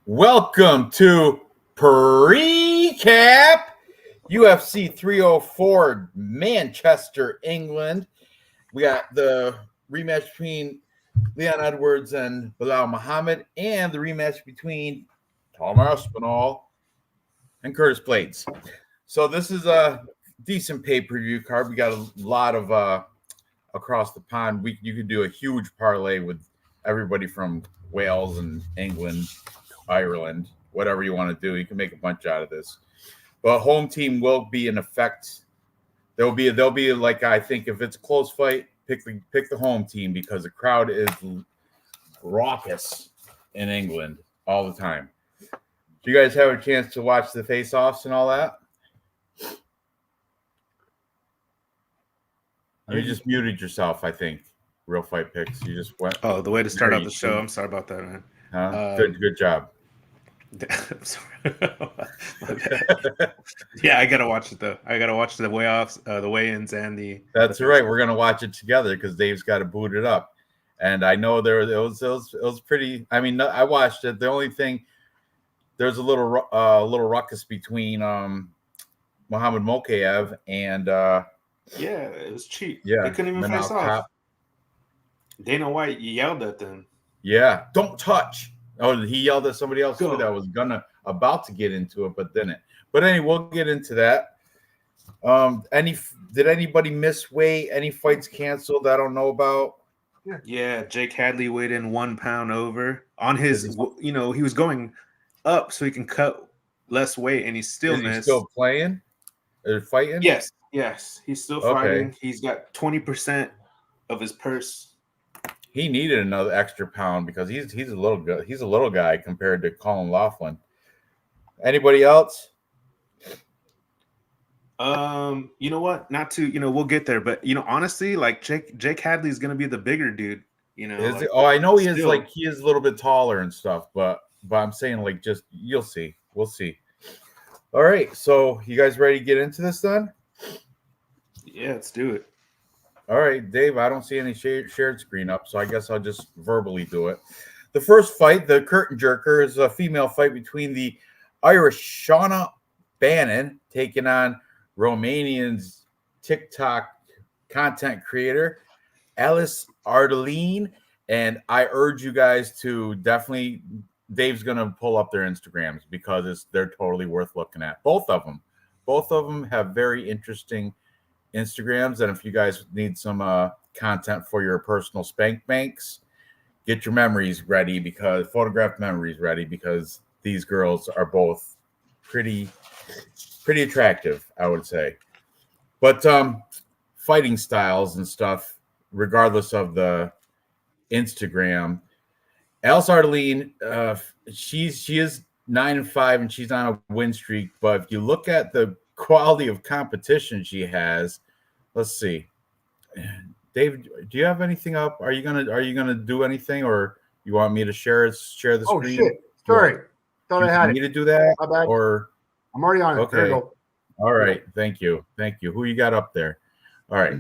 Welcome to PREECAAAP UFC 304 Manchester, England. We got the rematch between Leon Edwards and Bilal Muhammad, and the rematch between Tom Aspinall and Curtis Blades. So this is a decent pay-per-view card. We got a lot of across the pond. You could do a huge parlay with everybody from Wales and England, Ireland, whatever you want to do. You can make a bunch out of this. But home team will be in effect. There'll be like, I think if it's a close fight, pick the home team because the crowd is raucous in England all the time. Do you guys have a chance to watch the face-offs and all that? You just muted yourself, I think. Real Fight Picks. You just went. Oh, the way to start out the show. I'm sorry about that, man. Good job. I'm sorry. Yeah, I gotta watch it though. I gotta watch the weigh-ins, and the. That's right. We're gonna watch it together because Dave's got to boot it up, and I know it was pretty. I mean, I watched it. The only thing, there's a little ruckus between Muhammad Mokaev and yeah, it was cheap. Yeah, they couldn't even face off. Dana White yelled at them. Yeah, don't touch. Oh, he yelled at somebody else too that was about to get into it, but didn't. But anyway, we'll get into that. Did anybody miss weight? Any fights canceled? I don't know about. Yeah, Jake Hadley weighed in 1 pound over on his. He was going up so he can cut less weight, and he still missed. He's still playing or fighting? Yes, he's still fighting. He's got 20% of his purse. He needed another extra pound because he's a little guy compared to Colin Laughlin. Anybody else? You know what? Not to, we'll get there, but honestly, like Jake Hadley is gonna be the bigger dude. I know he is a little bit taller and stuff, but I'm saying just you'll see. We'll see. All right, so you guys ready to get into this then? Yeah, let's do it. All right, Dave, I don't see any shared screen up, so I guess I'll just verbally do it. The first fight, the curtain jerker, is a female fight between the Irish Shauna Bannon taking on Romanian's TikTok content creator, Alice Ardeline. And I urge you guys to definitely, Dave's going to pull up their Instagrams because they're totally worth looking at. Both of them have very interesting Instagrams, and if you guys need some content for your personal spank banks, get your memories ready photographed memories ready because these girls are both pretty attractive, I would say. But fighting styles and stuff, regardless of the Instagram, Alice Ardeline, she is 9-5 and she's on a win streak. But if you look at the quality of competition she has, let's see. Dave, do you have anything up? Are you gonna do anything, or you want me to share the screen? Oh shit! Sorry, thought I had it. You need to do that, or I'm already on it. Okay. There you go. All right. Thank you. Who you got up there? All right.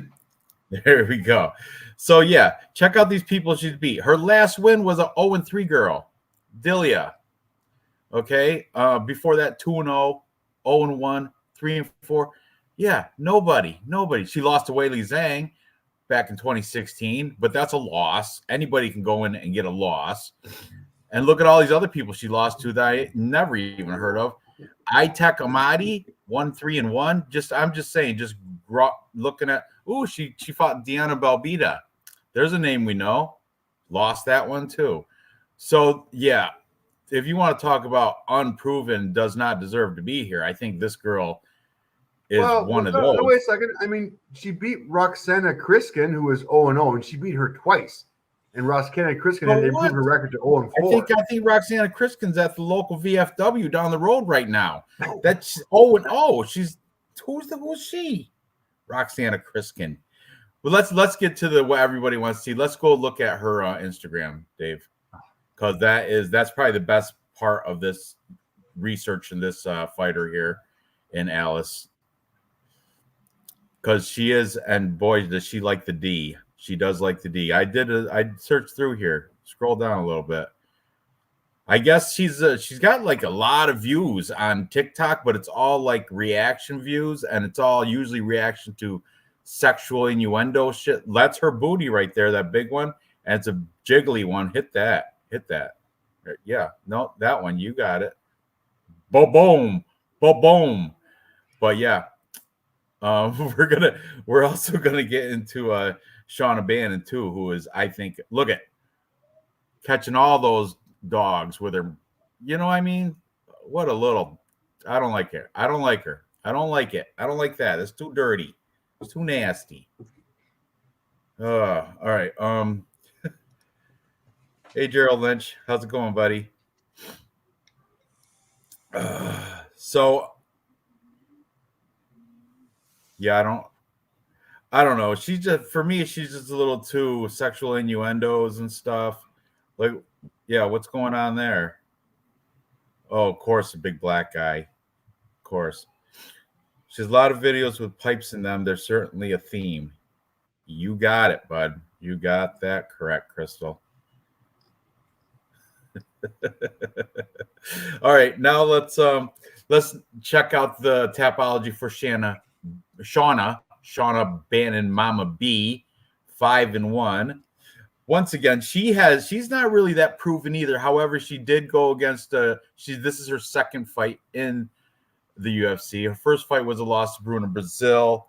There we go. So yeah, check out these people she's beat. Her last win was a 0-3 girl, Dilia. Okay. Before that, 2-0, 0-1, 3-4. Yeah, nobody. She lost to Weili Zhang back in 2016, but that's a loss. Anybody can go in and get a loss. And look at all these other people she lost to that I never even heard of. Itek Amadi, 1-3-1. I'm just saying, looking at, she fought Diana Belbita. There's a name we know. Lost that one too. So yeah, if you want to talk about unproven, does not deserve to be here, I think this girl is one of those. No, wait a second. I mean, she beat Roxana Kriskin, who was 0-0, and she beat her twice. And Roxana Kriskin had improved her record to 0-4. I think Roxana Kriskin's at the local VFW down the road right now. That's 0-0. Who's she? Roxana Kriskin. Well, let's get to what everybody wants to see. Let's go look at her Instagram, Dave, because that's probably the best part of this research in this fighter here in Alice. Because she is, and boy, does she like the D. She does like the D. I searched through here. Scroll down a little bit. I guess she's got like a lot of views on TikTok, but it's all like reaction views, and it's all usually reaction to sexual innuendo shit. That's her booty right there, that big one, and it's a jiggly one. Hit that. Yeah, no, that one. You got it. Boom, boom. But yeah, we're also gonna get into Shauna Bannon too, who is, I think, look at catching all those dogs with her. You know what I mean? What a little. I don't like her. I don't like her. I don't like it. I don't like that. It's too dirty. It's too nasty. All right. Hey, Gerald Lynch, how's it going, buddy? So, yeah, I don't know. She's just, for me, she's just a little too sexual innuendos and stuff. Like, yeah, what's going on there? Oh, of course, a big black guy. Of course. She has a lot of videos with pipes in them. There's certainly a theme. You got it, bud. You got that correct, Crystal. All right, now let's check out the Tapology for Shauna Bannon, Mama B, 5-1. Once again, she's not really that proven either. However, she did go against this is her second fight in the UFC. Her first fight was a loss to Bruna Brazil.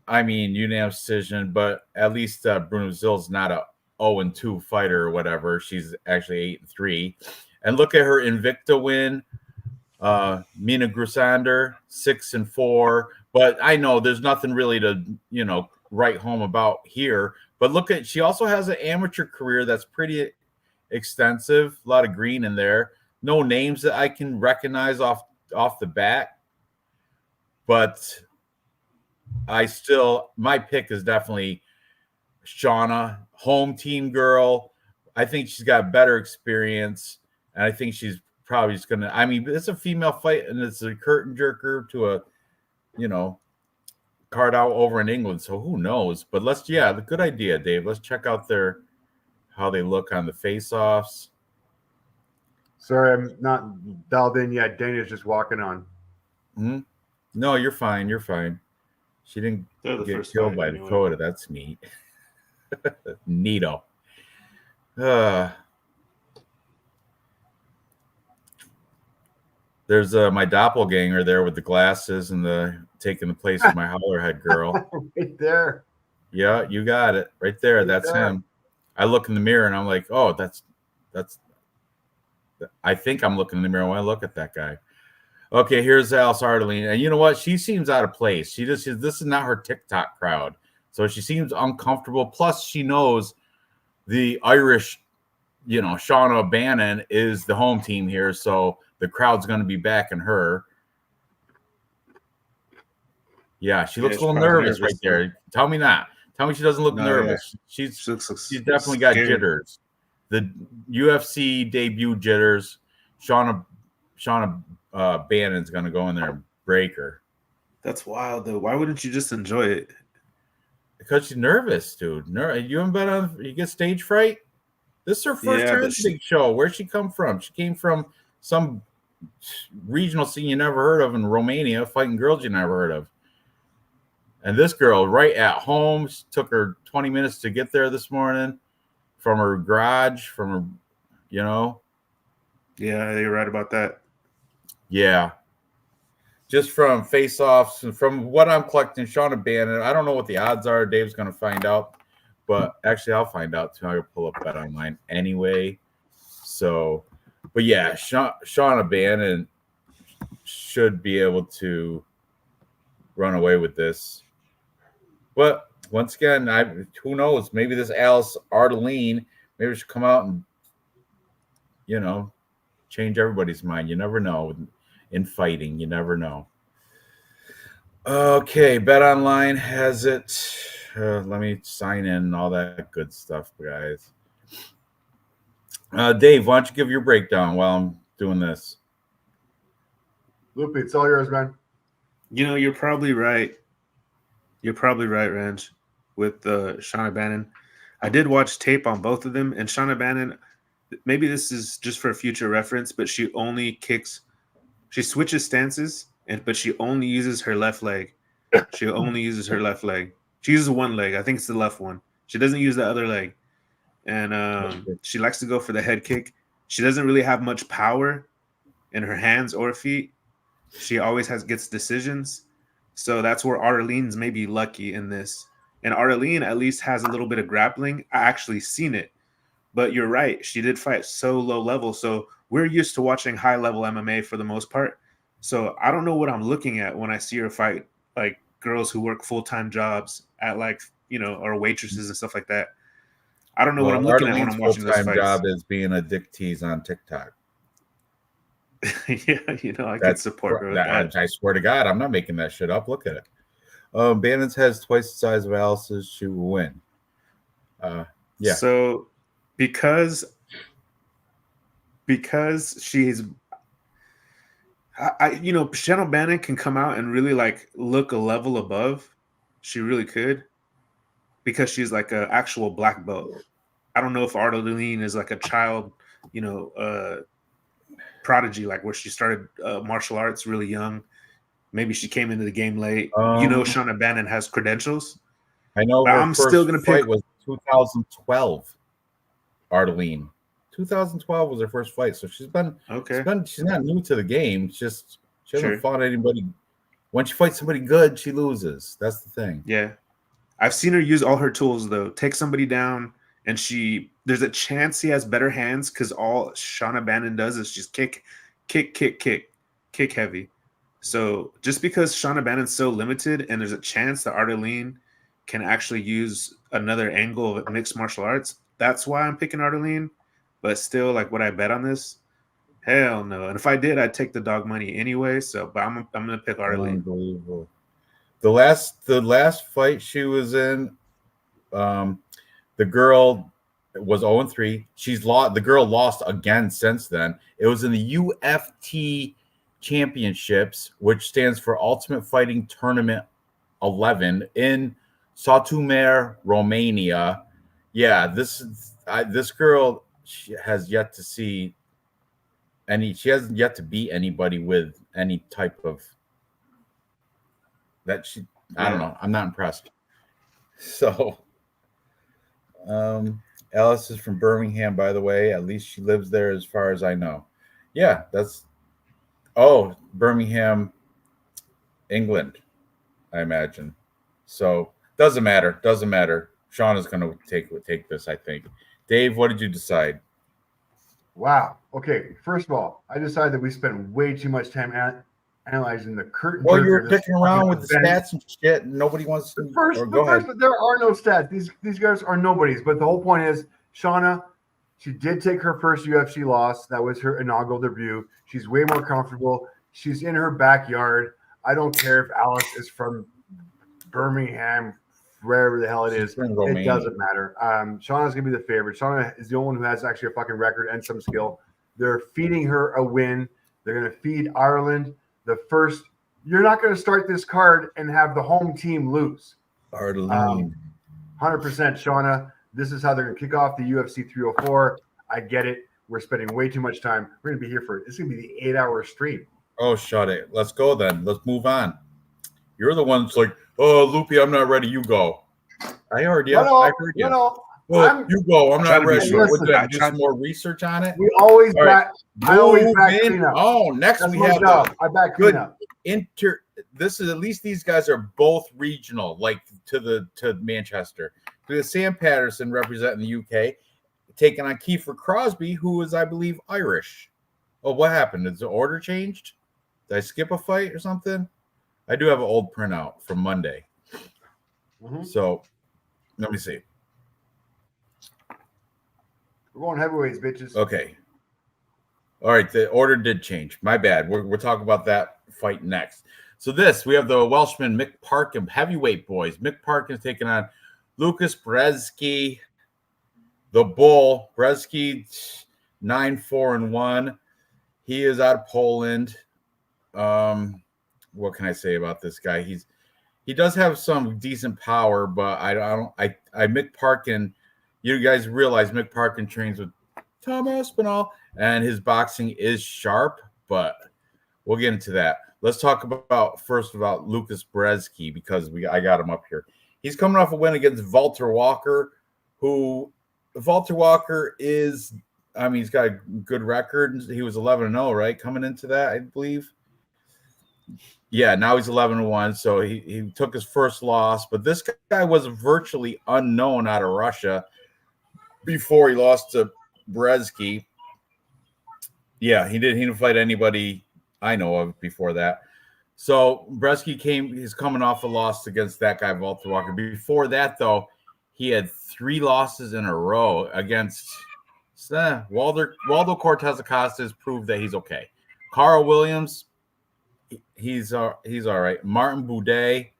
I mean, unanimous decision, but at least Bruna Brazil's not a 0-2 fighter or whatever. She's actually 8-3. And look at her Invicta win. Mina Grusander, 6-4. But I know there's nothing really to, write home about here. But look at, she also has an amateur career that's pretty extensive. A lot of green in there. No names that I can recognize off the bat. But my pick is definitely Shauna, home team girl. I think she's got better experience, and I think she's probably just gonna. I mean, it's a female fight, and it's a curtain jerker to a, card out over in England. So who knows? But the good idea, Dave. Let's check out how they look on the face-offs. Sorry, I'm not dialed in yet. Dana's just walking on. Mm-hmm. No, you're fine. You're fine. She didn't get killed by Dakota. That's neat. Neato. There's my doppelganger there with the glasses and taking the place of my howlerhead girl. Right there. Yeah, you got it. Right there. That's him. I look in the mirror and I'm like, oh, that's. I think I'm looking in the mirror when I look at that guy. Okay, here's Alice Ardeline. And you know what? She seems out of place. This is not her TikTok crowd. So she seems uncomfortable. Plus, she knows the Irish, Shauna Bannon is the home team here. So the crowd's going to be backing her. Yeah, she looks a little nervous right there. Tell me not. Tell me she doesn't look nervous. Yeah. She's definitely got jitters. The UFC debut jitters. Shauna Bannon's going to go in there and break her. That's wild, though. Why wouldn't you just enjoy it? Because she's nervous, dude. You haven't been on. You get stage fright. This is her first time big show. Where'd she come from? She came from some regional scene you never heard of in Romania, fighting girls you never heard of. And this girl, right at home, took her 20 minutes to get there this morning from her garage, from her, Yeah, you're right about that. Yeah. Just from face-offs and from what I'm collecting, Shauna Bannon, I don't know what the odds are. Dave's going to find out. But actually, I'll find out, too. I'm going to pull up Bet Online anyway. So, but yeah, Shauna Bannon should be able to run away with this. But once again, who knows? Maybe this Alice Ardeline, maybe she'll come out and, change everybody's mind. You never know. In fighting, you never know. Okay, Bet Online has it. Let me sign in and all that good stuff, guys. Dave, why don't you give your breakdown while I'm doing this? Loopy, it's all yours, man. You're probably right. You're probably right, Ranj, with Shauna Bannon. I did watch tape on both of them, and Shauna Bannon, maybe this is just for future reference, but she switches stances, but she only uses her left leg. She only uses her left leg. She uses one leg. I think it's the left one. She doesn't use the other leg. And she likes to go for the head kick. She doesn't really have much power in her hands or feet. She always gets decisions. So that's where Arlene's maybe lucky in this. And Arlene at least has a little bit of grappling. I actually seen it. But you're right. She did fight so low level. So we're used to watching high level MMA for the most part. So I don't know what I'm looking at when I see her fight like girls who work full-time jobs at like, or waitresses and stuff like that. I don't know what I'm looking at when I'm watching those fights. Full-time job is being a dick tease on TikTok. Yeah, I can support her with that. I swear to God, I'm not making that shit up. Look at it. Bannon's has twice the size of Alice's. She will win. Yeah. So because she's Shannon Bannon can come out and really like look a level above. She really could, because she's like an actual black belt. I don't know if Arlene is like a child, prodigy, like where she started martial arts really young. Maybe she came into the game late. Shannon Bannon has credentials. I know. But I'm still gonna pick. Was 2012. Arlene. 2012 was her first fight, so she's been okay. She's not new to the game. It's just she hasn't fought anybody. When she fights somebody good, she loses. That's the thing. Yeah, I've seen her use all her tools though. Take somebody down, and there's a chance he has better hands because all Shauna Bannon does is just kick heavy. So just because Shauna Bannon's so limited, and there's a chance that Arlene can actually use another angle of mixed martial arts, that's why I'm picking Arlene. But still, like, would I bet on this? Hell no. And if I did, I'd take the dog money anyway. So, but I'm gonna pick Arlene. Unbelievable. The last fight she was in, the girl was 0-3. The girl lost again since then. It was in the UFC Championships, which stands for Ultimate Fighting Tournament 11 in Satu Romania. Yeah, this girl. She has yet to see she hasn't yet to beat anybody with any type of that I don't know. I'm not impressed. So Alice is from Birmingham, by the way. At least she lives there as far as I know. Yeah, Birmingham, England, I imagine. So doesn't matter. Sean is gonna take this, I think. Dave, what did you decide? Wow. Okay. First of all, I decided that we spent way too much time analyzing the curtain. Well, you were picking around with the stats and shit. And nobody wants to. Go ahead. There are no stats. These guys are nobodies. But the whole point is, Shauna, she did take her first UFC loss. That was her inaugural debut. She's way more comfortable. She's in her backyard. I don't care if Alice is from Birmingham, wherever the hell it is, it doesn't matter. Shauna's gonna be the favorite. Shauna is the only one who has actually a fucking record and some skill. They're feeding her a win. They're gonna feed Ireland the first. You're not gonna start this card and have the home team lose. 100% Shauna. This is how they're gonna kick off the UFC 304. I get it. We're spending way too much time. We're gonna be here for it's gonna be the 8-hour stream. Oh, shut it. Let's go then. Let's move on. You're the one that's like, oh, Loopy, I'm not ready. You go. I heard you. I heard you. You go. I'm not ready. Do some more research on it. We always back. I always back cleanup. Oh, next That's we have I back cleanup. This is at least these guys are both regional, like to Manchester. We have Sam Patterson representing the UK, taking on Kiefer Crosby, who is, I believe, Irish. Oh, what happened? Is the order changed? Did I skip a fight or something? I do have an old printout from Monday. Mm-hmm. So let me see. We're going heavyweights, bitches. Okay. All right. The order did change. My bad. We're talking about that fight next. So we have the Welshman Mick Parkin, heavyweight boys. Mick Parkin is taking on Lucas Brzeski, the Bull. Brzeski 9-4-1. He is out of Poland. What can I say about this guy? He does have some decent power, but I Mick Parkin. You guys realize Mick Parkin trains with Tom Aspinall, and his boxing is sharp, but we'll get into that. Let's talk about Lucas Brzeski because I got him up here. He's coming off a win against Walter Walker, who Walter Walker is, I mean, he's got a good record. He was 11-0, right? Coming into that, I believe. Yeah, now he's 11-1. So he took his first loss, but this guy was virtually unknown out of Russia before he lost to Brzeski. Yeah, he didn't fight anybody I know of before that. So Brzeski he's coming off a loss against that guy, Walter Walker. Before that, though, he had 3 losses in a row against Waldo Cortez Acosta has proved that he's okay. Carl Williams, he's all right. Martin Boudet,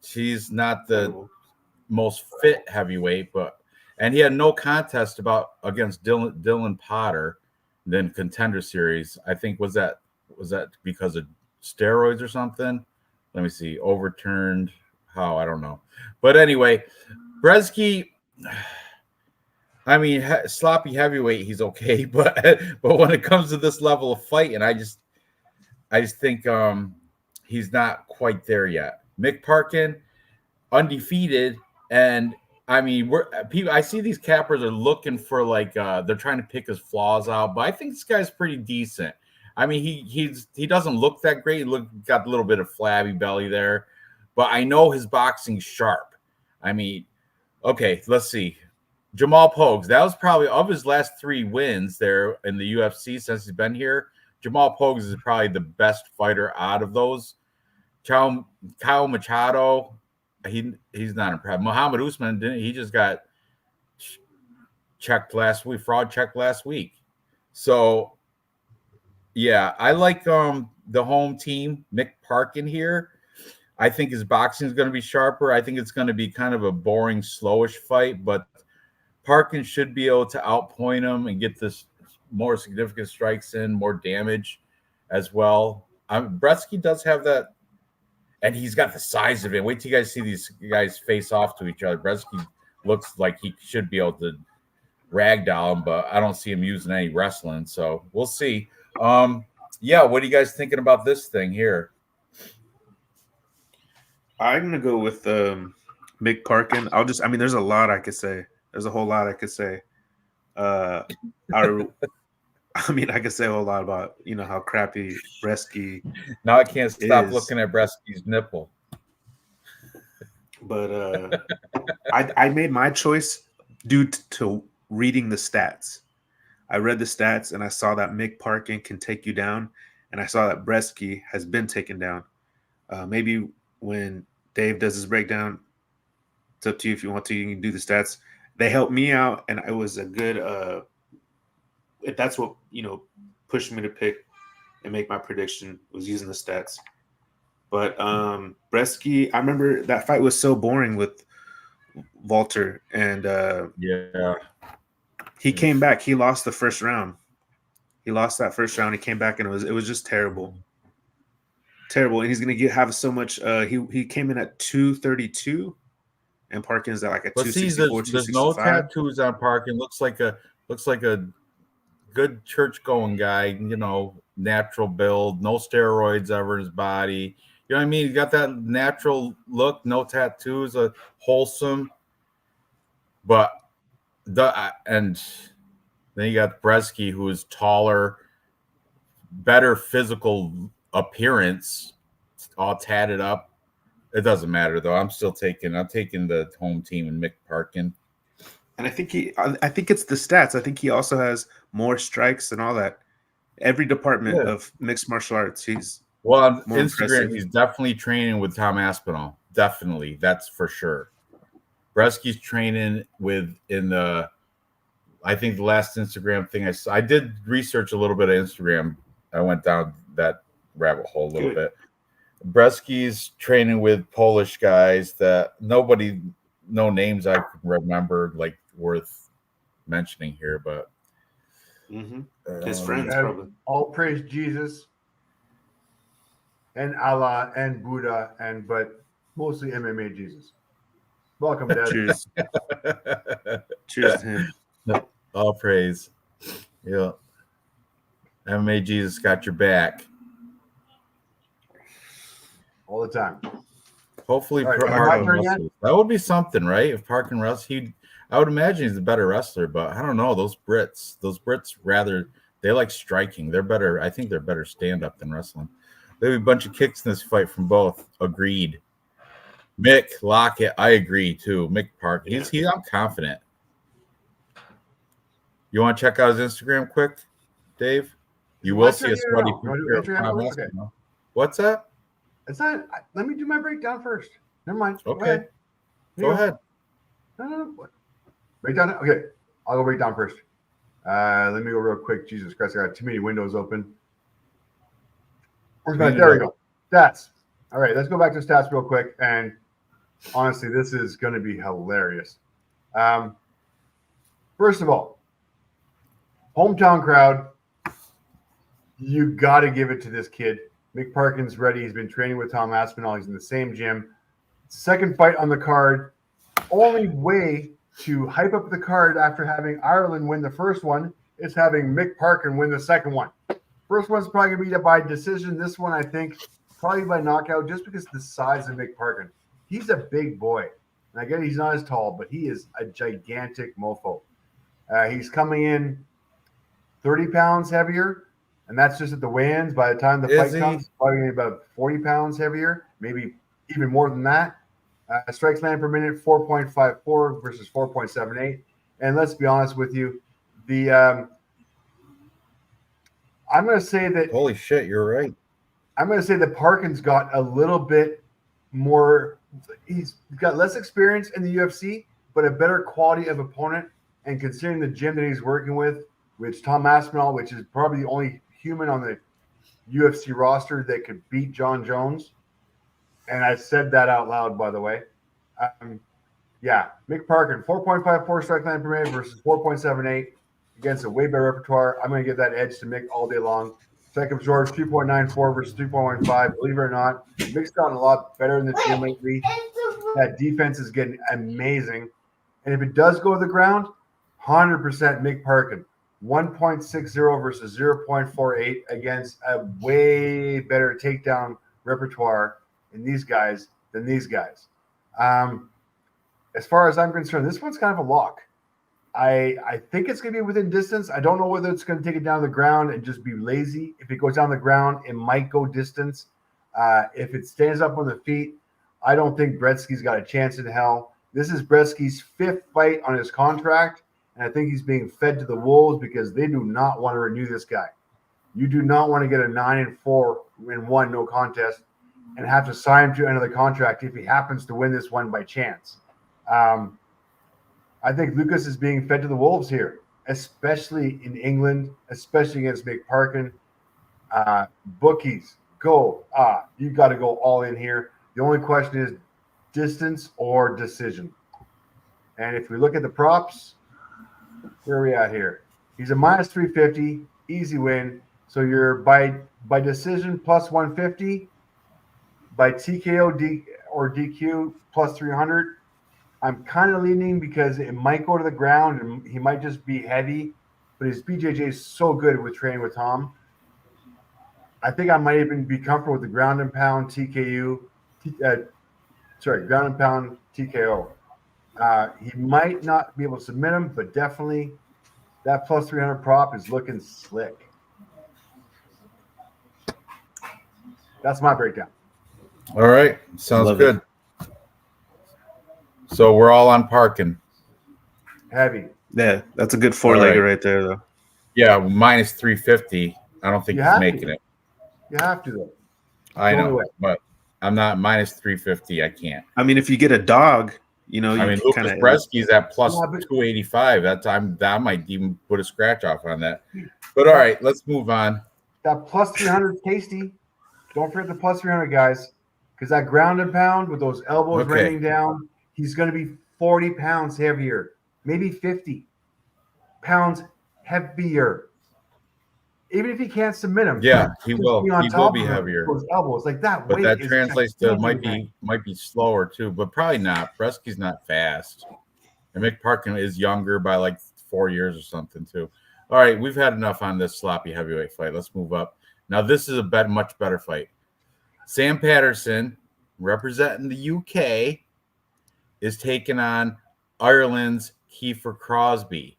he's not the most fit heavyweight, and he had no contest against Dylan Potter, then Contender Series. I think was that because of steroids or something? Let me see. Overturned. How? I don't know. But anyway, Brzeski, I mean, sloppy heavyweight, he's okay, but when it comes to this level of fighting, I just think he's not quite there yet. Mick Parkin, undefeated, and I mean, I see these cappers are looking for they're trying to pick his flaws out, but I think this guy's pretty decent. I mean, he doesn't look that great. He got a little bit of flabby belly there, but I know his boxing's sharp. I mean, okay, let's see. Jamal Pogues, that was probably of his last 3 wins there in the UFC since he's been here. Jamal Pogues is probably the best fighter out of those. Kyle Machado, he's not impressed. Muhammad Usman he just got fraud checked last week. So yeah, I like the home team, Mick Parkin here. I think his boxing is going to be sharper. I think it's going to be kind of a boring, slowish fight, but Parkin should be able to outpoint him and get this more significant strikes in, more damage as well. Brzeski does have that, and he's got the size of it. Wait till you guys see these guys face off to each other. Brzeski looks like he should be able to ragdoll him, but I don't see him using any wrestling, so we'll see. Yeah, what are you guys thinking about this thing here? I'm gonna go with Mick Parkin. There's a lot I could say. There's a whole lot I could say. I could say a whole lot about how crappy Brzeski. Now I can't stop looking at Brzeski's nipple. But I made my choice due to reading the stats. I read the stats and I saw that Mick Parkin can take you down, and I saw that Brzeski has been taken down. Maybe when Dave does his breakdown, it's up to you if you want to. You can do the stats. They helped me out, and it was a good. That's what pushed me to pick and make my prediction, was using the stats. But Brzeski, I remember that fight was so boring with Walter, and yeah. He came back. He lost the first round. He lost that first round. He came back, and it was just terrible. Terrible. And he's going to have so much. He came in at 232, and Parkin's at like a 264, there's no tattoos on Parkin. Looks like a good church-going guy, natural build, no steroids ever in his body. You know what I mean? He got that natural look, no tattoos, wholesome. But and then you got Brzeski, who is taller, better physical appearance, all tatted up. It doesn't matter though. I'm taking the home team and Mick Parkin. And I think it's the stats. I think he also has more strikes and all that. Every department of mixed martial arts, he's on Instagram. Impressive. He's definitely training with Tom Aspinall. Definitely, that's for sure. Brzeski's training I think the last Instagram thing I did research a little bit of Instagram. I went down that rabbit hole a little bit. Brzeski's training with Polish guys that no names I can remember worth mentioning here, but his friends probably. All praise Jesus and Allah and Buddha but mostly MMA Jesus. Welcome, Dad. Cheers. Cheers to him. All praise. Yeah. MMA Jesus got your back. All the time. Hopefully, All right, Park and my turn yet? Russell. That would be something, right? If Park and Russ, I would imagine he's a better wrestler, but I don't know. Those Brits rather, they like striking. They're better. I think they're better stand up than wrestling. There'll be a bunch of kicks in this fight from both. Agreed. Mick Lockett, I agree too. Mick Park, I'm confident. You want to check out his Instagram quick, Dave? You will see a sweaty picture of Tom Eskin. What's that? It's not. Let me do my breakdown first. Never mind. Okay. Go ahead. No. Breakdown. Okay. I'll go breakdown first. Let me go real quick. Jesus Christ, I got too many windows open. There we go. Stats. All right, let's go back to stats real quick. And honestly, this is going to be hilarious. First of all, hometown crowd. You got to give it to this kid. Mick Parkin's ready. He's been training with Tom Aspinall. He's in the same gym. Second fight on the card. Only way to hype up the card after having Ireland win the first one is having Mick Parkin win the second one. First one's probably going to be by decision. This one, I think, probably by knockout just because of the size of Mick Parkin. He's a big boy. And I get he's not as tall, but he is a gigantic mofo. He's coming in 30 pounds heavier. And that's just at the weigh-ins. By the time the fight comes, probably going to be about 40 pounds heavier, maybe even more than that. Strikes land per minute, 4.54 versus 4.78. And let's be honest with you, I'm going to say that. Holy shit, you're right. I'm going to say that Parkin's got a little bit more. He's got less experience in the UFC, but a better quality of opponent. And considering the gym that he's working with, which Tom Aspinall, which is probably the only human on the UFC roster that could beat John Jones. And I said that out loud, by the way. Mick Parkin, 4.54 strike land per minute versus 4.78 against a way better repertoire. I'm going to give that edge to Mick all day long. Second George, 2.94 versus 2.15. Believe it or not, Mick's gotten a lot better in the gym lately. That defense is getting amazing. And if it does go to the ground, 100% Mick Parkin. 1.60 versus 0.48 against a way better takedown repertoire in these guys than these guys. As far as I'm concerned, this one's kind of a lock. I think it's going to be within distance. I don't know whether it's going to take it down the ground and just be lazy. If it goes down the ground, it might go distance. If it stands up on the feet, I don't think Bretsky's got a chance in hell. This is Bretsky's 5th fight on his contract. And I think he's being fed to the wolves because they do not want to renew this guy. You do not want to get a 9-4-1 no contest and have to sign him to another contract if he happens to win this one by chance. I think Lucas is being fed to the wolves here, especially in England, especially against Mick Parkin. Bookies, go. You got to go all in here. The only question is distance or decision. And if we look at the props, where are we at here? He's a minus 350, easy win. So you're by decision plus 150, by TKO or DQ plus 300. I'm kind of leaning because it might go to the ground and he might just be heavy, but his BJJ is so good with training with Tom. I think I might even be comfortable with the ground and pound ground and pound TKO. He might not be able to submit him, but definitely that plus 300 prop is looking slick. That's my breakdown. All right. Sounds good. So we're all on Parkin. Heavy. Yeah, that's a good 4-legger right there, though. Yeah, minus 350. I don't think he's making it. You have to, though. I know, but I'm not minus 350. I can't. I mean, if you get a dog, you know, Lucas Bresky's at plus 285. That might even put a scratch off on that. But all right, let's move on. That plus 300 tasty. Don't forget the plus 300, guys, because that ground and pound with those elbows raining down, he's going to be 40 pounds heavier, maybe 50 pounds heavier. Even if he can't submit him, he will. He will be heavier. Those elbows like that. But that translates to might be slower too, but probably not. Bresky's not fast, and Mick Parkin is younger by like 4 years or something too. All right, we've had enough on this sloppy heavyweight fight. Let's move up. Now this is a much better fight. Sam Patterson, representing the UK, is taking on Ireland's Kiefer Crosby.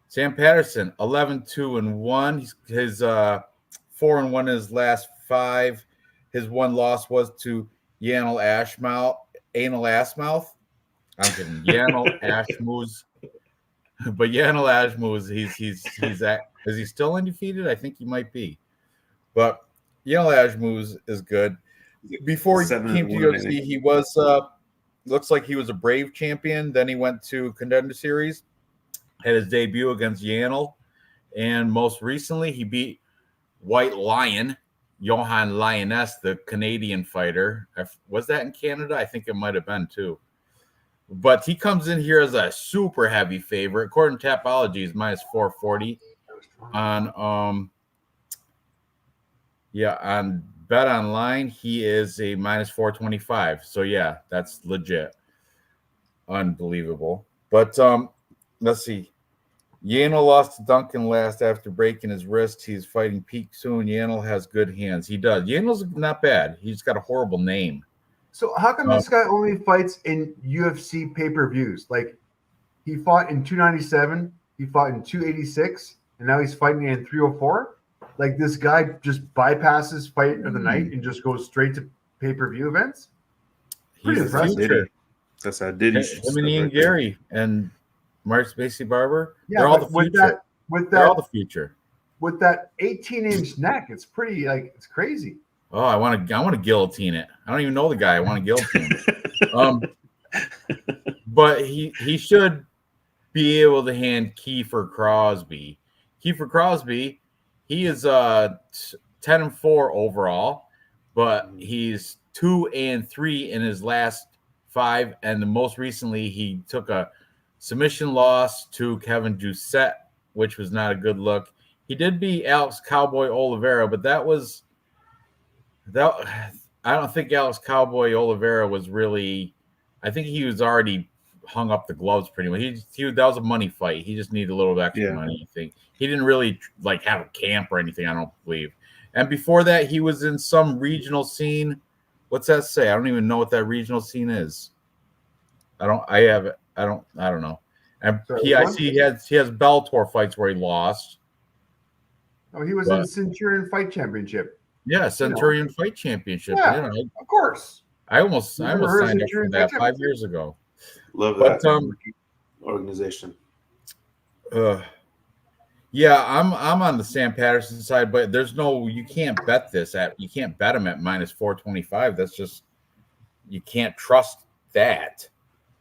Sam Patterson, 11-2-1. His 4-1 in his last 5. His one loss was to Yanel Ashmouth. I'm kidding. Yanel Ashmouth. But Yanel Ashmouth, is he still undefeated? I think he might be. But Yanel Ashmouth is good. Before he came to UFC, he was looks like he was a Brave champion. Then he went to Contender Series, had his debut against Yanel, and most recently he beat White Lion, Johan Lioness, the Canadian fighter. Was that in Canada? I think it might have been too. But he comes in here as a super heavy favorite. According to Tapology, he's minus 440 on on Bet Online. He is a minus 425. So yeah, that's legit. Unbelievable. But let's see. Yanel lost to Duncan last after breaking his wrist. He's fighting Pete soon. Yanel has good hands. He does. Yanel's not bad. He's got a horrible name. So how come this guy only fights in UFC pay-per-views? Like, he fought in 297, he fought in 286, and now he's fighting in 304? Like, this guy just bypasses fight of the night and just goes straight to pay-per-view events? Pretty impressive. That's how Diddy. Him and Ian Gary and Mark Spacey Barber. Yeah, they're all the future. They're all the future. With that 18-inch neck, it's pretty, like, it's crazy. Oh, I want to guillotine it. I don't even know the guy. I want to guillotine it. But he should be able to hand Kiefer Crosby. Kiefer Crosby, he is 10-4 overall, but he's 2-3 in his last 5, and the most recently he took a submission loss to Kevin Doucette, which was not a good look. He did beat Alex Cowboy Oliveira, but I don't think Alex Cowboy Oliveira was really. I think he was already hung up the gloves pretty much. That was a money fight. He just needed a little extra money. I think he didn't really like have a camp or anything. I don't believe. And before that, he was in some regional scene. What's that say? I don't even know what that regional scene is. I don't know. And I see he has Bellator fights where he lost. Oh, he was in the Centurion Fight Championship. Yeah, Centurion Fight Championship. Yeah, of course. I almost signed up for that 5 years ago. Love that organization. Yeah, I'm on the Sam Patterson side, but you can't bet you can't bet him at minus 425. That's just, you can't trust that.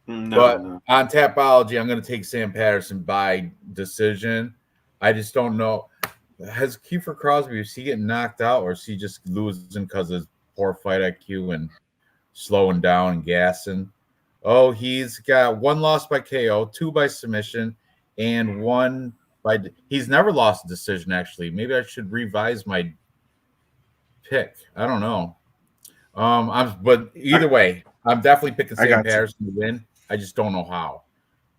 No. On Tapology, I'm going to take Sam Patterson by decision. I just don't know. Has Kiefer Crosby, is he getting knocked out, or is he just losing because of his poor fight IQ and slowing down and gassing? Oh, he's got 1 loss by KO, 2 by submission, and 1 by. He's never lost a decision, actually. Maybe I should revise my pick. I don't know. But either way, I'm definitely picking Sam Patterson to win. I just don't know how.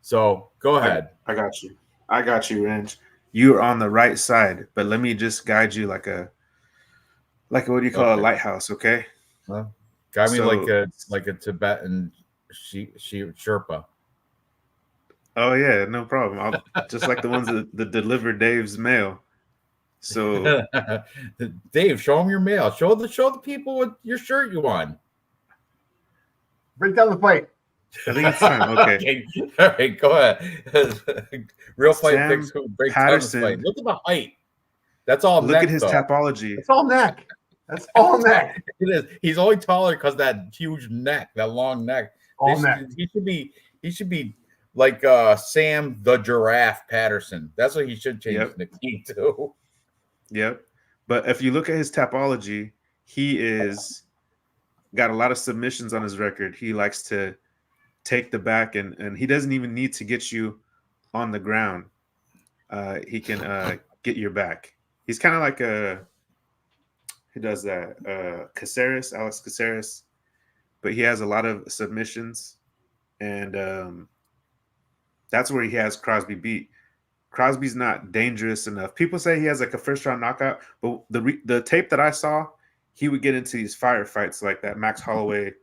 So go ahead. I got you, Ranj. You're on the right side, but let me just guide you like a what do you call a lighthouse, okay? Well, guide me like a Tibetan Sherpa. Oh yeah, no problem. I'll just like the ones that deliver Dave's mail. So Dave, show him your mail. Show the people what your shirt you won. Break down the fight. I think it's time. Okay. All right, go ahead. Real fight picks who break Patterson. Fight. Look at the height. That's all. Look at his Tapology. It's all neck. That's all neck. It is. He's only taller because that huge neck, that long neck. He should be like Sam the Giraffe Patterson. That's what he should change his nickname to. Yep. But if you look at his Tapology, he is got a lot of submissions on his record. He likes to take the back, and he doesn't even need to get you on the ground. He can get your back. He's kind of like who does that? Alex Caceres, but he has a lot of submissions, and that's where he has Crosby beat. Crosby's not dangerous enough. People say he has like a first round knockout, but the tape that I saw, he would get into these firefights like that Max Holloway,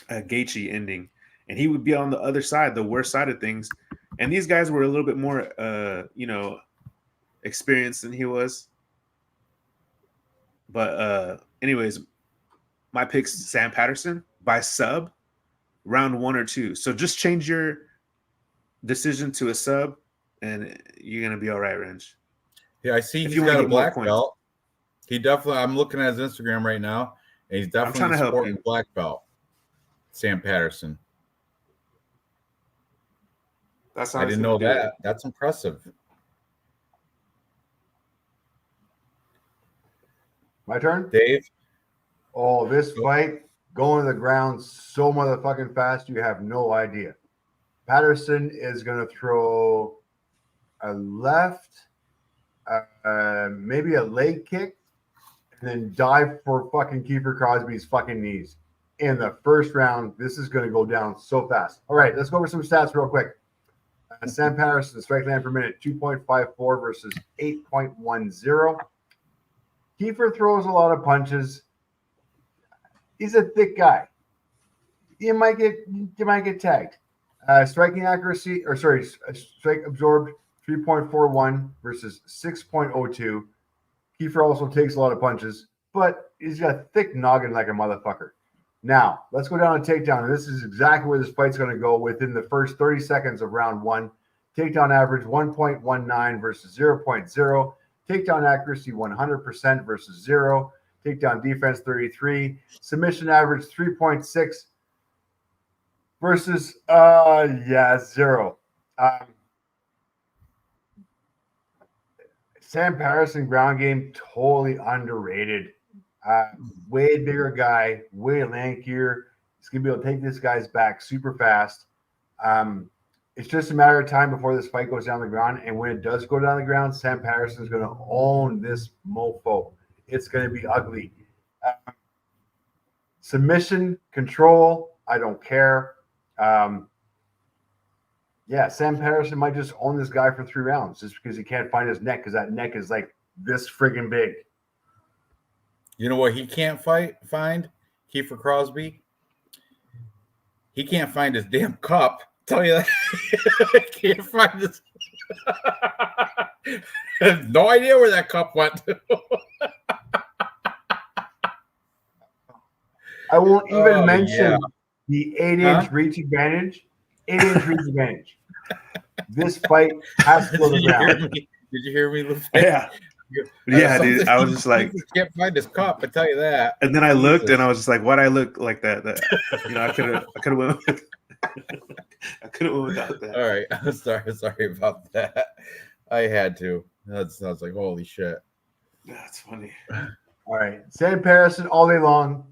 Gaethje ending, and he would be on the other side, the worst side of things. And these guys were a little bit more, experienced than he was. But anyways, my pick's Sam Patterson by sub, round 1 or 2. So just change your decision to a sub, and you're gonna be all right, Ranj. Yeah, I see If he's you wanna got a get more black points. belt. He definitely. I'm looking at his Instagram right now, and he's trying definitely to help sporting you. a black belt. Sam Patterson. That's I didn't know that. That's impressive. My turn? Dave? Oh, this fight going to the ground so motherfucking fast, you have no idea. Patterson is going to throw a left, maybe a leg kick, and then dive for fucking Kiefer Crosby's fucking knees. In the first round, this is going to go down so fast. All right, let's go over some stats real quick. Sam Patterson, strike land per minute, 2.54 versus 8.10. Kiefer throws a lot of punches. He's a thick guy. You might get tagged. Striking accuracy, strike absorbed 3.41 versus 6.02. Kiefer also takes a lot of punches, but he's got a thick noggin like a motherfucker. Now, let's go down to takedown. This is exactly where this fight's going to go within the first 30 seconds of round 1. Takedown average 1.19 versus 0.0. Takedown accuracy 100% versus 0. Takedown defense 33. Submission average 3.6 versus 0. Sam Patterson ground game totally underrated. Way bigger guy, way lankier. He's gonna be able to take this guy's back super fast. It's just a matter of time before this fight goes down the ground. And when it does go down the ground, Sam Patterson is going to own this mofo. It's going to be ugly. Submission, control, I don't care. Sam Patterson might just own this guy for 3 rounds just because he can't find his neck because that neck is like this friggin' big. You know what he can't find? Kiefer Crosby? He can't find his damn cup. Tell you that. I can't find this. I have no idea where that cup went. I won't even mention yeah. the 8-inch reach advantage. 8-inch reach advantage. This fight has to go to the ground. Did you hear me? Yeah. Yeah, dude. I was just like, can't find his cup. I tell you that. And then I looked, and I was just like, "Why'd I look like that?" I could have went. I could have went without that. All right, I'm sorry about that. I had to. That sounds like holy shit. That's funny. All right, Sam Patterson all day long.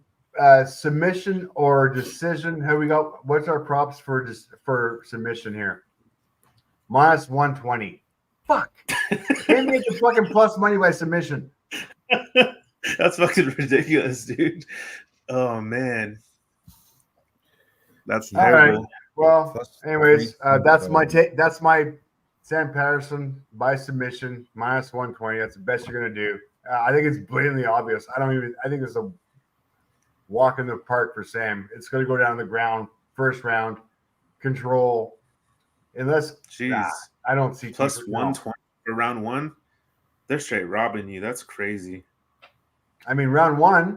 Submission or decision? Here we go. What's our props for submission here? Minus 120. Fuck. They made the fucking plus money by submission. That's fucking ridiculous, dude. Oh man. That's terrible. Right. Well, anyways, that's my Sam Patterson by submission, minus 120. That's the best you're gonna do. I think it's blatantly obvious. I think it's a walk in the park for Sam. It's gonna go down the ground, first round, control. Unless I don't see plus 120 for round 1. They're straight robbing you. That's crazy. I mean, round 1.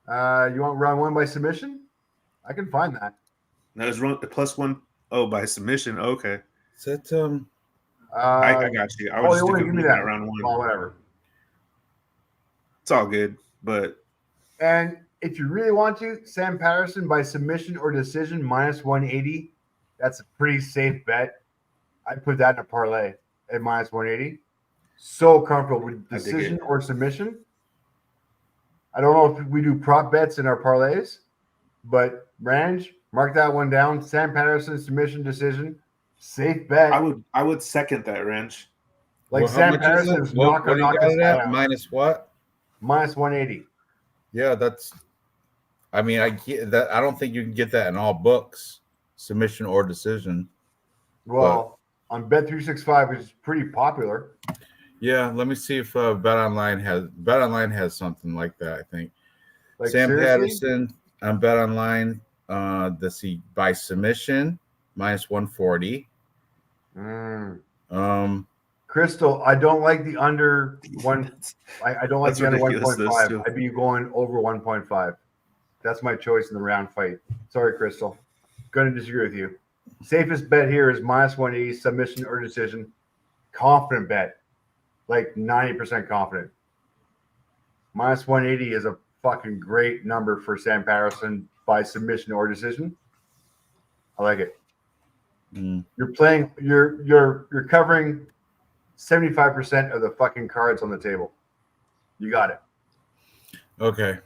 You want round 1 by submission? I can find that. That is plus 1. Oh, by submission. Okay. Is that I got you. I was just give me that round 1. Well, whatever. It's all good, but and if you really want to, Sam Patterson by submission or decision minus 180. That's a pretty safe bet. I'd put that in a parlay at minus 180. So comfortable with decision or submission. I don't know if we do prop bets in our parlays, but Ranj, mark that one down. Sam Patterson submission decision, safe bet. I would second that, Ranj. Like Sam Patterson's not going to knock us out. Minus what? Minus 180. Yeah, that's. I mean, I get that. I don't think you can get that in all books, submission or decision. Well, on Bet365, which is pretty popular. Yeah, let me see if BetOnline has something like that. I think Like Sam seriously? Patterson on BetOnline. Let's see, by submission -140. Crystal, I don't like the under one. I don't like That's the under ridiculous, those 1.5. two. I'd be going over 1.5. That's my choice in the round fight. Sorry, Crystal. Going to disagree with you. Safest bet here is -180 submission or decision. Confident bet, like 90% confident. -180 is a fucking great number for Sam Patterson by submission or decision. I like it. You're playing. You're covering 75% of the fucking cards on the table. You got it. Okay,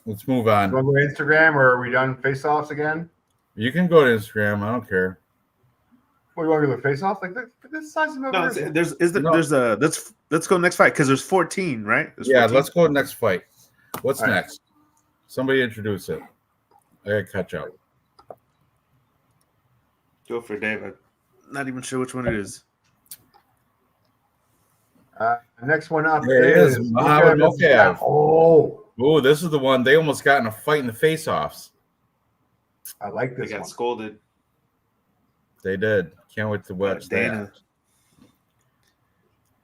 let's move on. You want to go to Instagram, or are we done face-offs again? You can go to Instagram. I don't care. What, you want to go to face-off? Like this size of a No, version. let's go next fight because there's 14, right? There's Yeah, 14. let's go to next fight. What's All right. next? Somebody introduce it. I gotta catch up. Go for Dave. I'm not even sure which one it is. Next one up There it is. Muhammad Mokaev. Mokaev. Oh, this is the one. They almost got in a fight in the face-offs. I like They this got one. scolded. They did. Can't wait to watch Dana. that.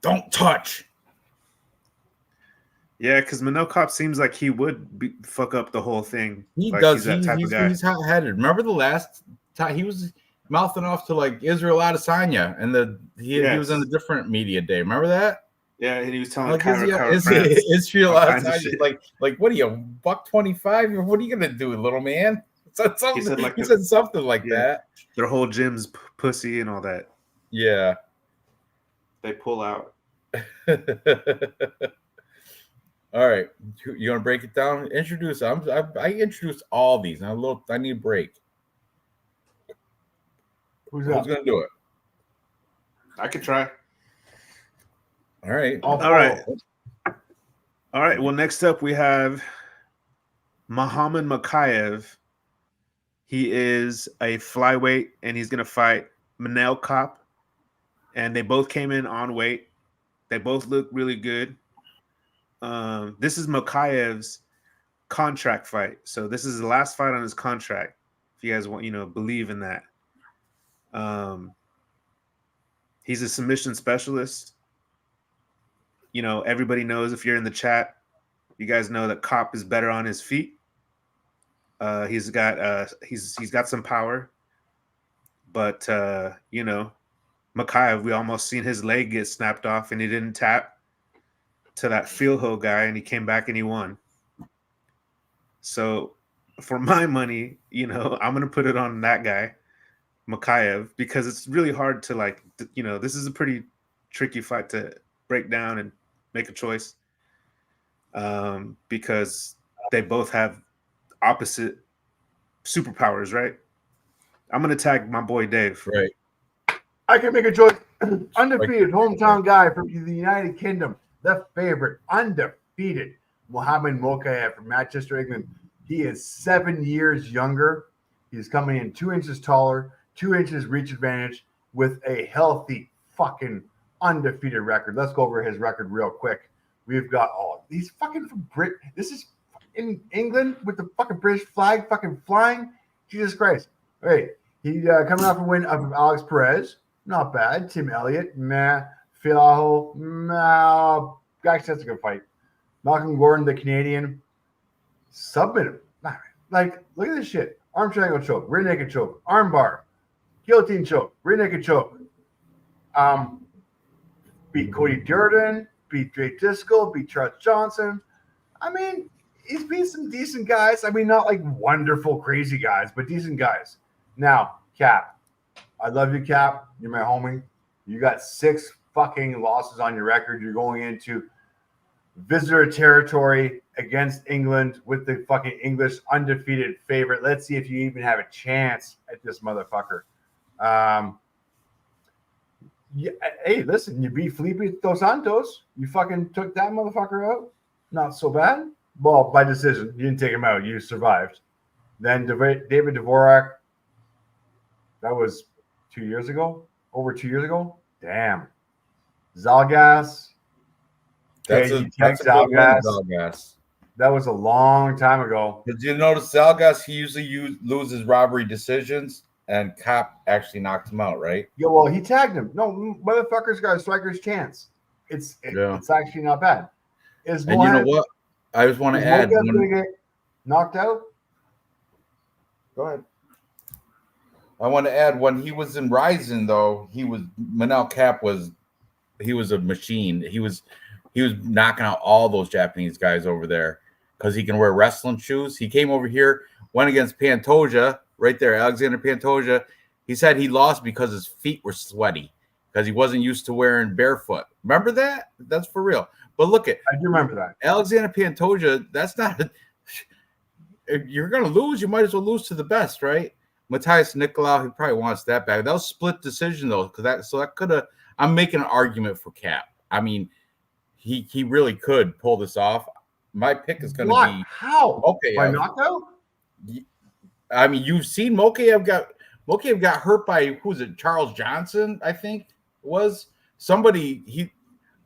Don't touch. Yeah, because Manel Cop seems like he would fuck up the whole thing. He like does. He's that type of guy. He's hot-headed. Remember the last time he was mouthing off to like Israel Adesanya, and he was on a different media day. Remember that? Yeah, and he was telling Like Kyra Israel all kinds of Adesanya, shit. like what are you, $125? What are you gonna do, little man? He said something like that. Their whole gym's pussy and all that. Yeah. They pull out. All right, you want to break it down? Introduce. I introduced all these. I need a break. Who's gonna do it? I could try. All right. All right. Well, next up we have Muhammad Mokaev. He is a flyweight, and he's gonna fight Manel Cop. And they both came in on weight. They both look really good. This is Mokaev's contract fight. So this is the last fight on his contract. If you guys want, believe in that. He's a submission specialist. Everybody knows, if you're in the chat, you guys know that Cop is better on his feet. He's got some power, but Mokaev, we almost seen his leg get snapped off, and he didn't tap to that field hoe guy, and he came back and he won. So for my money, I'm gonna put it on that guy, Mokaev, because it's really hard to this is a pretty tricky fight to break down and make a choice, because they both have opposite superpowers, right? I'm gonna tag my boy Dave. Right. I can make a choice. Undefeated hometown guy from the United Kingdom, the favorite, undefeated Muhammad Mokaev from Manchester, England. He is 7 years younger. He's coming in 2 inches taller, 2 inches reach advantage, with a healthy fucking undefeated record. Let's go over his record real quick. We've got these fucking from Brit. This is in England with the fucking British flag fucking flying. Jesus Christ. All right. He coming off a win of Alex Perez. Not bad. Tim Elliott. Meh. Filaho. Meh. Actually, that's a good fight. Malcolm Gordon, the Canadian. Submit him. Like, look at this shit. Arm triangle choke. Rear naked choke. Arm bar. Guillotine choke. Rear naked choke. Beat Cody Durden. Beat Drake Disco. Beat Charles Johnson. I mean, he's beat some decent guys. I mean, not like wonderful, crazy guys, but decent guys. Now, Cap. I love you, Cap. You're my homie. You got 6 fucking losses on your record. You're going into visitor territory against England with the fucking English undefeated favorite. Let's see if you even have a chance at this motherfucker. Hey, listen, you beat Felipe Dos Santos. You fucking took that motherfucker out. Not so bad. Well, by decision. You didn't take him out. You survived. Then David Dvorak. That was 2 years ago. over 2 years ago. Damn. Zalgas. That's Okay, a you that's tagged a good one, Zalgas. Zalgas. That was a long time ago. Did you notice Zalgas? He usually loses robbery decisions, and Cop actually knocked him out, right? Yeah, well, he tagged him. No, motherfucker's got a striker's chance. It's actually not bad. Is And you know what? I just want to add. Mokaev going to get knocked out? Go ahead. I want to add when he was in Ryzen, though, Manel Cap was a machine. He was knocking out all those Japanese guys over there because he can wear wrestling shoes. He came over here, went against Pantoja right there, Alexander Pantoja. He said he lost because his feet were sweaty because he wasn't used to wearing barefoot. Remember that? That's for real. But look at I do remember that. Alexander Pantoja. That's not. If you're gonna lose, you might as well lose to the best, right? Matthias Nicolau, he probably wants that back. That was split decision though, because that could have. I'm making an argument for Cap. I mean, he really could pull this off. My pick is going to be how? Okay, by knockout. I mean, you've seen Mokaev got hurt by who was it? Charles Johnson, I think was somebody.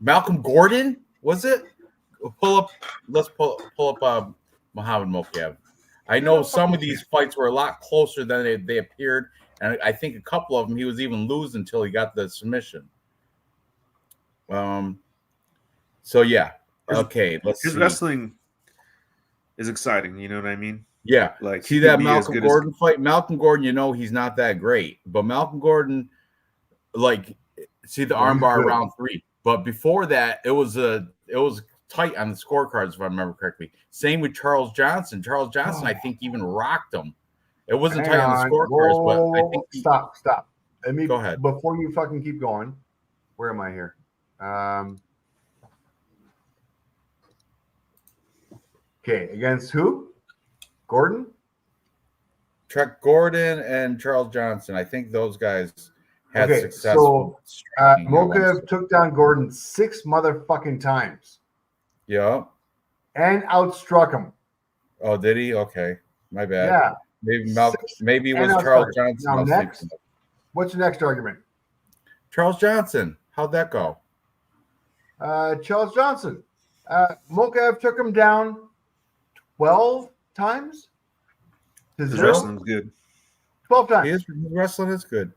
Malcolm Gordon was it? Let's pull up Muhammad Mokaev. I know some of these fights were a lot closer than they appeared, and I think a couple of them he was even losing until he got the submission. So yeah, okay. His wrestling is exciting. You know what I mean? Yeah. Like see that Malcolm Gordon fight. Malcolm Gordon, he's not that great, but Malcolm Gordon, see the armbar round 3. But before that, it was tight on the scorecards, if I remember correctly. Same with Charles Johnson. Charles Johnson, I think, even rocked him. It wasn't tight on the scorecards, but I think stop. Let me go ahead before you fucking keep going. Where am I here? Okay, against who? Gordon? Trek Gordon and Charles Johnson. I think those guys had success. So Mokaev took down Gordon 6 motherfucking times. Yeah. And outstruck him. Oh, did he? Okay. My bad. Yeah. Maybe it was Charles Johnson. Now next, what's your next argument? Charles Johnson. How'd that go? Charles Johnson. Mokaev took him down 12 times. His wrestling is good. 12 times. His wrestling is good.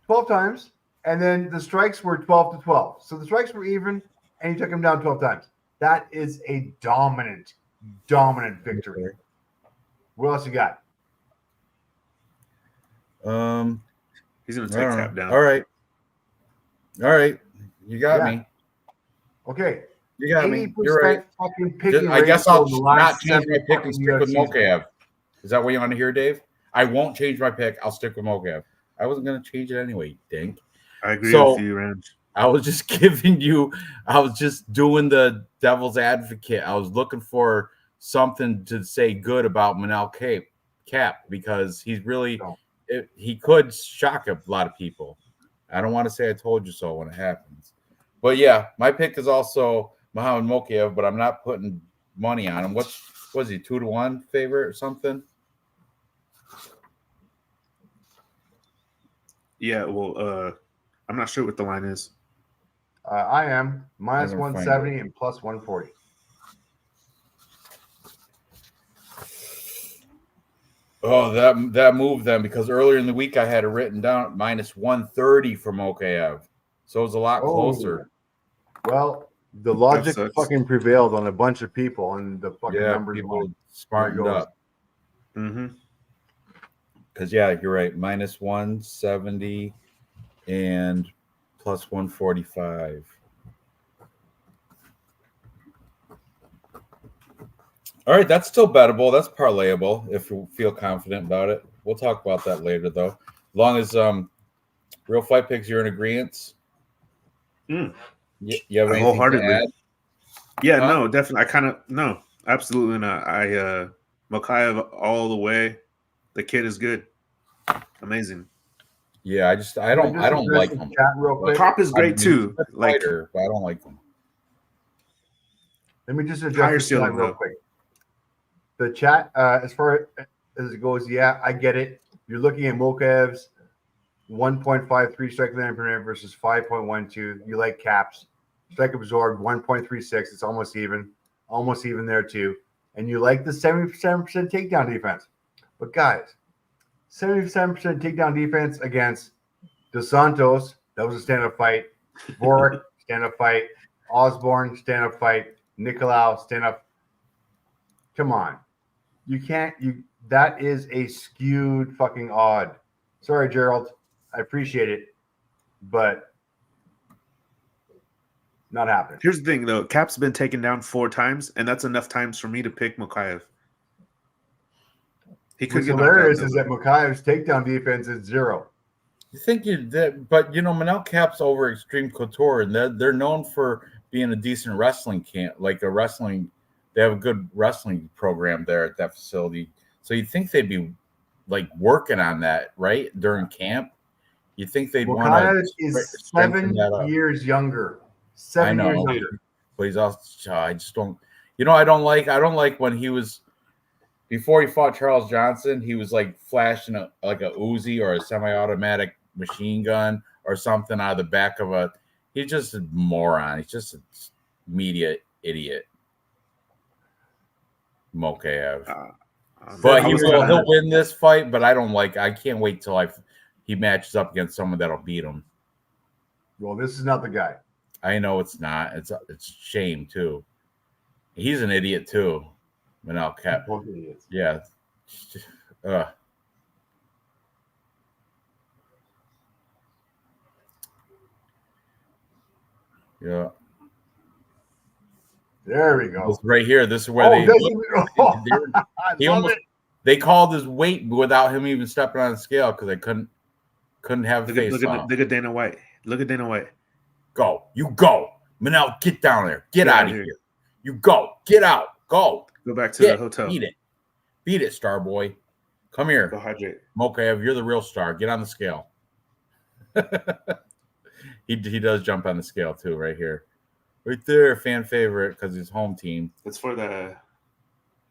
12 times. And then the strikes were 12-12. So the strikes were even, and he took him down 12 times. That is a dominant victory. What else you got? He's going to take Cap down. All right. You got me. Okay. You got me. You're right. I guess I'll not change my pick and stick with Mokaev. Is that what you want to hear, Dave? I won't change my pick. I'll stick with Mokaev. I wasn't going to change it anyway, dink. I agree with you, Ranj. I was just doing the devil's advocate. I was looking for something to say good about Manel Cap because he's really he could shock a lot of people. I don't want to say I told you so when it happens. But yeah, my pick is also Muhammad Mokaev, but I'm not putting money on him. Was he 2-1 favorite or something? Yeah, well, I'm not sure what the line is. I am minus 170 and plus 140. Oh, that move then, because earlier in the week I had it written down minus 130 for Mokaev. So it was a lot closer. Well, the logic fucking prevailed on a bunch of people, and the fucking numbers people smartened up. Mm-hmm. Because, yeah, you're right. Minus 170 and plus 145. All right, that's still bettable. That's parlayable if you feel confident about it. We'll talk about that later, though. As long as Real Fight Picks, you're in agreement. You have anything to add? Yeah, no, definitely. No, absolutely not. Mokaev all the way. The kid is good. Amazing. Yeah, I don't like him. Prop is great too. Fighter, but I don't like him. Let me just address the chat real quick. The chat, as far as it goes, yeah, I get it. You're looking at Mokaev's 1.53 strike length per minute versus 5.12. You like caps. Strike absorbed 1.36. It's almost even there too. And you like the 77% takedown defense. But guys, 77% takedown defense against Dos Santos, that was a stand-up fight. Boric, stand-up fight. Osborne, stand-up fight. Nicolau, stand-up. Come on. That is a skewed fucking odd. Sorry, Gerald. I appreciate it, but not happening. Here's the thing, though. Cap's been taken down 4 times, and that's enough times for me to pick Mokaev. He could What's get hilarious knocked out, is that Mokaev's takedown defense is 0. You think you did, but Manel Cap's over Extreme Couture, and they're known for being a decent wrestling camp, like a wrestling. They have a good wrestling program there at that facility. So you'd think they'd be like working on that, right, during camp. You think they'd want Mokaev to is strengthen 7 that up. years younger. I 7 years know, younger. but he's also. I just don't. I don't like when he was. Before he fought Charles Johnson, he was like flashing like a Uzi or a semi-automatic machine gun or something out of the back of a. He's just a moron. He's just a media idiot. Mokaev. But he'll win this fight. But I can't wait till he matches up against someone that'll beat him. Well, this is not the guy. I know it's not. It's a shame too. He's an idiot too. Manel Cap. Both idiots. Yeah. Yeah. There we go. This right here. This is where they called his weight without him even stepping on the scale because they couldn't have look face at Dana White. Look at Dana White. Go. You go. Manel, get down there. Get out of here. You go. Get out. Go. Go back to the hotel. Beat it, star boy. Come here. Go hydrate. Mokaev, you're the real star. Get on the scale. He does jump on the scale too, right here. Right there, fan favorite because his home team. It's for the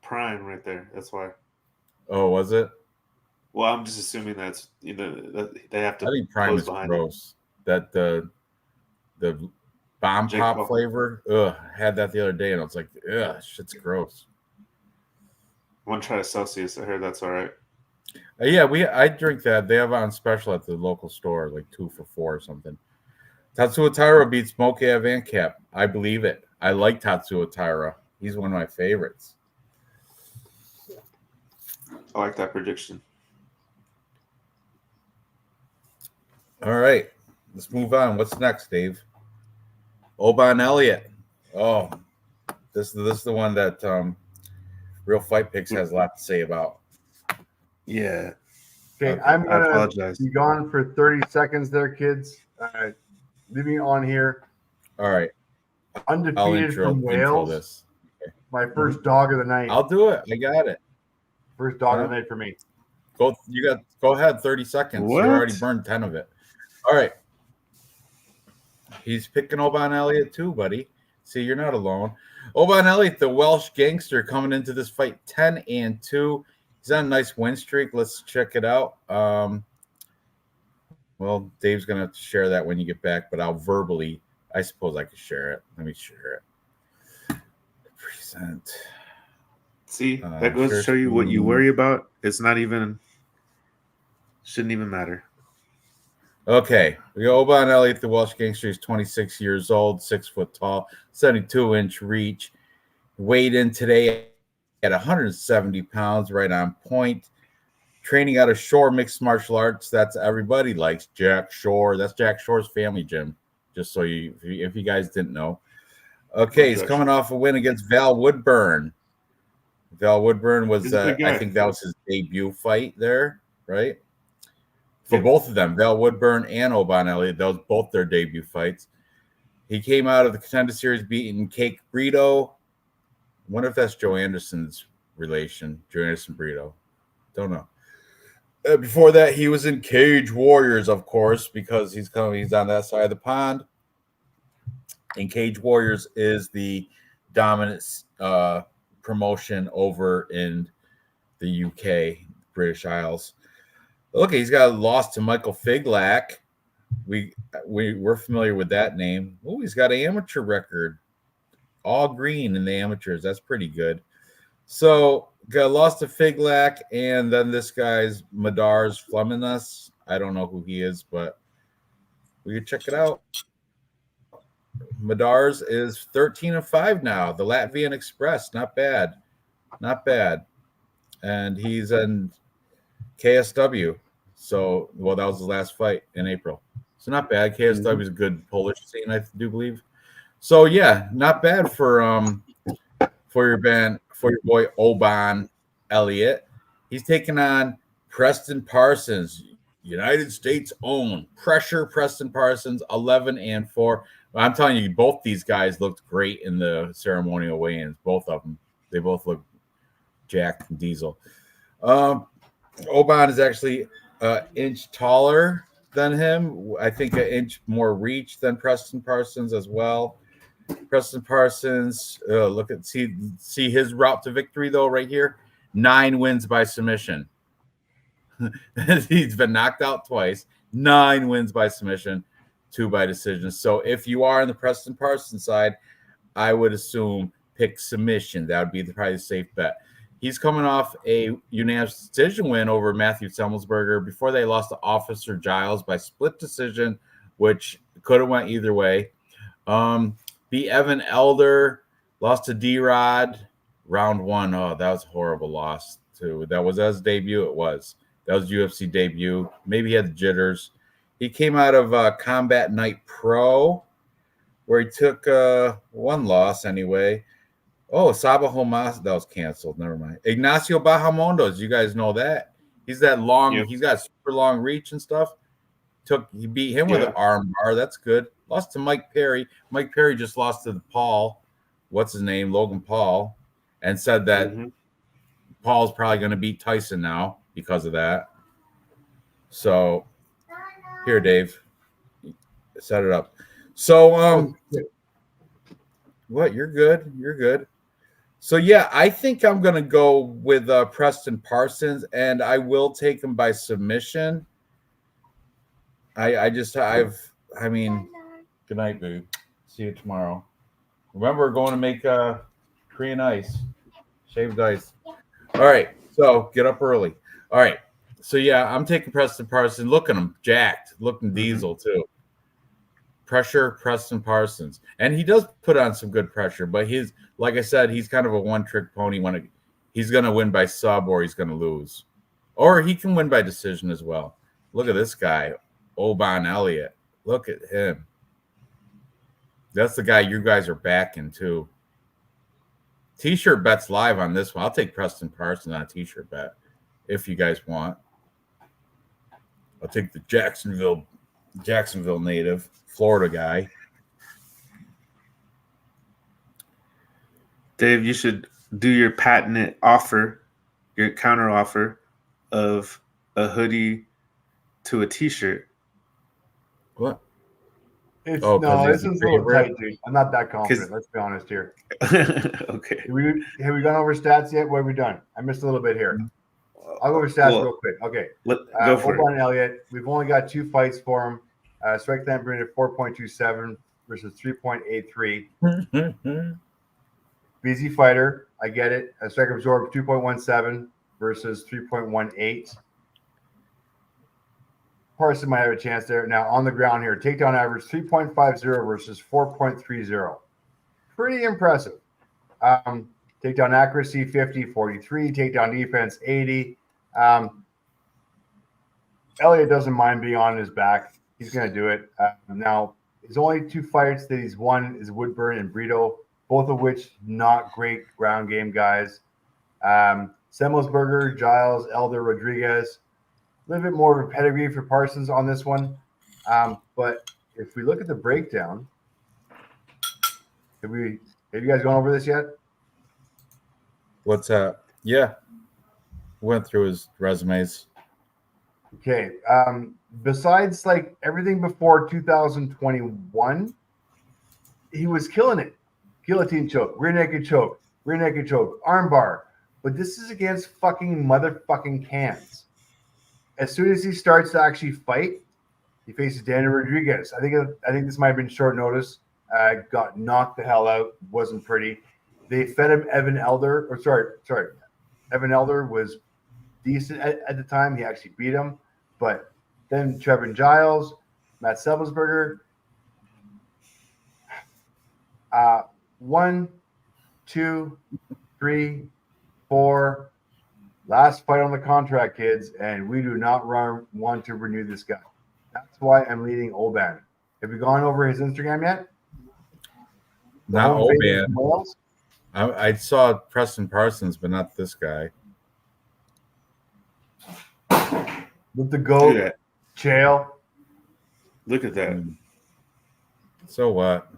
Prime right there. That's why. Oh, was it? Well, I'm just assuming that they have to. I think Prime is gross. That the bomb pop flavor. Had that the other day and I was like, shit's gross. I want to try a Celsius. I heard that's all right. Yeah, I drink that. They have on special at the local store, like 2 for $4 or something. Tatsuo Taira beats Mokaev and Cap. I believe it. I like Tatsuo Taira. He's one of my favorites. I like that prediction. All right. Let's move on. What's next, Dave? Oban Elliott. Oh, this is the one that Real Fight Picks has a lot to say about. Yeah. Okay, I'm going to be gone for 30 seconds there, kids. Leaving on here. All right. Undefeated from Wales. Okay. My first dog of the night. I'll do it. I got it. First dog of the night for me. Go ahead, 30 seconds. What? You already burned 10 of it. All right. He's picking Oban Elliott too, buddy. See, you're not alone. Oban Elliott, the Welsh gangster, coming into this fight 10-2. He's on a nice win streak. Let's check it out. Well, Dave's going to share that when you get back, but I'll verbally, I suppose I could share it. Let me share it. Present. See, that goes to show you what you worry about. It's not even, shouldn't even matter. Okay. We got Oban Elliott, the Welsh gangster. He's 26 years old, 6 foot tall, 72-inch reach. Weighed in today at 170 pounds, right on point. Training out of Shore Mixed Martial Arts. That's everybody likes Jack Shore. That's Jack Shore's family gym, just so if you guys didn't know. Okay, he's coming off a win against Val Woodburn. Val Woodburn was, I think that was his debut fight there, right? For both of them, Val Woodburn and Oban Elliott, that was both their debut fights. He came out of the Contender Series beating Cake Brito. I wonder if that's Joe Anderson's relation, Joe Anderson Brito. Don't know. Before that, he was in Cage Warriors, of course, because he's on that side of the pond. And Cage Warriors is the dominant promotion over in the UK, British Isles. Look, he's got a loss to Michael Figlak. We're familiar with that name. Oh, he's got an amateur record, all green in the amateurs. That's pretty good. So got lost to Figlak, and then this guy's Madars Fleminas. I don't know who he is, but we can check it out. Madars is 13-5 now. The Latvian Express, not bad, not bad, and he's in KSW. So, well, that was his last fight in April. So not bad. KSW is a good Polish scene, I do believe. So yeah, not bad for your boy Oban Elliott. He's taking on Preston Parsons, United States own pressure. Preston Parsons 11-4. I'm telling you, both these guys looked great in the ceremonial weigh-ins. Both of them, they both look jacked and diesel. Oban is actually an inch taller than him. I think an inch more reach than Preston Parsons as well. Preston Parsons, see his route to victory though right here. 9 wins by submission. He's been knocked out twice. 9 wins by submission, 2 by decision. So if you are on the Preston Parsons side, I would assume pick submission. That would be probably the safe bet. He's coming off a unanimous decision win over Matthew Semmelsberger. Before they lost to Officer Giles by split decision, which could have went either way. Beat Evan Elder, lost to D-Rod, round 1. Oh, that was a horrible loss, too. That was his debut. It was. That was UFC debut. Maybe he had the jitters. He came out of Combat Night Pro, where he took 1 loss anyway. Oh, Saba Homas, that was canceled. Never mind. Ignacio Bahamondes, you guys know that. He's that long. Yep. He's got super long reach and stuff. He beat him with an arm bar. That's good. Lost to Mike Perry. Mike Perry just lost to Paul. What's his name? Logan Paul, and said that Paul's probably going to beat Tyson now because of that. So here, Dave, set it up. So what? You're good. You're good. So yeah, I think I'm going to go with Preston Parsons, and I will take him by submission. I mean, good night, babe. See you tomorrow. Remember, we're going to make Korean ice, shaved ice. All right, so get up early. All right, so yeah, I'm taking Preston Parsons. Look at him, jacked, looking diesel too. Pressure, Preston Parsons, and he does put on some good pressure. But he's, like I said, he's kind of a one-trick pony. He's going to win by sub, or he's going to lose, or he can win by decision as well. Look at this guy. Oban Elliott. Look at him. That's the guy you guys are backing too. T-shirt bets live on this one. I'll take Preston Parsons on a T-shirt bet if you guys want. I'll take the Jacksonville native, Florida guy. Dave, you should do your patented offer, your counter offer of a hoodie to a T-shirt. What? This one's a little tight, dude. I'm not that confident. Let's be honest here. Okay. Have we gone over stats yet? What have we done? I missed a little bit here. I'll go over stats real quick. Okay. Go for Oban Elliott. We've only got 2 fights for him. Strike time period of 4.27 versus 3.83. Busy fighter. I get it. Strike absorbed 2.17 versus 3.18. Parson might have a chance there. Now, on the ground here, takedown average 3.50 versus 4.30. Pretty impressive. Takedown accuracy 50-43. Takedown defense 80. Elliott doesn't mind being on his back. He's going to do it. Now, his only 2 fights that he's won is Woodburn and Brito, both of which not great ground game guys. Semmelsberger, Giles, Elder, Rodriguez. A little bit more of a pedigree for Parsons on this one. But if we look at the breakdown, have you guys gone over this yet? What's that? Yeah. Went through his resumes. Okay. Besides like everything before 2021, he was killing it. Guillotine choke, rear naked choke, armbar. But this is against fucking motherfucking cans. as soon as he starts to actually fight, he faces Daniel Rodriguez. I think this might have been short notice. Got knocked the hell out. Wasn't pretty. They fed him Evan Elder. Or sorry. Evan Elder was decent at the time. He actually beat him. But then Trevor Giles, Matt Sebelsberger. 1, 2, 3, 4. Last fight on the contract, kids, and we do not want to renew this guy. That's why I'm leading Oban. Have you gone over his Instagram yet? Not Oban. I saw Preston Parsons, but not this guy. With the goat, Chael. Look at that. So what?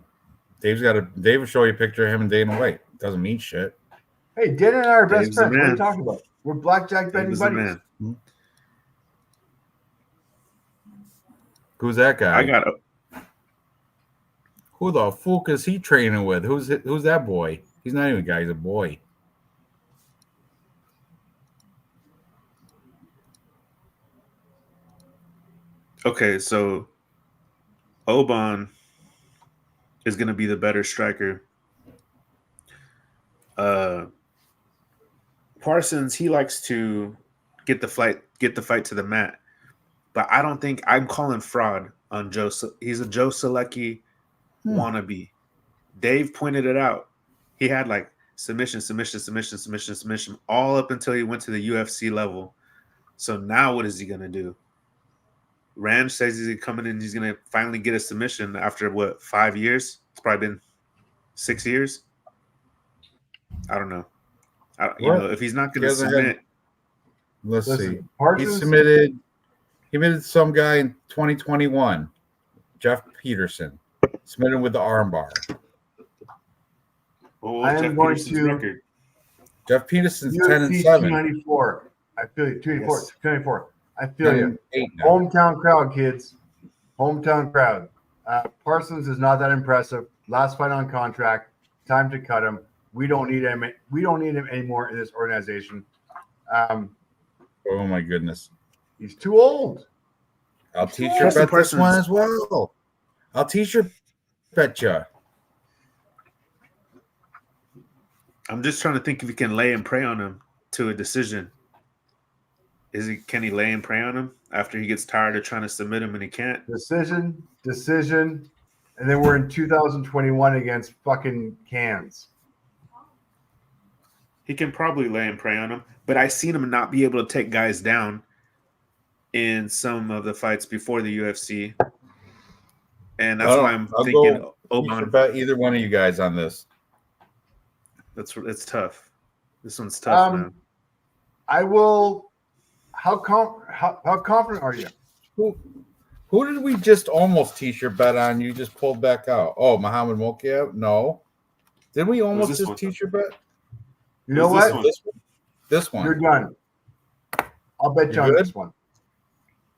Dave will show you a picture of him and Dana White. Doesn't mean shit. Hey, Dana and I are best friends. What are you talking about? We're blackjack betting buddies. Who's that guy? I got a. Who the fuck is he training with? Who's that boy? He's not even a guy. He's a boy. Okay, so Oban is going to be the better striker. Parsons, he likes to get the fight to the mat, but I don't think I'm calling fraud on Joe. He's a Joe Selecki wannabe. Dave pointed it out. He had like submission, all up until he went to the UFC level. So now what is he gonna do? Ranj says he's coming in. He's gonna finally get a submission after what, 5 years? It's probably been 6 years. I don't know. If he's not going to submit, let's see. He submitted some guy in 2021, Jeff Peterson, submitted with the armbar. I am going to. Jeff Peterson's 10-7. 294. I feel you. 294. I feel you. Hometown crowd, kids. Hometown crowd. Parsons is not that impressive. Last fight on contract. Time to cut him. We don't need him. We don't need him anymore in this organization. Oh my goodness. He's too old. I'll teach you bet this one as well. I'll teach you bet you. I'm just trying to think if you can lay and pray on him to a decision. Can he lay and pray on him after he gets tired of trying to submit him and he can't? Decision. And then we're in 2021 against fucking Cans. He can probably lay and pray on him, but I seen him not be able to take guys down in some of the fights before the UFC, and that's why I'm thinking Oban. Bet either one of you guys on this. It's tough. This one's tough, man. I will. How confident are you? Who did we just almost t-shirt bet on? You just pulled back out. Oh, Muhammad Mokaev? No. Did we almost just t-shirt bet? You know what? This one. You're done. I'll bet you on this one.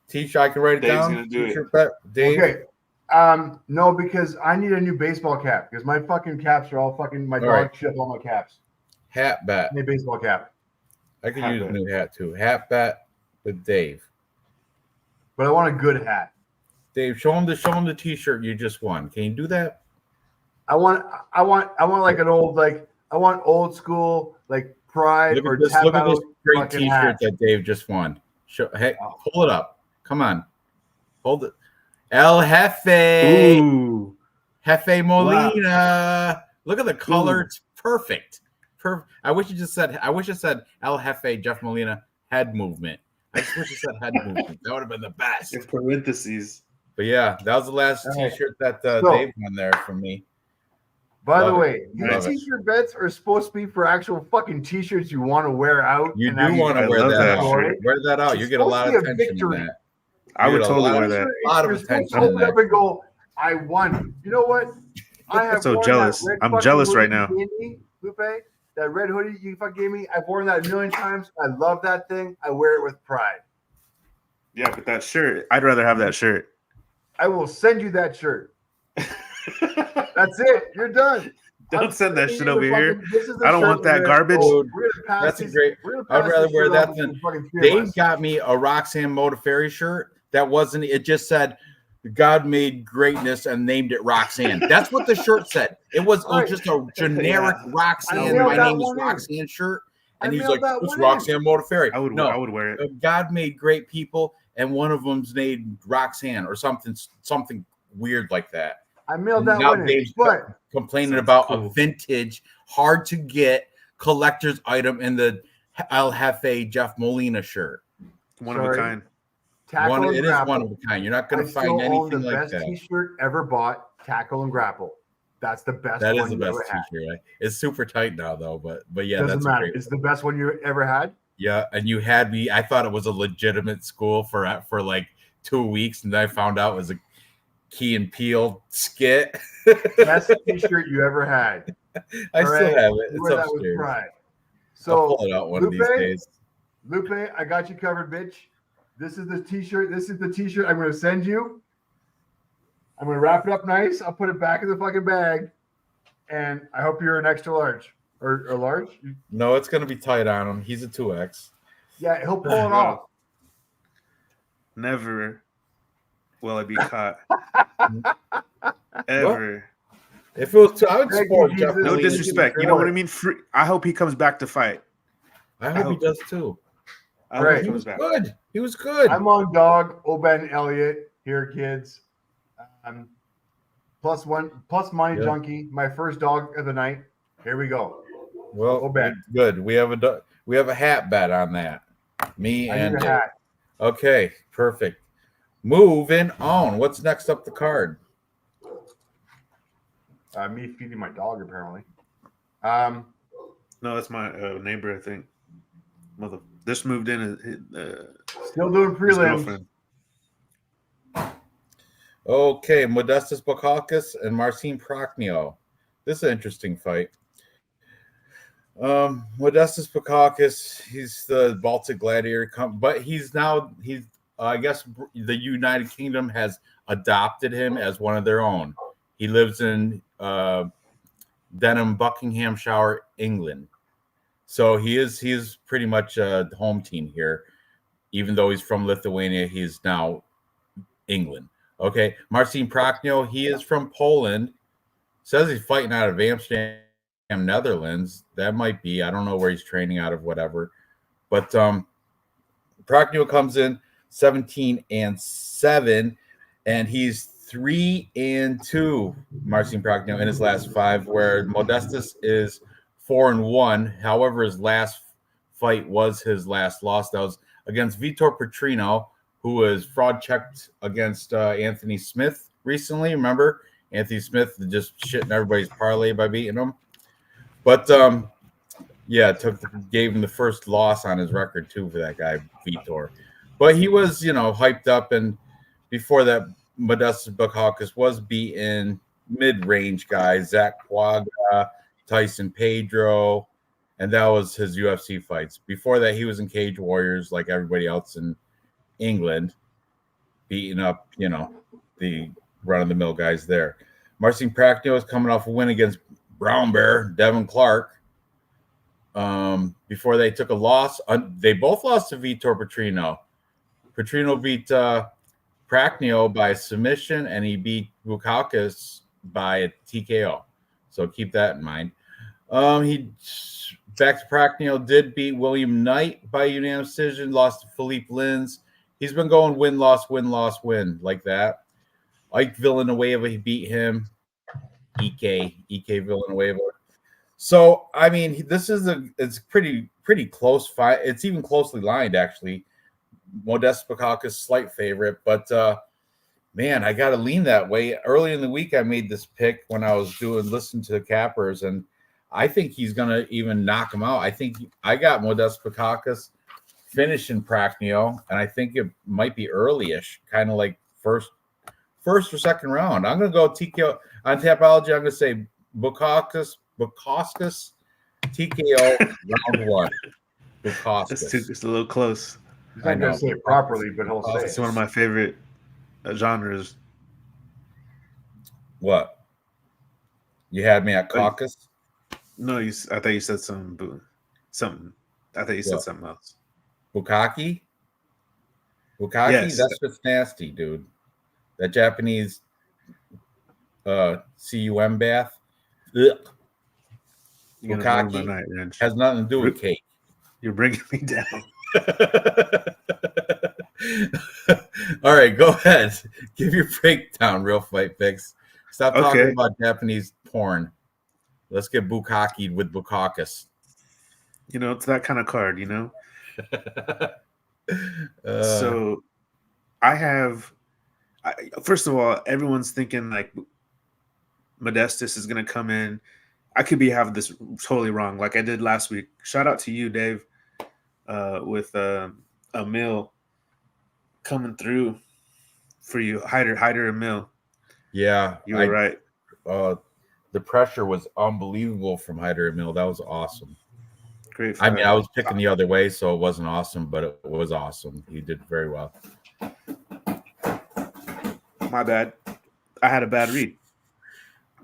T-shirt, I can write it down. T-shirt bet. Dave. Okay. No, because I need a new baseball cap because my fucking caps are all fucking my dog shit all my caps. Hat bet. I need a baseball cap. I could use a new hat too. Hat bet with Dave. But I want a good hat. Dave, show him the t-shirt you just won. Can you do that? I want like an old I want old school like Pride look or at this, tap look at this out great t-shirt hat. that Dave just won. Pull it up. Come on. Hold it. El Jefe. Ooh. Jefe Molina. Wow. Look at the color. Ooh. It's perfect. I wish it said El Jefe Jeff Molina head movement. I just wish it said head movement. That would have been the best. In parentheses. But yeah, that was the last t-shirt that Dave won there from me. By the way, these t-shirt bets are supposed to be for actual fucking t-shirts you want to wear out. You do want to wear that out. Wear that out. You get a lot of attention in that. I would totally wear that. A lot of attention in that. And go, I won. You know what? I have so jealous. I'm jealous right now. Lupe, that red hoodie you fucking gave me, I've worn that a million times. I love that thing. I wear it with pride. Yeah, but that shirt, I'd rather have that shirt. I will send you that shirt. That's it. You're done. Don't send that shit over here. This is the I don't shirt want that we're garbage. we're gonna pass That's a these- great. we're gonna I'd pass rather this wear shirt that off than between fucking three of Dave us. got me a Roxanne Modafferi shirt that wasn't. It just said God made greatness and named it Roxanne. That's what the shirt said. It was Right. just a generic Yeah. Roxanne. mailed My that name is one in. Roxanne shirt, and I he's mailed like, that it's one Roxanne Modafferi. I would wear it. God made great people, and one of them's named Roxanne or something weird like that. I mailed And that now one in, Dave's but complaining Sounds about cool. a vintage, hard to get collector's item in the El Jefe Jeff Molina shirt. One of a kind. tackle and It is grapple. one of a kind. You're not going I to still find own the anything like best that. T-shirt ever bought. Tackle and grapple. That's the best. That one is the you best ever had. T-shirt. Right? It's super tight now though, but yeah, Doesn't that's matter. great. It's the best one you ever had. Yeah, and you had me. I thought it was a legitimate school for like 2 weeks, and then I found out it was a Key and Peele skit. Best T-shirt you ever had. I All still right? have it. You It's wear that with upstairs. pride. I'll So pull it out one of these days. Lupe, I got you covered, bitch. This is the T-shirt. This is the T-shirt I'm going to send you. I'm going to wrap it up nice. I'll put it back in the fucking bag, and I hope you're an extra large or a large. No, it's going to be tight on him. He's a 2X. Yeah, he'll pull it Yeah. off. Never will I be caught. Ever. If it was two, I would Thank sport you, Jeff Jesus. No Molina. disrespect. You know what I mean? I hope he comes back to fight. I hope he does too. I hope Right. he He comes was back. good. He was good. I'm on dog Oben Elliott here, kids. Plus money Yeah. junkie. My first dog of the night. Here we go. Well, Obed. good. We have a hat bet on that. Me I and need a Dave. hat. Okay, perfect. Moving on. What's next up the card? Me feeding my dog, apparently. No, that's my neighbor, I think. Mother, this moved in. Still doing His prelims. girlfriend. Okay, Modestas Bukalkas and Marcin Prokhnio. This is an interesting fight. Modestas Bukalkas, he's the Baltic Gladiator, but I guess the United Kingdom has adopted him as one of their own. He lives in Denham, Buckinghamshire, England. So he is pretty much a home team here. Even though he's from Lithuania, he's now England. Okay, Marcin Prokhnio, he is from Poland. Says he's fighting out of Amsterdam, Netherlands. That might be. I don't know where he's training out of, whatever. But Prokhnio comes in 17-7, and he's 3-2. Marcin Prokhnio in his last 5, where Modestas is 4-1. However, his last fight was his last loss. That was against Vitor Petrino, who was fraud checked against Anthony Smith recently. Remember, Anthony Smith just shitting everybody's parlay by beating him. But gave him the first loss on his record too for that guy Vitor. But he was, hyped up, and before that, Modestas Bukalkas was beating mid-range guys, Zach Quagga, Tyson Pedro, and that was his UFC fights. Before that, he was in Cage Warriors like everybody else in England, beating up, the run-of-the-mill guys there. Marcin Prokhnio is coming off a win against Brown Bear, Devin Clark. Before they took a loss, they both lost to Vitor Petrino. Petrino beat Prokhnio by submission, and he beat Bukalkas by a TKO. So keep that in mind. Back to Prokhnio, did beat William Knight by unanimous decision, lost to Philippe Lins. He's been going win-loss, win-loss, win like that. Ike Villanueva, he beat him. Ike Villanueva. So, I mean, it's pretty close fight. It's even closely lined, actually. Modestas Bukalkas, slight favorite, but man, I got to lean that way. Early in the week, I made this pick when I was listening to the cappers, and I think he's gonna even knock him out. I think I got Modestas Bukalkas finishing Prokhnio, and I think it might be early-ish, kind of like first or second round. I'm gonna go TKO on Tapology. I'm gonna say Bukalkas TKO round 1. Bukalkas. It's a little close. He's not going to say it properly, but he'll say It's it. one of my favorite genres. What? You had me at caucus. No, I thought you said something. I thought you said What? something else. Bukkake? Bukkake? Yes. That's just nasty, dude. That Japanese cum bath. Ugh. You're gonna ruin my Bukkake night, Ranj. has nothing to do with cake. You're bringing me down. All right, go ahead. Give your breakdown, Real Fight Picks. Stop talking Okay. about Japanese porn. Let's get bukkake with bukkakus. It's that kind of card, So first of all, everyone's thinking like Modestus is going to come in. I could be having this totally wrong, like I did last week. Shout out to you, Dave, with a mill coming through for you. Hyder a mill. Yeah, you were right. The pressure was unbelievable from Hyder Mill. That was awesome. Great. I mean, I was picking the other way, so it wasn't awesome, but it was awesome. He did very well. My bad. I had a bad read.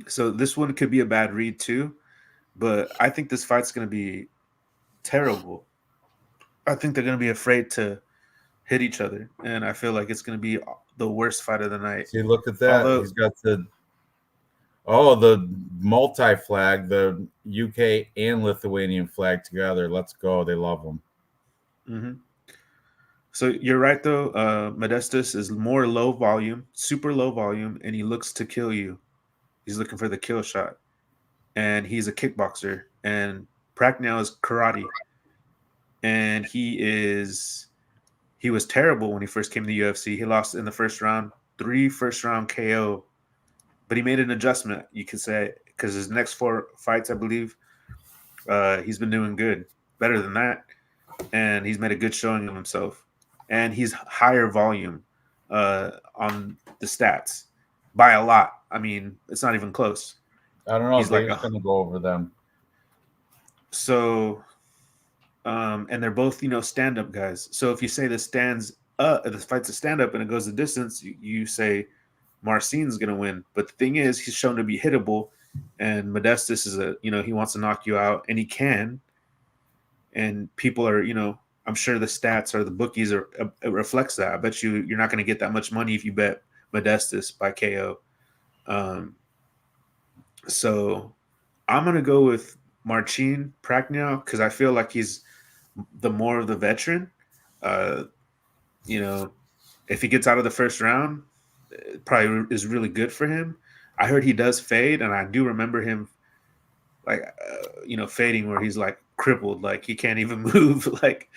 So this one could be a bad read too, but I think this fight's going to be terrible. I think they're going to be afraid to hit each other, and I feel like it's going to be the worst fight of the night. See, look at that. He's got the multi-flag, the UK and Lithuanian flag together. Let's go. They love them. Mm-hmm. So you're right, though. Modestus is more low volume, super low volume, and he looks to kill you. He's looking for the kill shot. And he's a kickboxer. And Pragnell is karate. And he was terrible when he first came to the UFC. He lost in the first round, 3 first-round KO. But he made an adjustment, you could say, because his next 4 fights, I believe, he's been doing good, better than that. And he's made a good showing of himself. And he's higher volume on the stats by a lot. I mean, it's not even close. I don't know. He's Dave's going to go over them. So, and they're both, stand-up guys. So if you say this fight's a stand-up and it goes the distance, you say Marcin's going to win. But the thing is, he's shown to be hittable. And Modestus is he wants to knock you out, and he can. And people are, I'm sure the stats or the bookies it reflects that. I bet you're not going to get that much money if you bet Modestus by KO. So I'm going to go with Marcin Pragnell because I feel like he's the more of the veteran. If he gets out of the first round, it probably is really good for him. I heard he does fade, and I do remember him fading where he's like crippled, like he can't even move. Maybe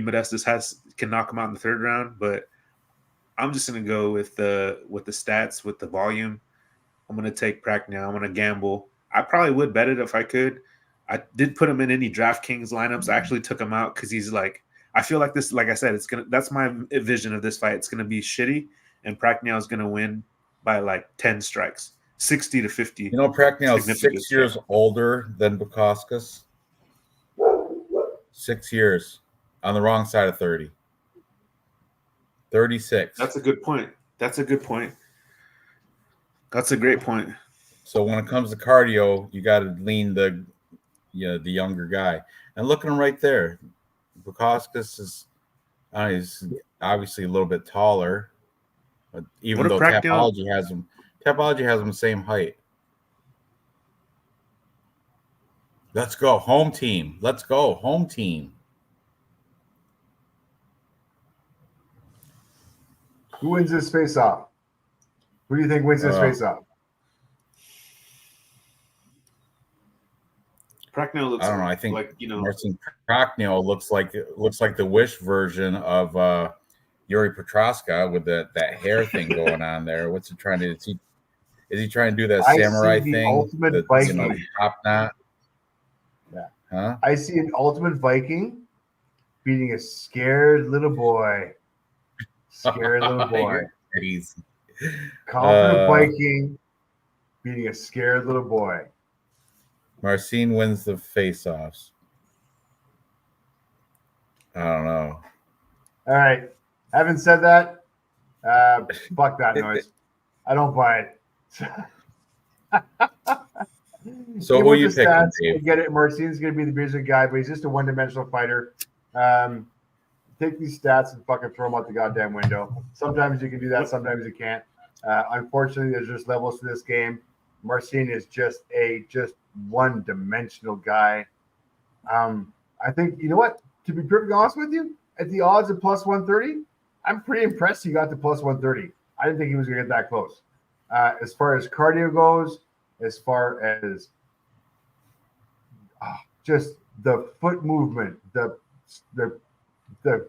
Modestus can knock him out in the 3rd round, but I'm just gonna go with the stats, with the volume. I'm gonna take Pragnell. I'm gonna gamble. I probably would bet it if I could. I did put him in any DraftKings lineups. I actually took him out because he's like, I feel like this, like I said, that's my vision of this fight. It's gonna be shitty, and Pragnell is gonna win by like 10 strikes. 60 to 50. Pragnell is 6 years older than Bukauskas. 6 years on the wrong side of 30. 36. That's a good point. That's a great point. So when it comes to cardio, you got to lean the younger guy. And look at him right there. Bukauskas is he's obviously a little bit taller, but even though Tapology has him the same height. Let's go home team. Who wins this face-off? Who do you think wins this face-off? Pragnell looks. I don't know. I think Marcin Pragnell looks like the Wish version of Yuri Petroska with that hair thing going on there. What's he trying to? Is he trying to do that samurai thing? Ultimate Viking. Top knot. Yeah. Huh? I see an Ultimate Viking beating a scared little boy. Confident Viking beating a scared little boy. Marcin wins the face-offs. I don't know. All right. Having said that, fuck that noise. I don't buy it. So who are you picking, Dave? I get it. Marcin's going to be the busier guy, but he's just a one-dimensional fighter. Take these stats and fucking throw them out the goddamn window. Sometimes you can do that. Sometimes you can't. Unfortunately, there's just levels to this game. Marcin is just one-dimensional guy. I think, you know what? To be perfectly honest with you, at the odds of plus 130, I'm pretty impressed he got to plus 130. I didn't think he was going to get that close. As far as cardio goes, as far as just the foot movement, the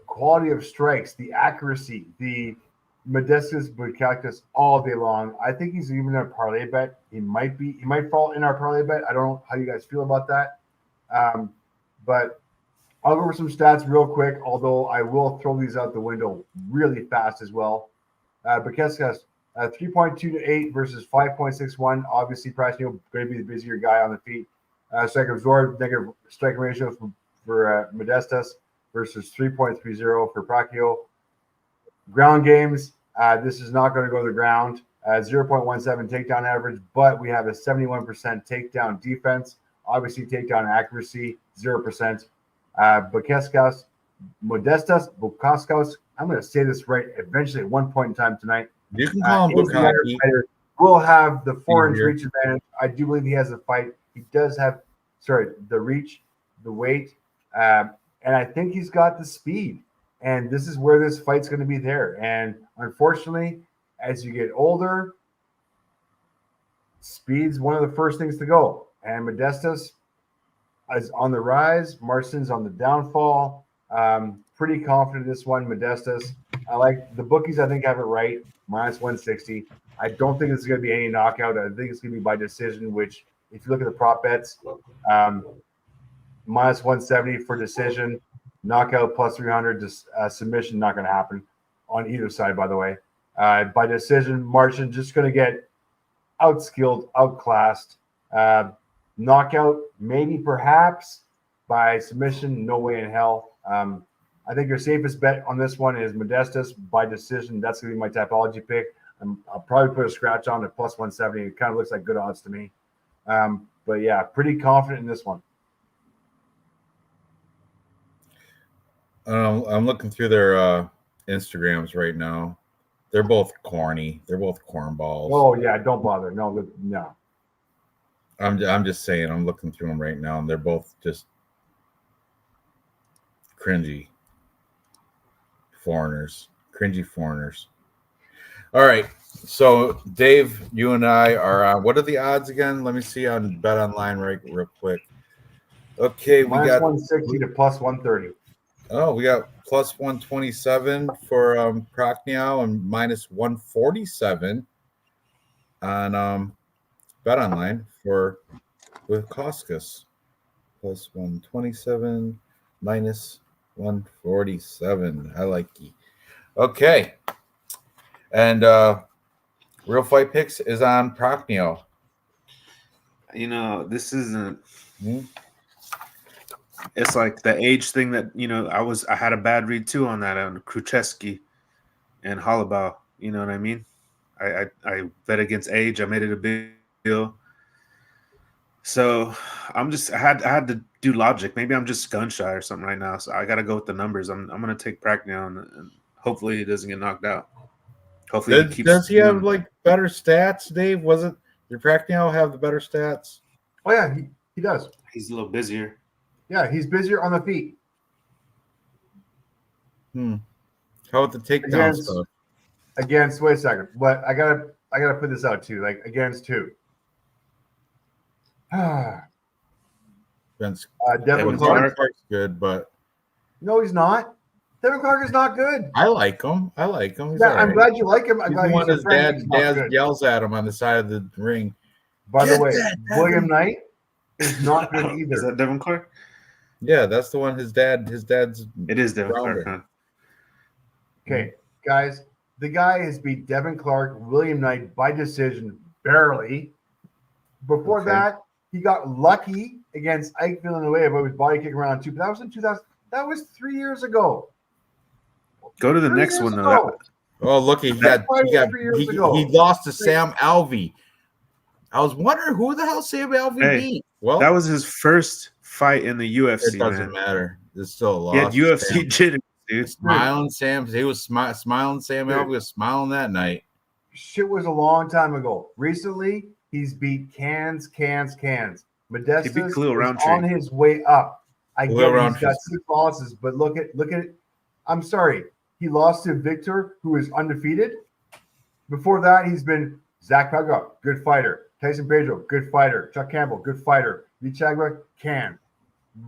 quality of strikes, the accuracy, the Modestus Bukauskas all day long. I think he's even a parlay bet. He might fall in our parlay bet. I don't know how you guys feel about that. But I'll go over some stats real quick, although I will throw these out the window really fast as well. Bukauskas, 3.28 versus 5.61. Obviously, Prachnio going to be the busier guy on the feet. Strike absorbed, negative striking ratio for Modestus versus 3.30 for Prachnio. Ground games, this is not going to go to the ground. 0.17 takedown average, but we have a 71% takedown defense. Obviously, takedown accuracy, 0%. Bukauskas, Bukauskas. I'm going to say this right eventually at one point in time tonight. You can call him Bukauskas. Will have the 4-inch reach advantage. I do believe he has a fight. He does have, the reach, the weight, and I think he's got the speed. And this is where this fight's going to be there. And unfortunately, as you get older, speed's one of the first things to go. And Modestus is on the rise. Marcin's on the downfall. Pretty confident in this one, Modestus. I like the bookies. I think have it right. Minus 160. I don't think it's going to be any knockout. I think it's going to be by decision, which if you look at the prop bets, minus 170 for decision, knockout plus 300, submission not going to happen on either side, by the way. By decision, Marcin just going to get outskilled, outclassed. Knockout, maybe perhaps. By submission, no way in hell. I think your safest bet on this one is Modestus by decision. That's going to be my typology pick. I'll probably put a scratch on at plus 170. It kind of looks like good odds to me. But yeah, pretty confident in this one. I'm looking through their Instagrams right now. They're both corny. They're both cornballs. Oh yeah, don't bother. No. I'm just saying. I'm looking through them right now, and they're both just cringy foreigners. Cringy foreigners. All right. So Dave, you and I are. What are the odds again? Let me see on Bet Online real quick. Okay, we minus got 160 to plus 130. Oh, we got plus 127 for Prachnio and minus 147 on Bet Online for Bukauskas. Plus 127 minus 147. I like you. Okay. And Real Fight Picks is on Prachnio. You know, this isn't. It's like the age thing that, you know, I had a bad read too on that on Krzyzewski and Holloway. You know what I mean? I bet against age. I made it a big deal. So I had to do logic. Maybe I'm just gun shy or something right now. So I got to go with the numbers. I'm gonna take Prachnio and hopefully he doesn't get knocked out. Hopefully does he have like better stats, Dave? Did Prachnio have the better stats? Oh yeah, he does. He's a little busier. Yeah, he's busier on the feet. How about the takedown stuff? Against, wait a second. But I gotta put this out too. Like against who? Against Devin Clark. Clark's good, but no, he's not. Devin Clark is not good. I like him. He's yeah, I'm glad you like him. He's the one his dad yells at him on the side of the ring. By the way, William Knight is not good either. Is that Devin Clark? Yeah, that's the one his dad's. It is Devin Clark, huh? Okay, guys, the guy has beat Devin Clark, William Knight by decision, barely. Before that, he got lucky against Ike Villanueva, but his body kick around too. But that was in 2000. That was 3 years ago. Go to the next one though. Oh, look, he lost to Sam Alvey. I was wondering who the hell Sam Alvey beat. Well, that was his first fight in the UFC. It doesn't matter. It's still a loss. He had UFC jitters, dude. Smiling Sam. He was smiling. Sam Alvey was smiling that night. Shit was a long time ago. Recently, he's beat cans. Modestas He beat Khalil is Roundtree. on his way up. I Khalil get it. He's Roundtree. got 6 losses, but look at. I'm sorry. He lost to Victor, who is undefeated. Before that, he's been Zach Pagov, good fighter. Tyson Pedro, good fighter. Chuck Campbell, good fighter. Lee Chagwa,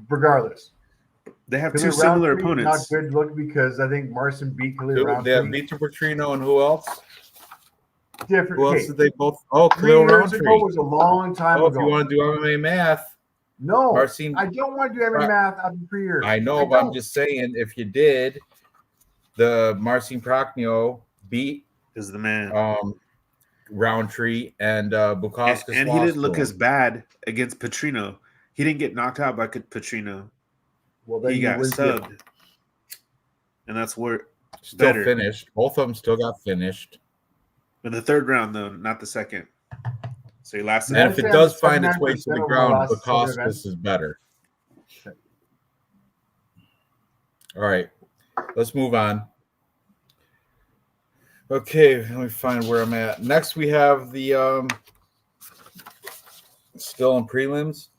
regardless. They have Khalil two similar Roundtree, opponents. Not good look because I think Marcin beat Khalil They have Roundtree. Vitor Petrino and who else? Different. Who else Okay, did they both? Oh, 3 Khalil years Roundtree. ago was a long time Oh, ago. if you want to do MMA math, No, Marcin- I don't want to do every math after 3 years. I know, but I'm just saying, if you did, the Marcin Prachnio beat Is the man. Roundtree and Bukauskas And he lost didn't look to as him. bad against Petrino. He didn't get knocked out by Petrino. Well, then He got wins subbed. And that's where Still better. finished. Both of them still got finished. In the third round, though, not the second. So he lasted. And if it does find its way to 79% the of ground, the last 7 Bukauskas events. is better. All right, let's move on. Okay, let me find where I'm at. Next, we have the still in prelims.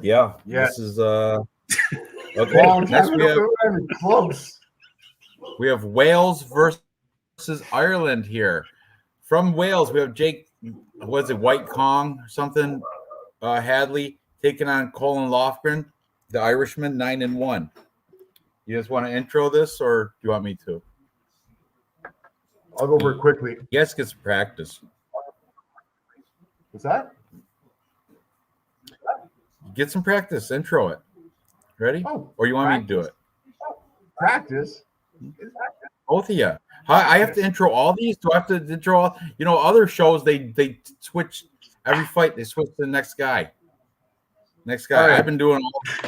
Yeah, Yes. this is okay. Long Next, time we have ago, I'm close. Wales versus Ireland here. From Wales, we have Jake. Was it White Kong or something? Hadley taking on Colin Lofgren, the Irishman, 9-1. You just want to intro this, or do you want me to? I'll go over it quickly. You guys get some practice. What's that? Get some practice. Intro it. Ready? Oh, Or you want me to do it? Practice. Both of you. I have to intro all these. Do I have to intro all? You know, other shows they switch every fight. They switch to the next guy. Next guy. All right. I've been doing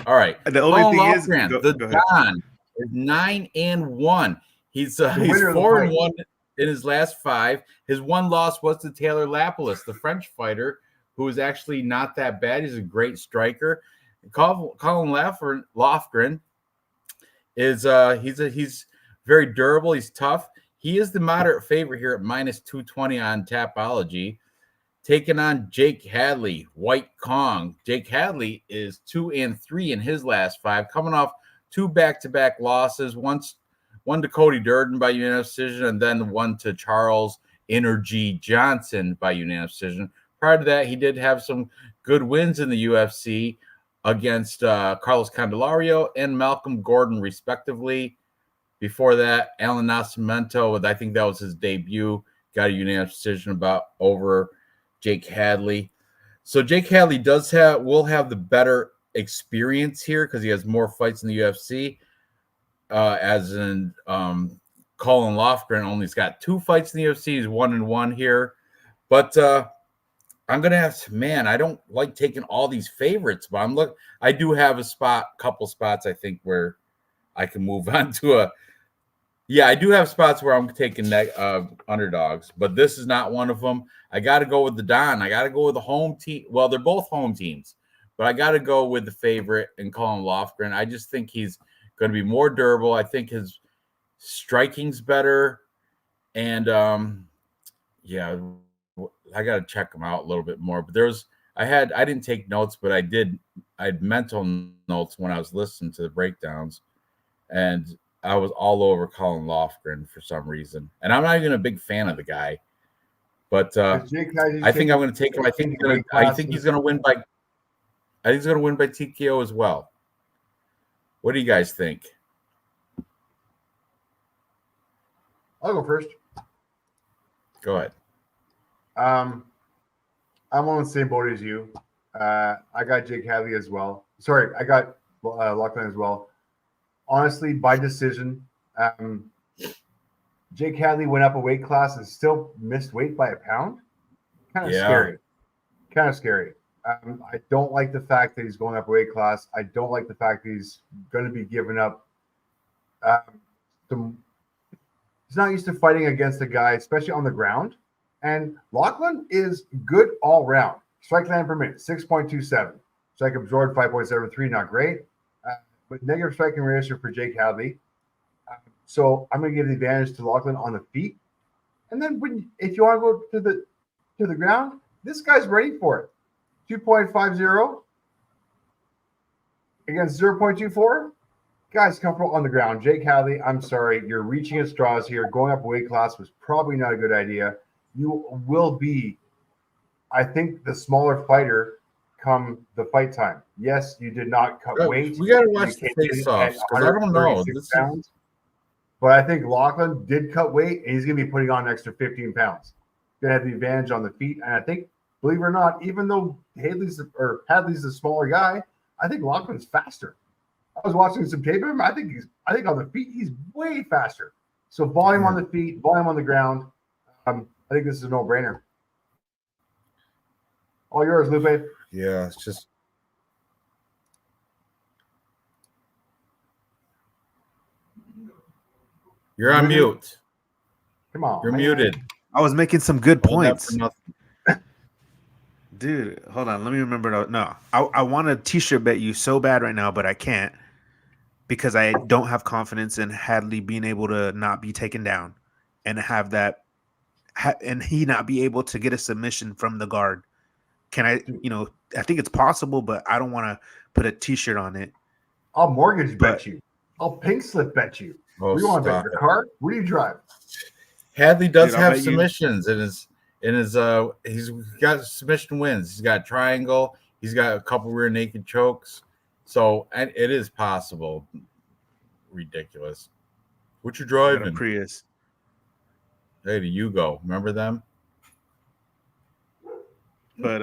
all right. The only Colin thing is, Lofgren, go the ahead. Don, is 9-1. He's winner of the 4-1 in his last 5. His one loss was to Taylor Lapilus, the French fighter, who is actually not that bad. He's a great striker. Colin Lofgren is he's very durable. He's tough. He is the moderate favorite here at -220 on Tapology, taking on Jake Hadley, White Kong. Jake Hadley is 2-3 in his last 5, coming off 2 back-to-back losses. One to Cody Durden by unanimous decision, and then one to Charles Energy Johnson by unanimous decision. Prior to that, he did have some good wins in the UFC against Carlos Candelario and Malcolm Gordon, respectively. Before that, Alan Nascimento, I think that was his debut, got a unanimous decision over Jake Hadley. So Jake Hadley will have the better experience here because he has more fights in the UFC. As in Colin Lofgren only's got 2 fights in the UFC. He's 1-1 here. But I'm gonna have I don't like taking all these favorites, but I do have couple spots I think where I can move on to I do have spots where I'm taking underdogs, but this is not one of them. I got to go with the Don. I got to go with the home team. Well, they're both home teams, but I got to go with the favorite and Colin Lofgren. I just think he's going to be more durable. I think his striking's better, and I got to check him out a little bit more. But I didn't take notes, but I had mental notes when I was listening to the breakdowns, and I was all over Colin Lofgren for some reason, and I'm not even a big fan of the guy. But I think I'm going to take him. I think he's going to win by. I think he's going to win by TKO as well. What do you guys think? I'll go first. Go ahead. I'm on the same boat as you. I got Jake Hadley as well. Sorry, I got Lachlan as well. Honestly, by decision, Jake Hadley went up a weight class and still missed weight by a pound. Kind of scary. I don't like the fact that he's going up a weight class. I don't like the fact that he's going to be giving up. He's not used to fighting against a guy, especially on the ground, And Lachlan is good all round. Strike land per minute, 6.27. Strike absorbed, 5.73. Not great. But negative striking ratio for Jake Hadley. So I'm going to give the advantage to Lachlan on the feet. And then if you want to go to the ground, this guy's ready for it. 2.50 against 0.24. Guys comfortable on the ground. Jake Hadley, I'm sorry, you're reaching at straws here. Going up a weight class was probably not a good idea. You will be, I think, the smaller fighter come the fight time. Yes, you did not cut weight. We got to watch the face-offs because I don't know. Pounds. But I think Lachlan did cut weight, and he's going to be putting on an extra 15 pounds. Going to have the advantage on the feet. And I think, believe it or not, even though Hadley's the smaller guy, I think Lachlan's faster. I was watching some tape of him. I think on the feet, he's way faster. So volume on the feet, volume on the ground. I think this is a no-brainer. All yours, Lupe. Yeah, it's just. You're on mute. Come on. You're muted. I was making some good points. Nothing. Dude, hold on. Let me remember. No, I want to t-shirt bet you so bad right now, but I can't because I don't have confidence in Hadley being able to not be taken down and have that, and he not be able to get a submission from the guard. Can I, I think it's possible, but I don't want to put a t-shirt on it. I'll mortgage bet you. I'll pink slip bet you. Oh, you want to bet your car? What do you drive? Hadley does have submissions in his he's got submission wins. He's got triangle. He's got a couple rear naked chokes. So and it is possible. Ridiculous. What you driving? A Prius. Hey, do you go? Remember them? But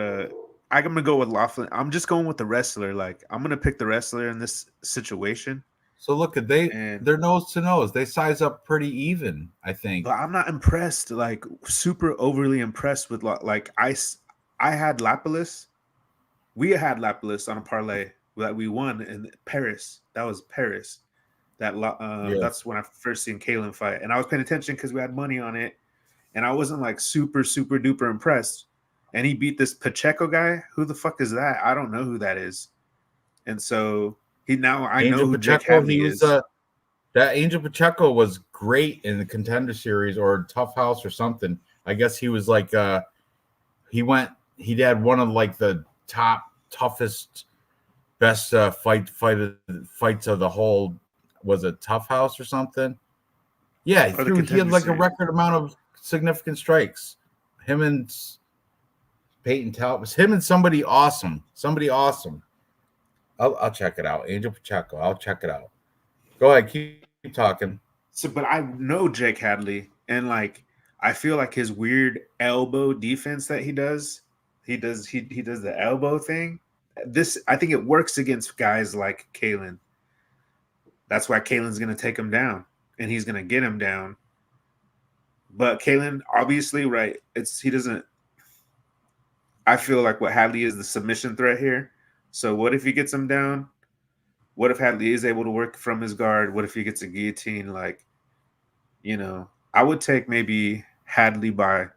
I'm gonna go with Laughlin. I'm just going with the wrestler. Like I'm gonna pick the wrestler in this situation. So look, they're nose to nose. They size up pretty even, I think. But I'm not impressed, like super overly impressed with like I had Lapalus. We had Lapalus on a parlay that we won in Paris. That was Paris. That's when I first seen Kalen fight, and I was paying attention because we had money on it, and I wasn't like super duper impressed. And he beat this Pacheco guy. Who the fuck is that? I don't know who that is. And so I know who Jake Hadley is. That Angel Pacheco was great in the Contender Series or Tough House or something. I guess he was like he had one of like the toughest, best fights of the whole. Was it Tough House or something? Yeah, he had like a record amount of significant strikes. Him and Peyton Talbot, was him and somebody awesome. I'll check it out. Angel Pacheco. I'll check it out. Go ahead, keep talking. So, but I know Jake Hadley, and like I feel like his weird elbow defense that he does the elbow thing. I think it works against guys like Kalen. That's why Kalen's gonna take him down, and he's gonna get him down. But Kalen, obviously, right? He doesn't. I feel like what Hadley is the submission threat here. So what if he gets him down? What if Hadley is able to work from his guard? What if he gets a guillotine? Like, I would take maybe Hadley by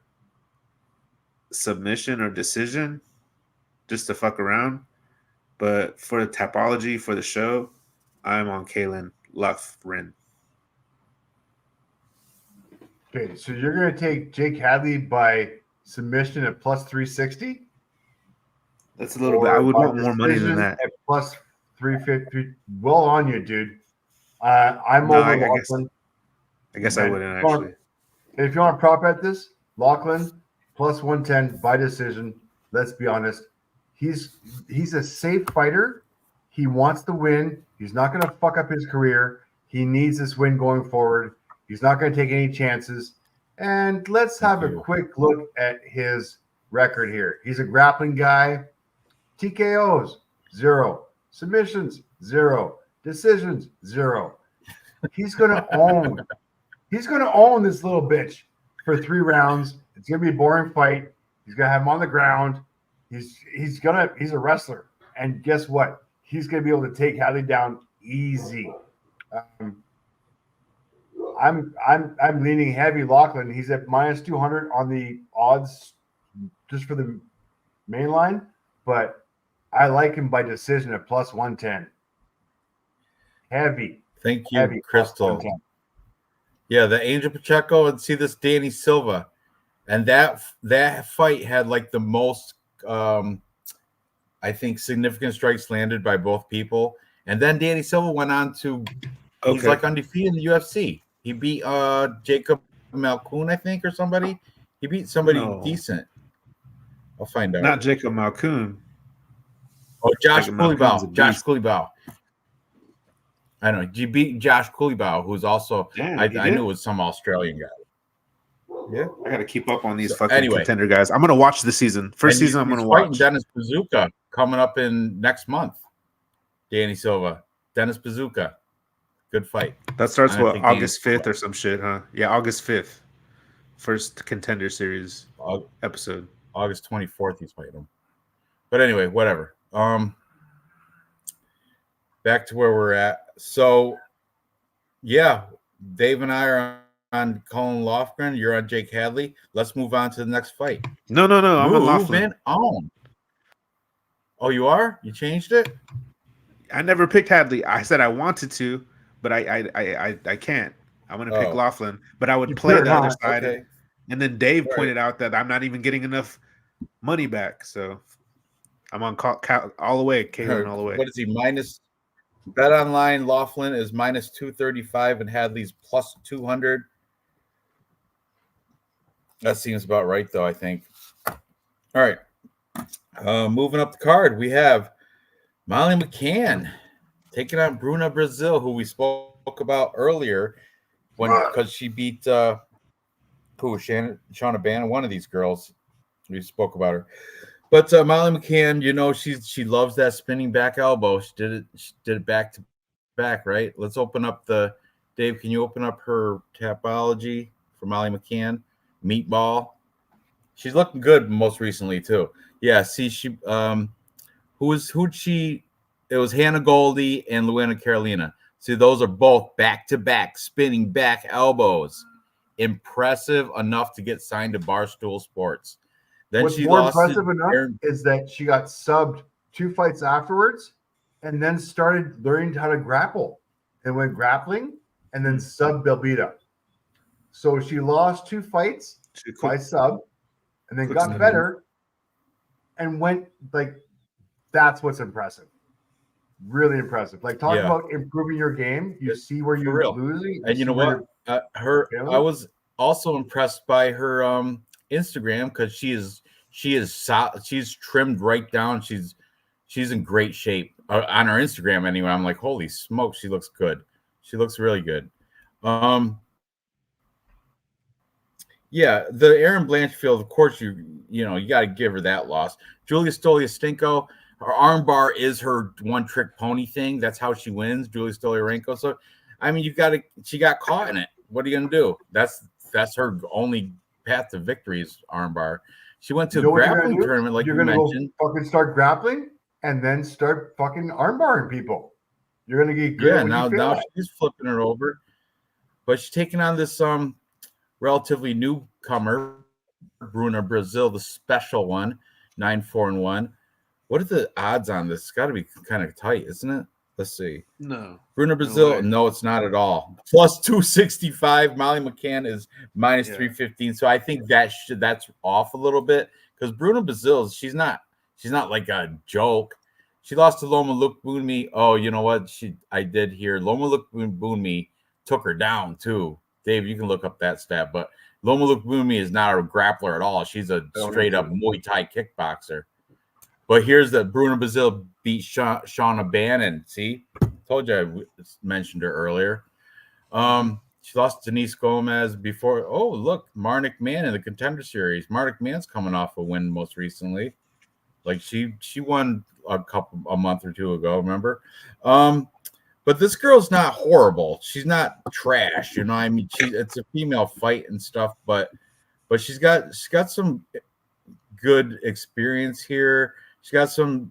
submission or decision just to fuck around. But for the topology, for the show, I'm on Kalen Loughran. Okay, so you're going to take Jake Hadley by submission at plus 360? That's a little bit. I would want more money than that. At plus 350. Well on you, dude. I'm over Lachlan. I guess I wouldn't actually. If you want to prop bet this, Lachlan plus 110 by decision. Let's be honest. He's a safe fighter. He wants to win. He's not going to fuck up his career. He needs this win going forward. He's not going to take any chances. And let's have a quick look at his record here. He's a grappling guy. TKOs, 0. Submissions, 0. Decisions, 0. He's going to own. He's going to own this little bitch for 3 rounds. It's going to be a boring fight. He's going to have him on the ground. He's a wrestler. And guess what? He's going to be able to take Hadley down easy. I'm leaning heavy Lachlan. He's at minus 200 on the odds just for the main line, but I like him by decision at plus 110. Heavy. Thank you, Heavy Crystal. Yeah, the Angel Pacheco and see this Danny Silva. And that fight had like the most I think significant strikes landed by both people. And then Danny Silva went on to he's like undefeated in the UFC. He beat Jacob Malkoun, I think, or somebody. He beat somebody decent. I'll find out. Not Jacob Malkoun. Oh, Josh Coulibaugh. Josh Coulibaugh. I don't know. He beat Josh Coulibaugh, who's also I knew it was some Australian guy. Yeah, I got to keep up on these fucking contender guys. I'm gonna watch the season. First season, I'm gonna watch. Dennis Bazooka coming up in next month. Danny Silva, Dennis Bazooka, good fight. That starts August 5th or some shit, huh? Yeah, August 5th. First contender series episode. August 24th, he's fighting him. But anyway, whatever. Back to where we're at. So, yeah, Dave and I are on Colin Lofgren. You're on Jake Hadley. Let's move on to the next fight. No. I'm on Lofgren. Oh, you are? You changed it? I never picked Hadley. I said I wanted to, but I can't. I'm going to pick Laughlin, but I would play the other side. Okay. And then Dave pointed out that I'm not even getting enough money back. So I'm on all the way, Kalen all the way. What is he, minus? Bet online, Laughlin is minus 235 and Hadley's plus 200. That seems about right, though, I think. All right. Moving up the card, we have Molly McCann taking on Bruna Brazil, who we spoke about earlier because she beat Shauna Bannon, one of these girls. We spoke about her. But Molly McCann, you know, she loves that spinning back elbow. She did it back to back, right? Let's open up Dave, can you open up her Tapology for Molly McCann? Meatball. She's looking good most recently too. Yeah, see, it was Hannah Goldie and Luana Carolina. See, those are both back-to-back spinning back elbows. Impressive enough to get signed to Barstool Sports. Then what's more impressive enough is that she got subbed 2 fights afterwards and then started learning how to grapple and went grappling and then subbed Belbita. So she lost 2 fights by sub and then got better and went like, that's what's impressive. Really impressive. Like talking about improving your game. You see where you're losing. And you know what? I was also impressed by her Instagram because she's trimmed right down. She's in great shape on her Instagram anyway. I'm like, holy smoke, she looks good. She looks really good. Yeah, the Aaron Blanchfield, of course, you got to give her that loss. Julia Stoliarenko, her armbar is her one-trick pony thing. That's how she wins, Julia Stoliarenko. So, I mean, she got caught in it. What are you gonna do? That's her only path to victory is armbar. She went to a grappling tournament, like you mentioned. Go fucking start grappling and then start fucking armbarring people. You're gonna get good. Yeah, now she's flipping her over, but she's taking on this relatively newcomer, Bruna Brazil, the special one, 9-4-1. What are the odds on this? It's got to be kind of tight, isn't it? Let's see. No. Bruna Brazil, no, it's not at all. Plus 265. Molly McCann is minus 315. So I think that's off a little bit because Bruna Brazil, she's not like a joke. She lost to Loma Lookboonmee. Oh, you know what? I did hear Loma Lookboonmee took her down too. Dave, you can look up that stat, but Loma Lookboonmee is not a grappler at all. She's a straight up Muay Thai kickboxer. But here's the Bruna Brazil beat Shauna Bannon. See, told you I mentioned her earlier. She lost to Denise Gomez before. Oh, look, Marnik Mann in the Contender Series. Marnik Mann's coming off a win most recently. Like she won a month or two ago. Remember? But this girl's not horrible. She's not trash. You know, I mean, it's a female fight and stuff, but she's got some good experience here. She's got some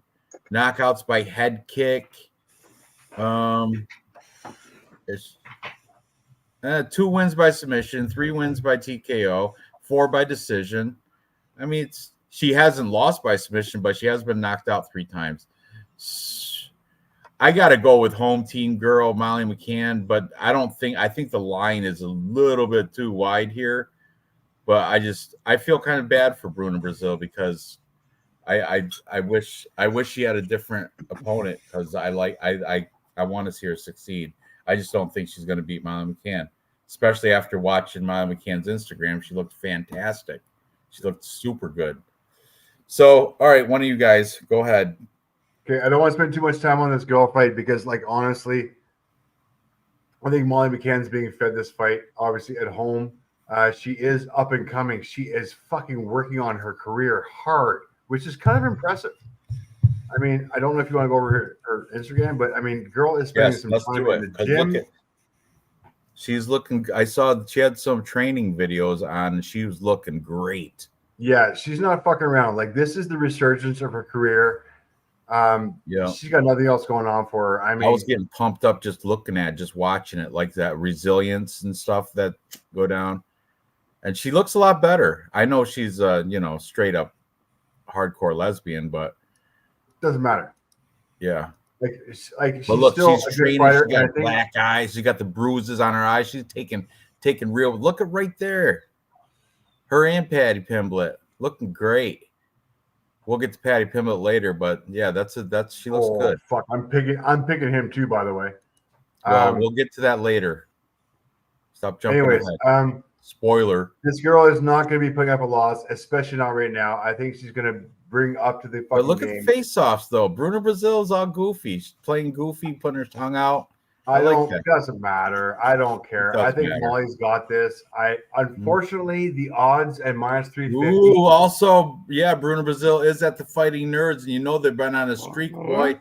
knockouts by head kick. 2 wins by submission, 3 wins by TKO, 4 by decision. I mean, she hasn't lost by submission, but she has been knocked out 3 times. I got to go with home team girl Molly McCann, but I think the line is a little bit too wide here. But I feel kind of bad for Bruna Brazil because I wish she had a different opponent because I want to see her succeed. I just don't think she's going to beat Molly McCann, especially after watching Molly McCann's Instagram. She looked fantastic. She looked super good. So, all right, one of you guys, go ahead. Okay, I don't want to spend too much time on this girl fight because, like, honestly, I think Molly McCann's being fed this fight, obviously, at home. She is up and coming. She is fucking working on her career hard, which is kind of impressive. I mean, I don't know if you want to go over her Instagram, but I mean, girl is spending some time in the gym. She's looking. I saw she had some training videos on, and she was looking great. Yeah, she's not fucking around. Like, this is the resurgence of her career. Yeah, she's got nothing else going on for her. I mean, I was getting pumped up just watching it, like that resilience and stuff that go down. And she looks a lot better. I know she's straight up hardcore lesbian, but doesn't matter. Yeah. Like she's look, still she's a training. good fighter. She got black eyes. She got the bruises on her eyes. She's taking real. Look at right there. Her and Patty Pimblett looking great. We'll get to Patty Pimblett later, but yeah, she looks good. Fuck, I'm picking him too, by the way. Well, we'll get to that later. Stop jumping ahead. Spoiler. This girl is not going to be picking up a loss, especially not right now. I think she's going to bring up to the fucking But look game. at the face-offs, though. Bruna Brazil's all goofy. She's playing goofy, putting her tongue out. It doesn't matter. I don't care. I think Molly's got this. Unfortunately, the odds at -350. Ooh, also, yeah, Bruna Brazil is at the Fighting Nerds, and you know they've been on a streak, boy.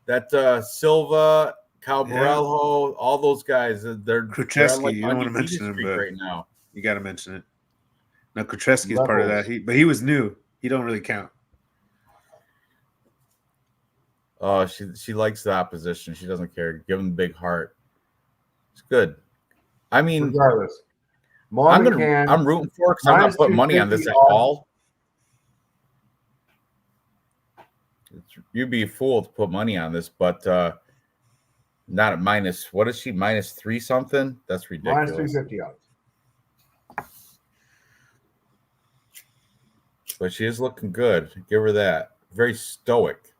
That Silva, Calbarello, all those guys, they're Krzyzewski. You don't want to mention him, but right now. You got to mention it. Now, Krzyzewski is part of that. But he was new. He don't really count. Oh, she likes the opposition. She doesn't care. Give him a big heart. It's good. I mean, regardless, I'm rooting for it because I'm not putting money on this at all. You'd be a fool to put money on this, but not at minus. What is she? -3 something? That's ridiculous. -350 odds. But she is looking good. Give her that. Very stoic.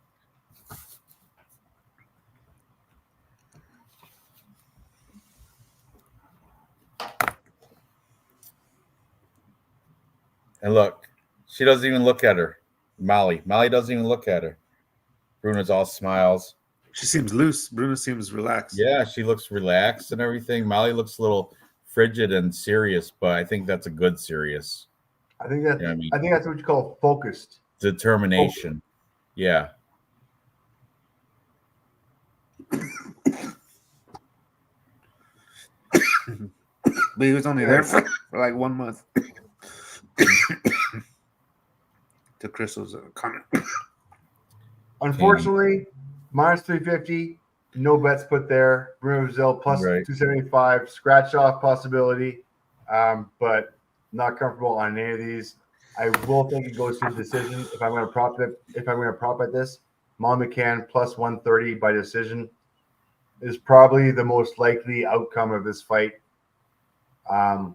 And look, she doesn't even look at her. Molly doesn't even look at her. Bruna's all smiles. She seems loose. Bruna seems relaxed. Yeah, she looks relaxed and everything. Molly looks a little frigid and serious, but I think that's a good serious. I think that's what you call focused. Determination. Yeah. But he was only there for like 1 month. To Crystal's comment. Unfortunately, -350, no bets put there. Bruna Brazil plus 275, scratch off possibility, but not comfortable on any of these. I will think it goes to a decision if I'm going to prop it. If I'm going to prop at this, Molly McCann plus 130 by decision is probably the most likely outcome of this fight. So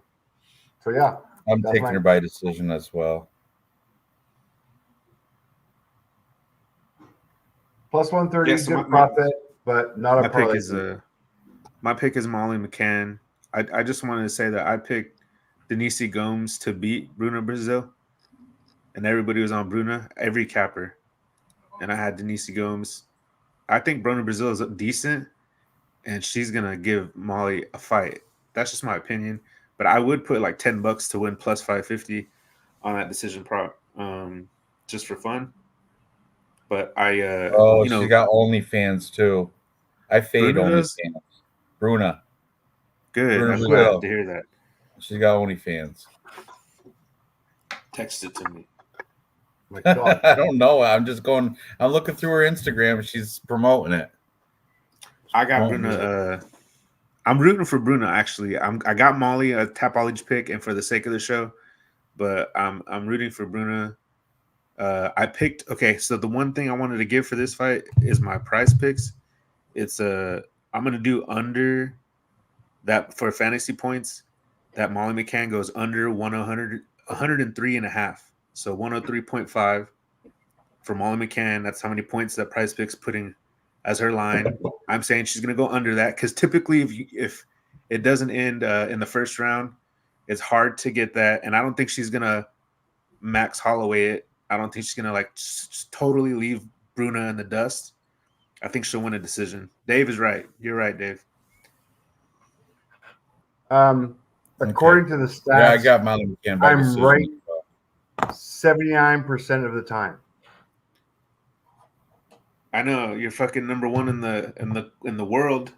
yeah, I'm taking her by decision as well. Plus 130 is good profit, but not a parlay. My pick is Molly McCann. I just wanted to say that I picked Denise Gomes to beat Bruna Brazil, and everybody was on Bruna, every capper, and I had Denise Gomes. I think Bruna Brazil is decent, and she's gonna give Molly a fight. That's just my opinion, but I would put like $10 to win plus 550 on that decision prop, just for fun. But I, she got OnlyFans too. I fade OnlyFans. Bruna. Good. I'm glad to hear that. She's got OnlyFans. Text it to me. My God. I don't know. I'm looking through her Instagram. She's promoting it. I got Bruna. I'm rooting for Bruno. Actually, I got Molly a Tapology pick, and for the sake of the show, but I'm rooting for Bruno. I picked okay. So the one thing I wanted to give for this fight is my prize picks. It's I'm gonna do under that for fantasy points. That Molly McCann goes under 103 and a half. So 103.5 for Molly McCann. That's how many points that prize picks putting as her line. I'm saying she's gonna go under that because typically if it doesn't end in the first round, it's hard to get that. And I don't think she's gonna Max Holloway it. I don't think she's gonna like totally leave Bruna in the dust. I think she'll win a decision. Dave is right. You're right, Dave. According to the stats, yeah, I got Molly McCann by I'm decision. right 79% of the time. I know you're fucking number one in the world.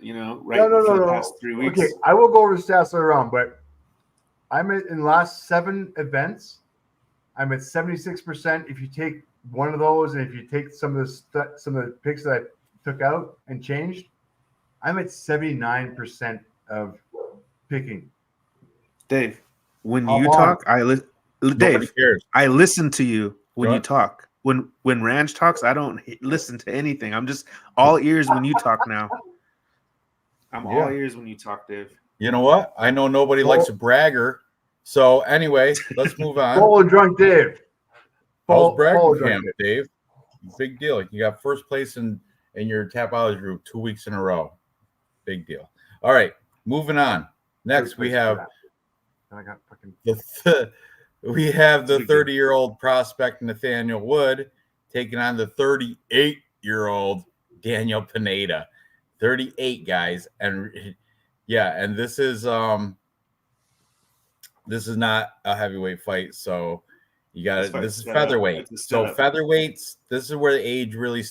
You know, right No, for the past 3 weeks. Okay, I will go over the stats later on, but I'm in the last 7 events. I'm at 76%. If you take one of those, and if you take some of the picks that I took out and changed, I'm at 79% of picking. Dave, when you talk, Dave, I listen to you when you talk. When Ranj talks, I don't listen to anything. I'm just all ears when you talk now. I'm all ears when you talk, Dave. You know what? I know nobody likes a bragger. So anyway, let's move on. Follow drunk Dave. How's Bragging, Dave? Big deal. You got first place in your Tapology group 2 weeks in a row. Big deal. All right, moving on. Next, we have the 30-year-old prospect Nathaniel Wood taking on the 38-year-old Daniel Pineda. 38 guys, and yeah, and this is not a heavyweight fight, so you got this is featherweight. So featherweights, this is where the age really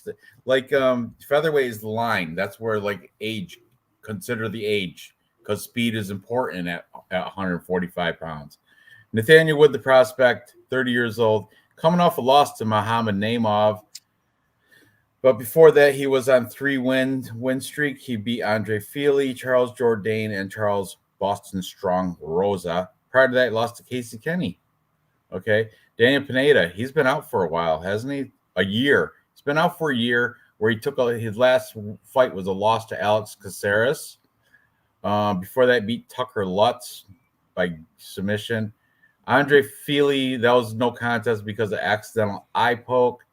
featherweight is the line. That's where like age, consider the age, because speed is important at 145 pounds. Nathaniel Wood, the prospect, 30 years old, coming off a loss to Muhammad Naimov. But before that, he was on 3-win streak. He beat Andre Feely, Charles Jourdain, and Charles Boston Strong Rosa. Prior to that, he lost to Casey Kenny. Okay. Daniel Pineda, he's been out for a while, hasn't he? A year. He's been out for a year, where he took his last fight was a loss to Alex Caceres. Before that, beat Tucker Lutz by submission. Andre Feely, that was no contest because of accidental eye poke.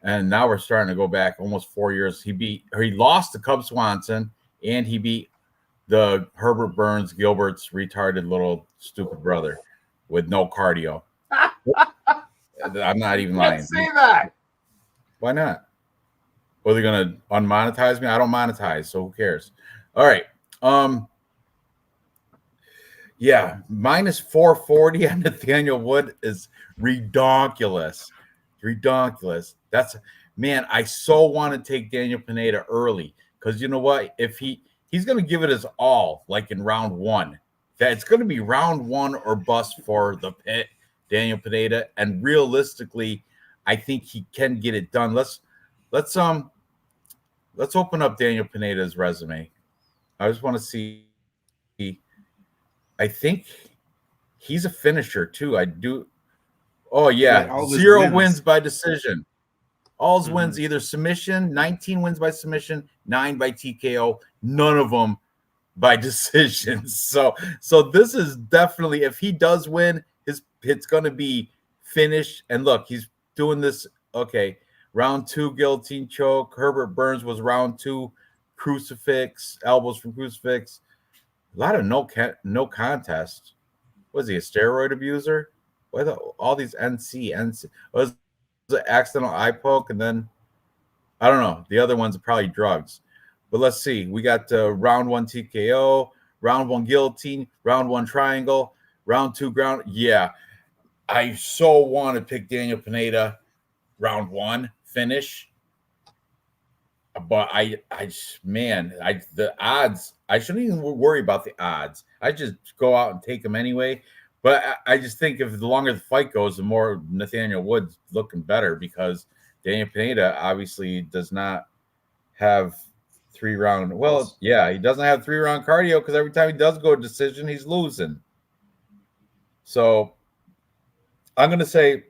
And now we're starting to go back almost 4 years. He lost to Cub Swanson, and he beat the Herbert Burns Gilbert's retarded little stupid brother with no cardio. I'm not even lying. Say that. Why not? Are they going to unmonetize me? I don't monetize, so who cares? All right. Yeah, minus 440 on Nathaniel Wood is redonkulous. Redonkulous. That's, man, I so want to take Daniel Pineda early, because you know what? If he's going to give it his all, like in round 1, that it's going to be round 1 or bust for the pit, Daniel Pineda, and realistically, I think he can get it done. Let's open up Daniel Pineda's resume. I just want to see. I think he's a finisher too. I do. Oh yeah, 0 wins by decision. All his wins either submission, 19 wins by submission, 9 by TKO, none of them by decision. So this is definitely, if he does win, it's going to be finished. And look, he's doing this. Okay, round 2 guillotine choke. Herbert Burns was round 2 crucifix, elbows from crucifix. A lot of no contest. Was he a steroid abuser? What all these NC was an accidental eye poke, and then I don't know. The other ones are probably drugs. But let's see. We got round 1 TKO, round 1 guillotine, round 1 triangle, round 2 ground. Yeah, I so want to pick Daniel Pineda round 1 finish. But the odds, I shouldn't even worry about the odds. I just go out and take them anyway. But I just think if the longer the fight goes, the more Nathaniel Wood's looking better, because Daniel Pineda obviously does not have 3-round. Well, yeah, he doesn't have 3-round cardio because every time he does go decision, he's losing. So I'm going to say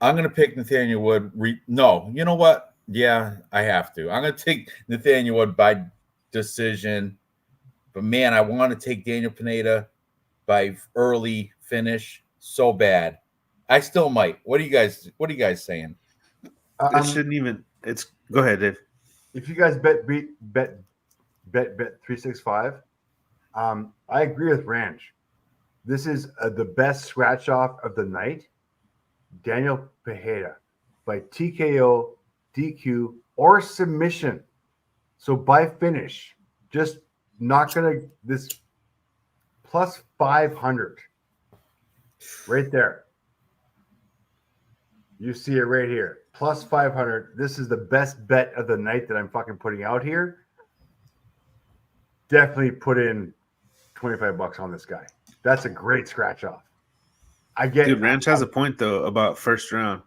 I'm going to pick Nathaniel Wood. No, you know what? Yeah, I have to. I'm going to take Nathaniel Wood by decision. But, man, I want to take Daniel Pineda by early finish so bad. I still might. What are you guys saying? It shouldn't even. It's go ahead, Dave. If you guys bet 365, I agree with Ranj. This is the best scratch off of the night. Daniel Pineda by TKO, DQ, or submission. So by finish, just not gonna this plus 500 right there. You see it right here. Plus 500. This is the best bet of the night that I'm fucking putting out here. Definitely put in $25 on this guy. That's a great scratch off. I get Dude, Ranch has a point though about first round.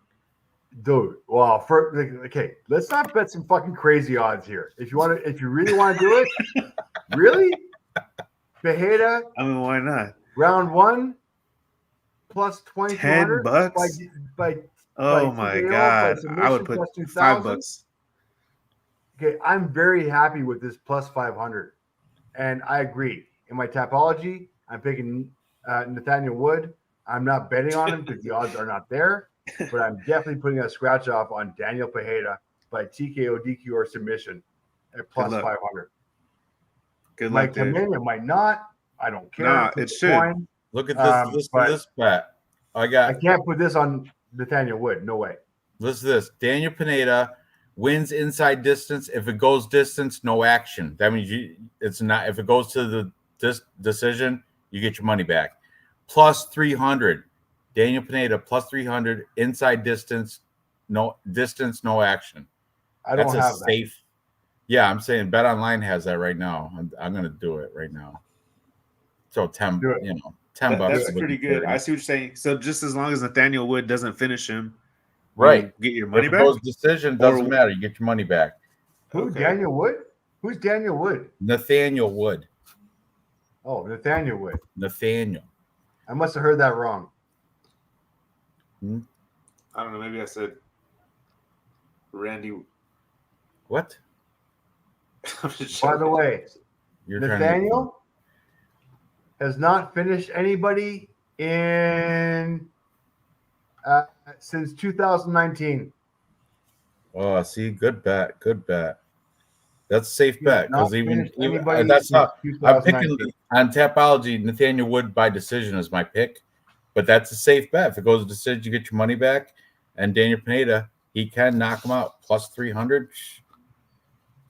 Dude, well, okay, let's not bet some fucking crazy odds here. If you really want to do it, really? Pineda, I mean, why not? round 1 plus $10 by oh by my TKO, god, by I would put plus 2,000. $5. Okay, I'm very happy with this plus 500, and I agree. In my Tapology, I'm picking Nathaniel Wood. I'm not betting on him because the odds are not there, but I'm definitely putting a scratch off on Daniel Pineda by TKO, DQ, or submission at plus 500. Good Might luck, come Dave. in, it might not. I don't care. Nah, it should. Look at this bet. I can't put this on Nathaniel Wood. No way. Listen to this. Daniel Pineda wins inside distance. If it goes distance, no action. That means it's not. If it goes to the decision, you get your money back. Plus 300. Daniel Pineda plus 300 inside distance, no action. I don't have safe. That. Yeah, I'm saying Bet Online has that right now. I'm going to do it right now. So $10 bucks. That's pretty good. I see what you're saying. So just as long as Nathaniel Wood doesn't finish him, right, you get your money if back. If it goes decision, doesn't matter. You get your money back. Who? Okay. Daniel Wood? Who's Daniel Wood? Nathaniel Wood. Oh, Nathaniel Wood. Nathaniel. I must have heard that wrong. I don't know. Maybe I said Randy. What? By the way, Nathaniel has not finished anybody in since 2019. Oh, see, good bet. That's a safe bet because even that's how I'm picking on Tapology. Nathaniel Wood by decision is my pick, but that's a safe bet. If it goes to decision, you get your money back. And Daniel Pineda, he can knock him out plus 300.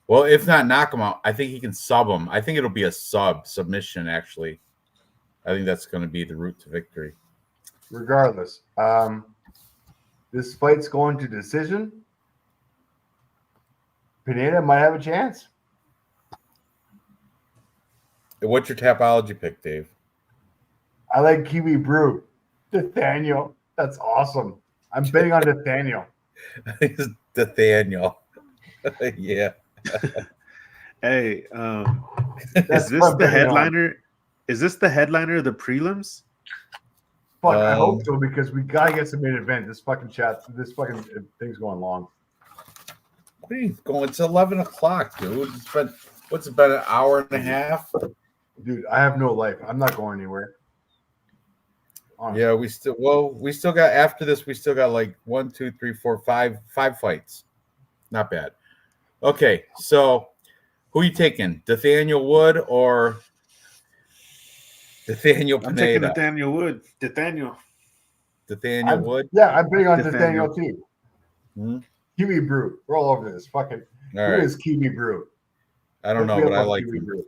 Well, if not knock him out, I think he can sub him. I think it'll be a submission. Actually, I think that's going to be the route to victory. Regardless, this fight's going to decision. Pineda might have a chance. What's your Tapology pick, Dave? I like Kiwi Brew. Nathaniel. That's awesome. I'm betting on Nathaniel. Nathaniel. Yeah. Hey, is this the headliner? Is this the headliner of the prelims? Fuck, I hope so because we gotta get some main event. This fucking thing's going long. What are you going? It's 11 o'clock, dude. What's it been, an hour and a half? Dude, I have no life. I'm not going anywhere. Honestly. Yeah, we still got after this. We still got like 1, 2, 3, 4, 5 fights. Not bad. Okay, so who are you taking? Nathaniel Wood or Nathaniel Pineda? I'm taking Nathaniel Wood. Nathaniel Wood? Yeah, I'm betting on Nathaniel too. Hmm? Kiwi Brew. We're all over this. Fucking who is Kiwi Brew? I don't know, but I like Kiwi Brew.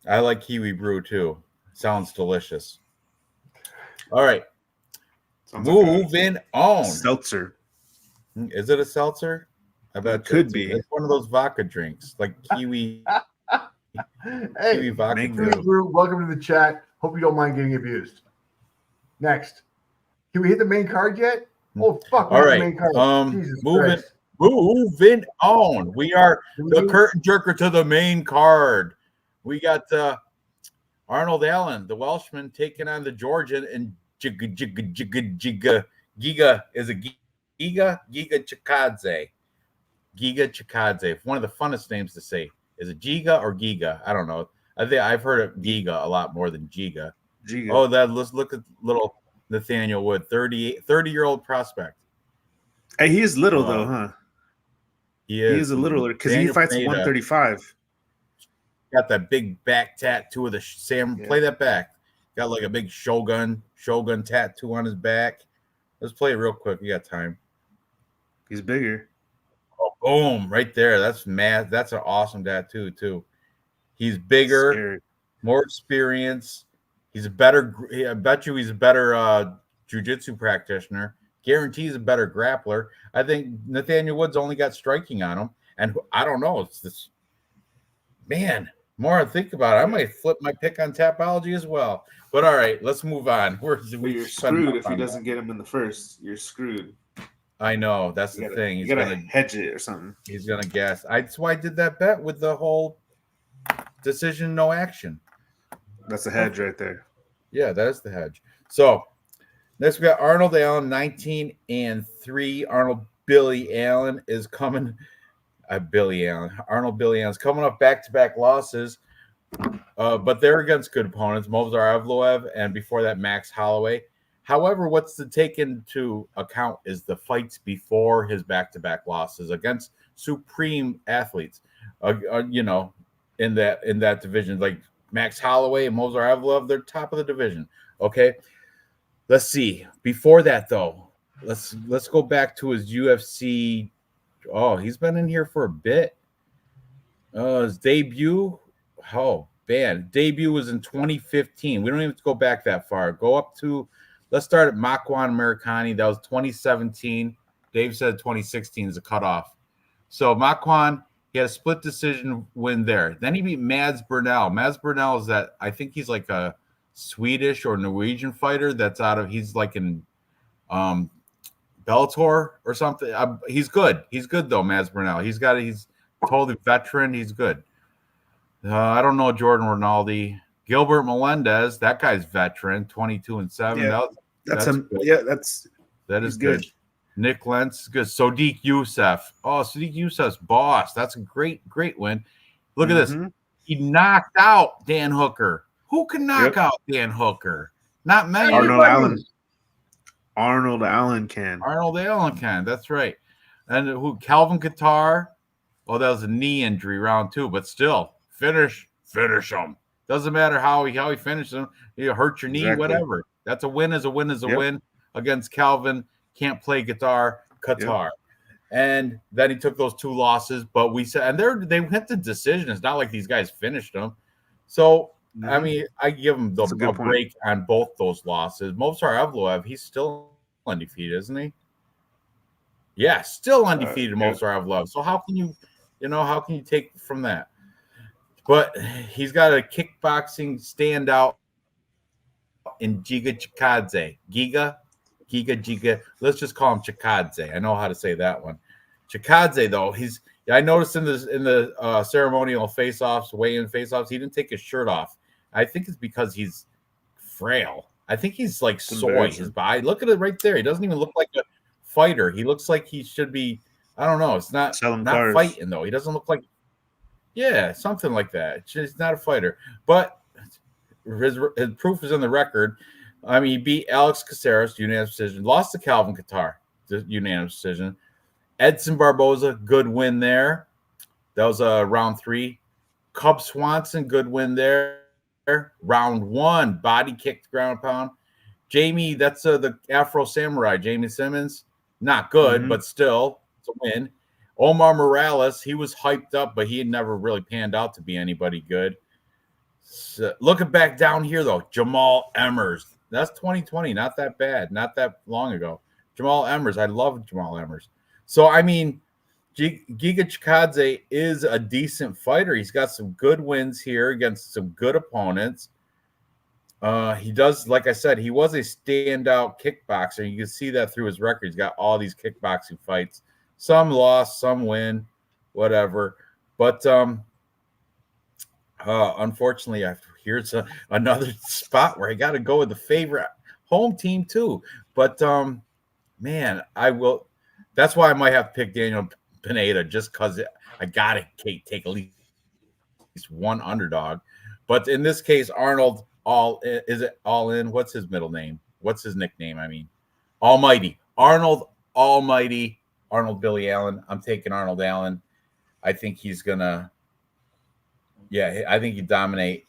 I like Kiwi Brew too. Sounds delicious. All right. Moving on. Seltzer. Is it a seltzer? I bet it could be. It's one of those vodka drinks, like kiwi. Hey, kiwi vodka. Kiwi Brew, welcome to the chat. Hope you don't mind getting abused. Next. Can we hit the main card yet? Oh, fuck. All right. The main card. Moving on. We are the curtain jerker to the main card. We got Arnold Allen, the Welshman, taking on the Georgian, and Giga is a Giga Chikadze. Giga Chikadze. One of the funnest names to say. Is it Giga or Giga? I don't know. I think I've heard of Giga a lot more than Giga. Giga. Oh, let's look at little Nathaniel Wood, 30-year-old prospect. Hey, he is little though, huh? He He is a littler because he fights 135. Got that big back tattoo of the Sam. Yeah. Play that back. Got like a big Shogun tattoo on his back. Let's play it real quick. We got time. He's bigger. Oh, boom! Right there. That's mad. That's an awesome tattoo too. He's bigger, scary. More experience. He's a better. I bet you he's a better jiu-jitsu practitioner. Guarantees a better grappler. I think Nathaniel Woods only got striking on him, and I don't know. It's this man. More I think about it, I might flip my pick on Tapology as well. But all right, let's move on. You're screwed if he doesn't get him in the first. You're screwed. I know. That's the thing. He's gonna hedge it or something. He's gonna guess. That's why I did that bet with the whole decision, no action. That's a hedge right there. Yeah, that is the hedge. So next we got Arnold Allen, 19-3. Arnold Billy Allen is coming. Arnold Billy Allen's coming up back-to-back losses, but they're against good opponents, Movsar Evloev, and before that, Max Holloway. However, what's to take into account is the fights before his back-to-back losses against supreme athletes, you know, in that division, like Max Holloway and Movsar Evloev, they're top of the division. Okay, let's see. Before that, though, let's go back to his UFC. Oh, he's been in here for a bit. His debut. Oh, man. Debut was in 2015. We don't even have to go back that far. Go up to, let's start at Makwan Americani. That was 2017. Dave said 2016 is a cutoff. So Makwan, he had a split decision win there. Then he beat Mads Burnell. Mads Burnell is that, I think he's like a Swedish or Norwegian fighter that's he's like in Bellator or something. He's good. He's good though, Mads Burnell. He's totally veteran. He's good. I don't know Jordan Rinaldi. Gilbert Melendez, that guy's veteran, 22-7. Yeah, that is good. Nick Lentz is good. Sodiq Youssef. Oh, Sodiq Youssef's boss. That's a great win. Look at this. He knocked out Dan Hooker. Who can knock out Dan Hooker? Not many. Arnold Allen can. That's right. And Calvin Kattar. Oh, that was a knee injury round 2, but still finish him. Doesn't matter how he finished him. You hurt your knee, whatever. That's a win. Is a win against Calvin. Can't play Kattar. And then he took those 2 losses. But we said, and they went to decision. It's not like these guys finished them. So. I mean, I give him a break on both those losses. Movsar Evloev, he's still undefeated, isn't he? Yeah, still undefeated, Movsar Evloev. So how can you take from that? But he's got a kickboxing standout in Giga Chikadze. Giga. Let's just call him Chikadze. I know how to say that one. Chikadze, though, I noticed in the ceremonial face-offs, weigh-in face-offs, he didn't take his shirt off. I think it's because he's frail. I think he's like soy. His body. Look at it right there. He doesn't even look like a fighter. He looks like he should be. I don't know. It's not fighting though. He doesn't look like. Yeah, something like that. He's not a fighter. But his proof is in the record. I mean, he beat Alex Caceres, unanimous decision. Lost to Calvin Kattar, unanimous decision. Edson Barboza, good win there. That was round 3. Cub Swanson, good win there. Round 1, body kicked, ground pound. Jamie, that's the Afro Samurai, Jamie Simmons. Not good, but still, it's a win. Omar Morales, he was hyped up, but he had never really panned out to be anybody good. So, looking back down here, though, Jamal Emmers. That's 2020, not that bad, not that long ago. Jamal Emmers, I love Jamal Emmers. So, I mean, Giga Chikadze is a decent fighter. He's got some good wins here against some good opponents. He does, like I said, he was a standout kickboxer. You can see that through his record. He's got all these kickboxing fights. Some loss, some win, whatever. But unfortunately, here's another spot where I got to go with the favorite home team too. But man, I will. That's why I might have to pick Daniel Pineda just because I got to take at least one underdog. But in this case, Arnold is it all in? What's his middle name? What's his nickname? I mean, Almighty Arnold, Almighty Arnold Billy Allen. I'm taking Arnold Allen. I think he's gonna. Yeah, I think he dominate.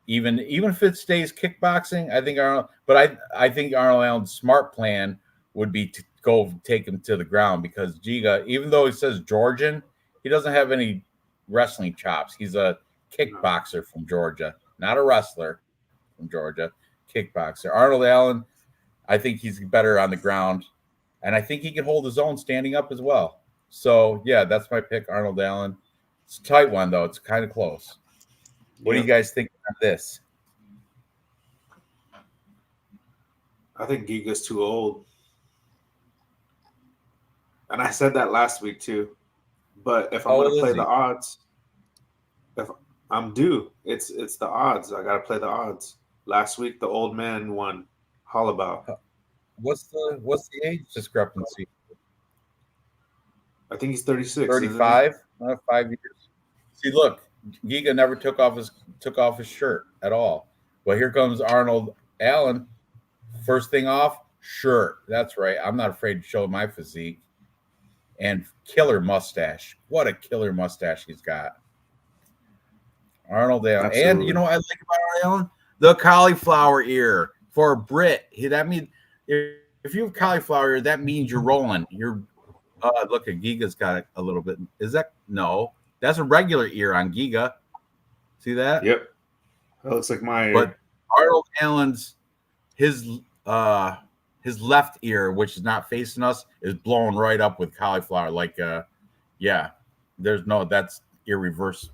Even if it stays kickboxing, I think Arnold. But I think Arnold Allen's smart plan would be to go take him to the ground because Giga, even though he says Georgian, he doesn't have any wrestling chops. He's a kickboxer from Georgia, not a wrestler from Georgia. Kickboxer. Arnold Allen, I think he's better on the ground, and I think he can hold his own standing up as well. So yeah, that's my pick, Arnold Allen. It's a tight one though. It's kind of close. What do you guys think of this? I think Giga's too old. And I said that last week too. But if I'm going to play the odds, if I'm due, it's the odds. I got to play the odds. Last week, the old man won. Hollabout. What's the age discrepancy? I think he's 36. 35? 5 years. See, look, Giga never took off his shirt at all. Well, here comes Arnold Allen. First thing off, shirt. That's right. I'm not afraid to show my physique. And killer mustache. What a killer mustache he's got. Arnold Allen. Absolutely. And you know what I like about Arnold Allen? The cauliflower ear for a Brit. That means if you have cauliflower ear, that means you're rolling. You're look at Giga's got a little bit. Is that no? That's a regular ear on Giga. See that? Yep. That looks like my ear. But Arnold Allen's his left ear, which is not facing us, is blown right up with cauliflower. Like that's ear reverse.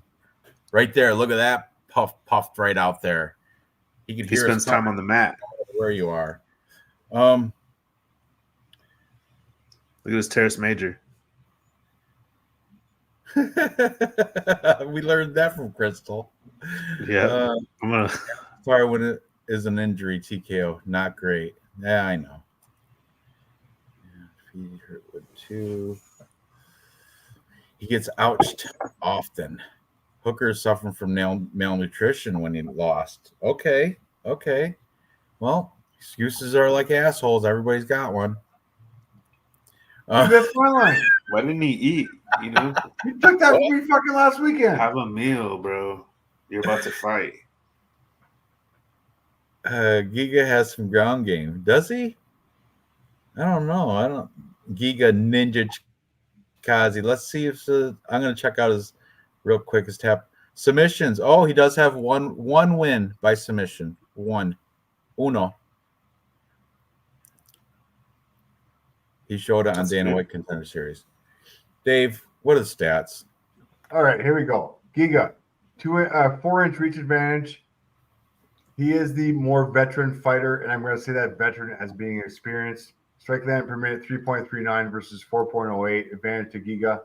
Right there. Look at that. Puffed right out there. He spends time on the mat. Where you are. Look at his teres major. We learned that from Crystal. Yeah. Sorry when it is an injury, TKO. Not great. Yeah, I know. He hurt with 2. He gets ouched often. Hooker is suffering from malnutrition when he lost. Okay. Well, excuses are like assholes. Everybody's got one. That's my line. Why didn't he eat? You know, You took that from me fucking last weekend. have a meal, bro. You're about to fight. Giga has some ground game. Does he? I don't know. Giga Ninja Kazi. Let's see if I'm going to check out his real quick. His tap submissions. Oh, he does have one win by submission. Uno. He showed it on Dana White Contender Series. Dave, what are the stats? All right, here we go. Giga, 4-inch reach advantage. He is the more veteran fighter, and I'm going to say that veteran as being experienced. Strike land per minute 3.39 versus 4.08. Advantage to Giga.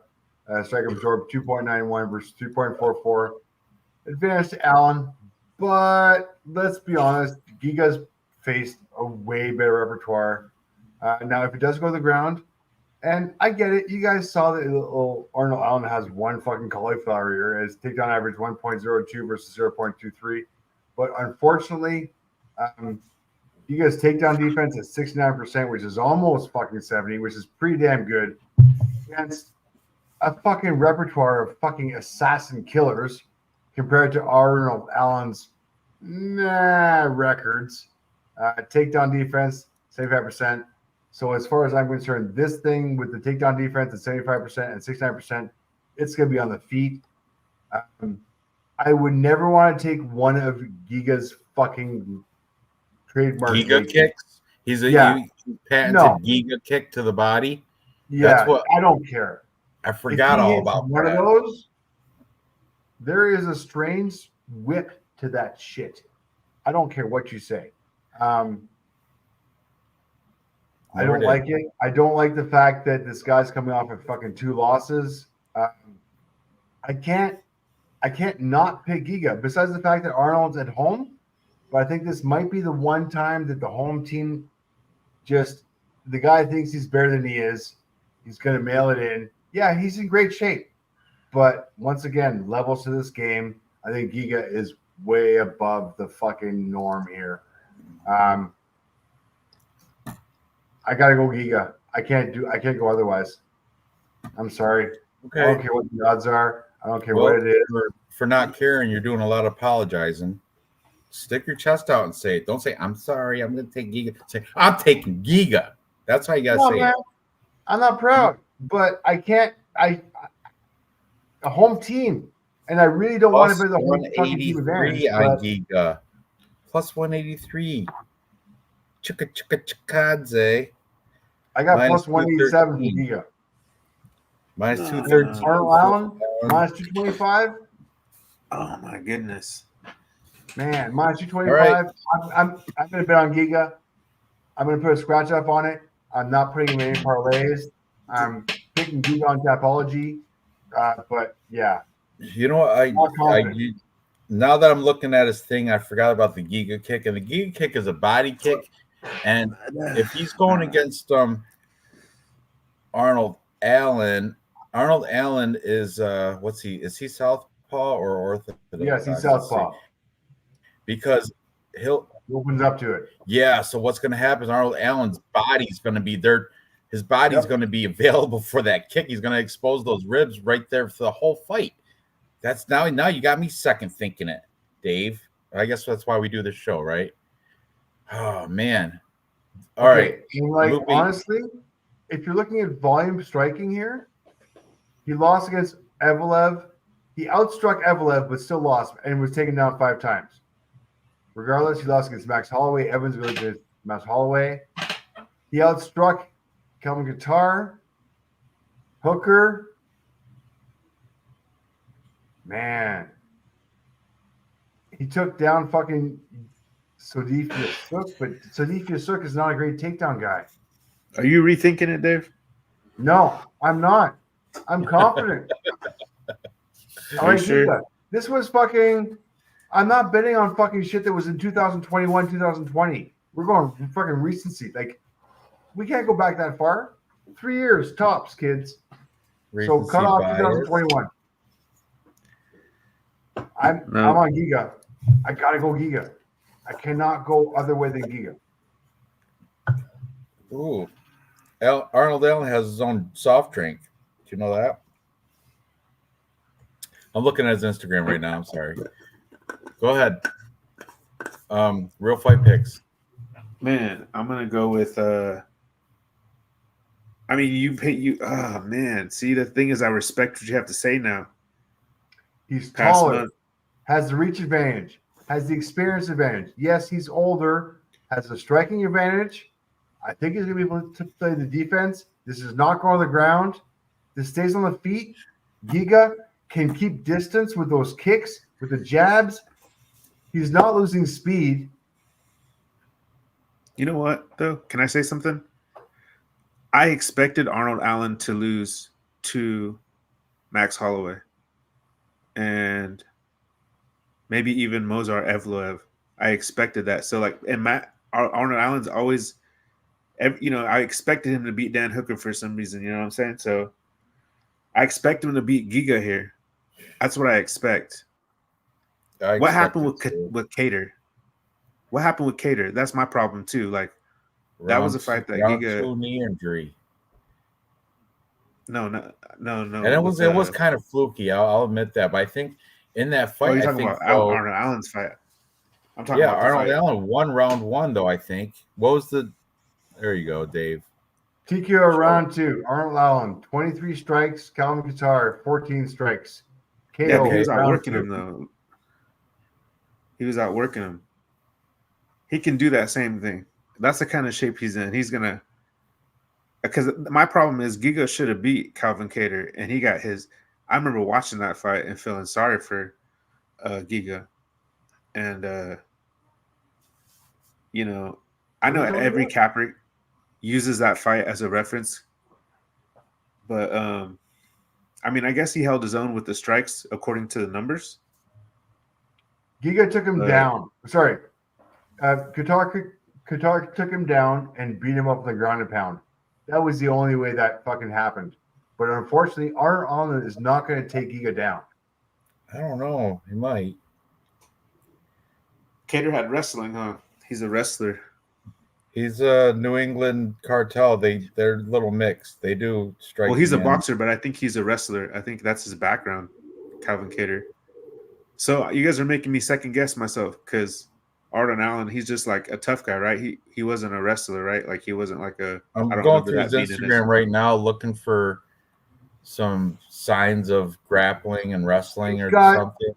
Strike absorb 2.91 versus 3.44. Advantage to Allen. But let's be honest, Giga's faced a way better repertoire. Now, if it does go to the ground, and I get it, you guys saw that Arnold Allen has one fucking cauliflower ear. His takedown average 1.02 versus 0.23. But unfortunately, Giga's takedown defense is 69%, which is almost fucking 70, which is pretty damn good against a fucking repertoire of fucking assassin killers compared to Arnold Allen's records. Takedown defense, 75%. So as far as I'm concerned, this thing with the takedown defense at 75% and 69%, it's going to be on the feet. I would never want to take one of Giga's fucking trademark Giga kicks. He patented Giga kick to the body. Yeah, that's what I don't care. I forgot all about one that. Of those. There is a strange whip to that shit. I don't care what you say. I don't like it. I don't like the fact that this guy's coming off of fucking 2 losses. I can't not pick Giga. Besides the fact that Arnold's at home, but I think this might be the one time that the home team the guy thinks he's better than he is. He's going to mail it in. Yeah, he's in great shape. But once again, levels to this game. I think Giga is way above the fucking norm here. I gotta go Giga. I can't go otherwise. I'm sorry. Okay. I don't care what the odds are. I don't care what it is. For not caring, you're doing a lot of apologizing. Stick your chest out and say it. Don't say, I'm sorry, I'm going to take Giga. Say, I'm taking Giga. That's how you got to say it. I'm not proud, but I can't. A home team, and I really don't want to be the home fucking team advantage. On Giga. Plus 183. Chicka chikadze. I got plus 187 for Giga. Minus 213. Arnold Allen, minus 225. Oh my goodness. Man, minus 225. Right. I'm going to bet on Giga. I'm going to put a scratch up on it. I'm not putting him in any parlays. I'm picking Giga on Tapology. But yeah. You know what? Now that I'm looking at his thing, I forgot about the Giga kick. And the Giga kick is a body kick. And if he's going against Arnold Allen is what's he? Is he southpaw or orthodox? Yes, he's southpaw. Because he opens up to it. Yeah. So what's going to happen is Arnold Allen's body's going to be there. His body's going to be available for that kick. He's going to expose those ribs right there for the whole fight. That's now you got me second thinking it, Dave. I guess that's why we do this show, right? Oh man. All right. Like honestly, if you're looking at volume striking here, he lost against Evelev. He outstruck Evelev, but still lost and was taken down 5 times. Regardless, he lost against Max Holloway. Evans really did Max Holloway. He outstruck Calvin Guitar, Hooker. Man. He took down fucking Sodifia Sook, but Sodifia Sook is not a great takedown guy. Are you rethinking it, Dave? No, I'm not. I'm confident. All right, sure? This was fucking. I'm not betting on fucking shit that was in 2021, 2020. We're going fucking recency. Like, we can't go back that far. 3 years tops, kids. Recency so cut off 2021. I'm on Giga. I gotta go Giga. I cannot go other way than Giga. Ooh. Arnold Allen has his own soft drink. Do you know that? I'm looking at his Instagram right now. I'm sorry. Go ahead. Real fight picks. Man, I'm gonna go with I mean oh man. See, the thing is I respect what you have to say now. He's taller, has the reach advantage, has the experience advantage. Yes, he's older, has the striking advantage. I think he's going to be able to play the defense. This is not going on the ground. This stays on the feet. Giga can keep distance with those kicks, with the jabs. He's not losing speed. You know what, though? Can I say something? I expected Arnold Allen to lose to Max Holloway. And maybe even Mozart Evloev. I expected that. So, like, and Arnold Allen's always, I expected him to beat Dan Hooker for some reason. You know what I'm saying? So, I expect him to beat Giga here. That's what I expect. What happened with Cater? What happened with Cater? That's my problem too. Like, that was a fight that Giga knee injury. No. And it was kind of fluky. I'll admit that. But I think in that fight, you're talking about Arnold Allen's fight. I'm talking about Arnold Allen won round 1, though. I think. What was the? There you go, Dave. TKO round 2. Arnold Allen 23 strikes. Calvin Guitar 14 strikes. KO. Yeah, he was outworking him though. He was outworking him. He can do that same thing. That's the kind of shape he's in. He's gonna. Because my problem is Giga should have beat Calvin Kattar, and he got his. I remember watching that fight and feeling sorry for Giga, and I know every capper. uses that fight as a reference. But I mean, I guess he held his own with the strikes according to the numbers. Giga took him down. Sorry. Qatar took him down and beat him up with a ground and pound. That was the only way that fucking happened. But unfortunately, Arnold Allen is not going to take Giga down. I don't know. He might. Cater had wrestling, huh? He's a wrestler. He's a New England cartel. They're a little mixed. They do strike. Well, he's a boxer, but I think he's a wrestler. I think that's his background, Calvin Cater. So you guys are making me second guess myself because Arnold Allen, he's just like a tough guy, right? He wasn't a wrestler, right? Like he wasn't like a. I'm going through his Instagram right now looking for some signs of grappling and wrestling or something.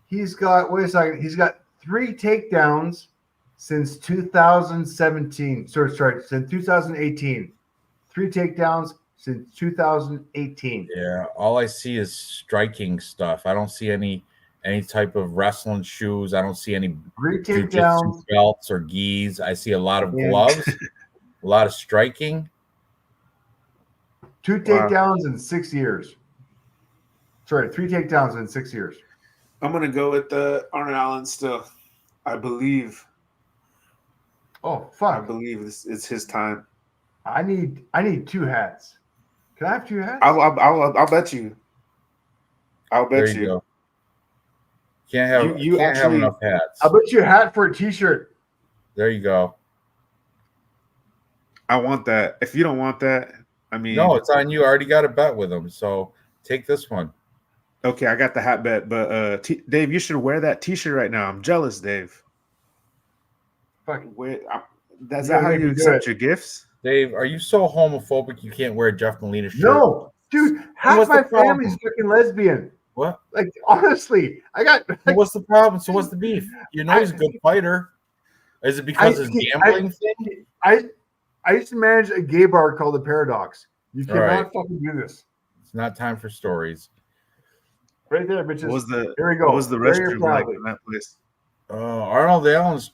He's got, wait a second, he's got 3 takedowns since 2017. Sorry, since 2018. 3 takedowns since 2018. Yeah, all I see is striking stuff. I don't see any type of wrestling shoes. I don't see any 3 takedowns, belts or gis. I see a lot of gloves, a lot of striking. 2 takedowns in 6 years. Sorry, 3 takedowns in 6 years. I'm gonna go with the Arnold Allen still. I believe. Oh fuck! I believe it's his time. I need 2 hats. Can I have 2 hats? I'll bet you. I'll bet there you. Go. Can't have enough hats. I'll bet you a hat for a t-shirt. There you go. I want that. If you don't want that, I mean, no, it's on you. I already got a bet with him, so take this one. Okay, I got the hat bet, but Dave, you should wear that T-shirt right now. I'm jealous, Dave. Fucking wait, that's that how you accept your gifts, Dave? Are you so homophobic you can't wear a Jeff Molina shirt? No, dude, half my family's fucking lesbian. What? Like honestly, I got. Like, what's the problem? So what's the beef? You know he's a good fighter. Is it because his gambling thing? I used to manage a gay bar called the Paradox. You cannot fucking do this. It's not time for stories. Right there, bitches. Here we go. What was the restroom like in that place? Arnold Allen's.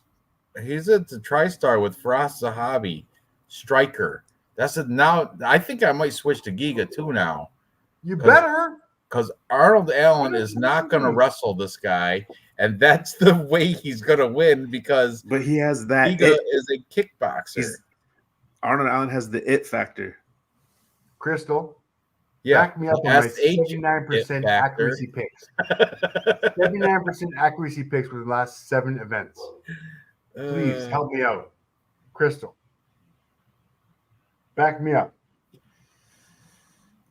He's at the TriStar with Faraz Zahabi, striker. That's it. Now I think I might switch to Giga too now. You better, because Arnold Allen is not going to wrestle this guy, and that's the way he's going to win. But he has that. Giga is a kickboxer. Arnold Allen has the it factor. Crystal. Yeah, back me up on my 79% accuracy picks. 79% accuracy picks with the last 7 events. Please help me out, Crystal. Back me up.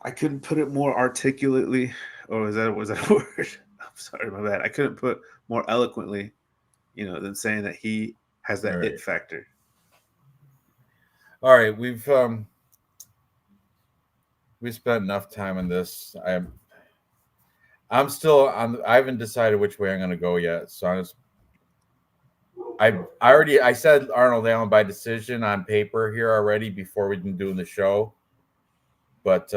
I couldn't put it more articulately, or was that a word? I'm sorry, my bad. I couldn't put more eloquently, than saying that he has that it factor. All right, we spent enough time on this. I'm still on. I haven't decided which way I'm going to go yet. So I said Arnold Allen by decision on paper here already before we've been doing the show. But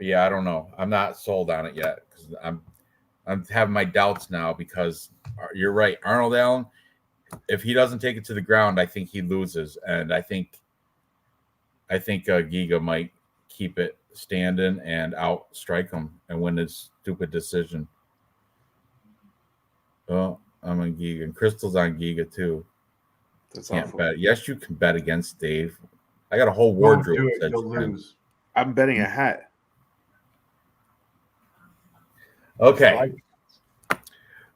yeah, I don't know. I'm not sold on it yet because I'm having my doubts now because you're right. Arnold Allen, if he doesn't take it to the ground, I think he loses, and I think Giga might keep it standing and outstrike him and win his stupid decision. Well, I'm on Giga, and Crystal's on Giga too. Can't bet. Yes, you can bet against Dave. I got a whole wardrobe. You'll lose. I'm betting a hat. Okay.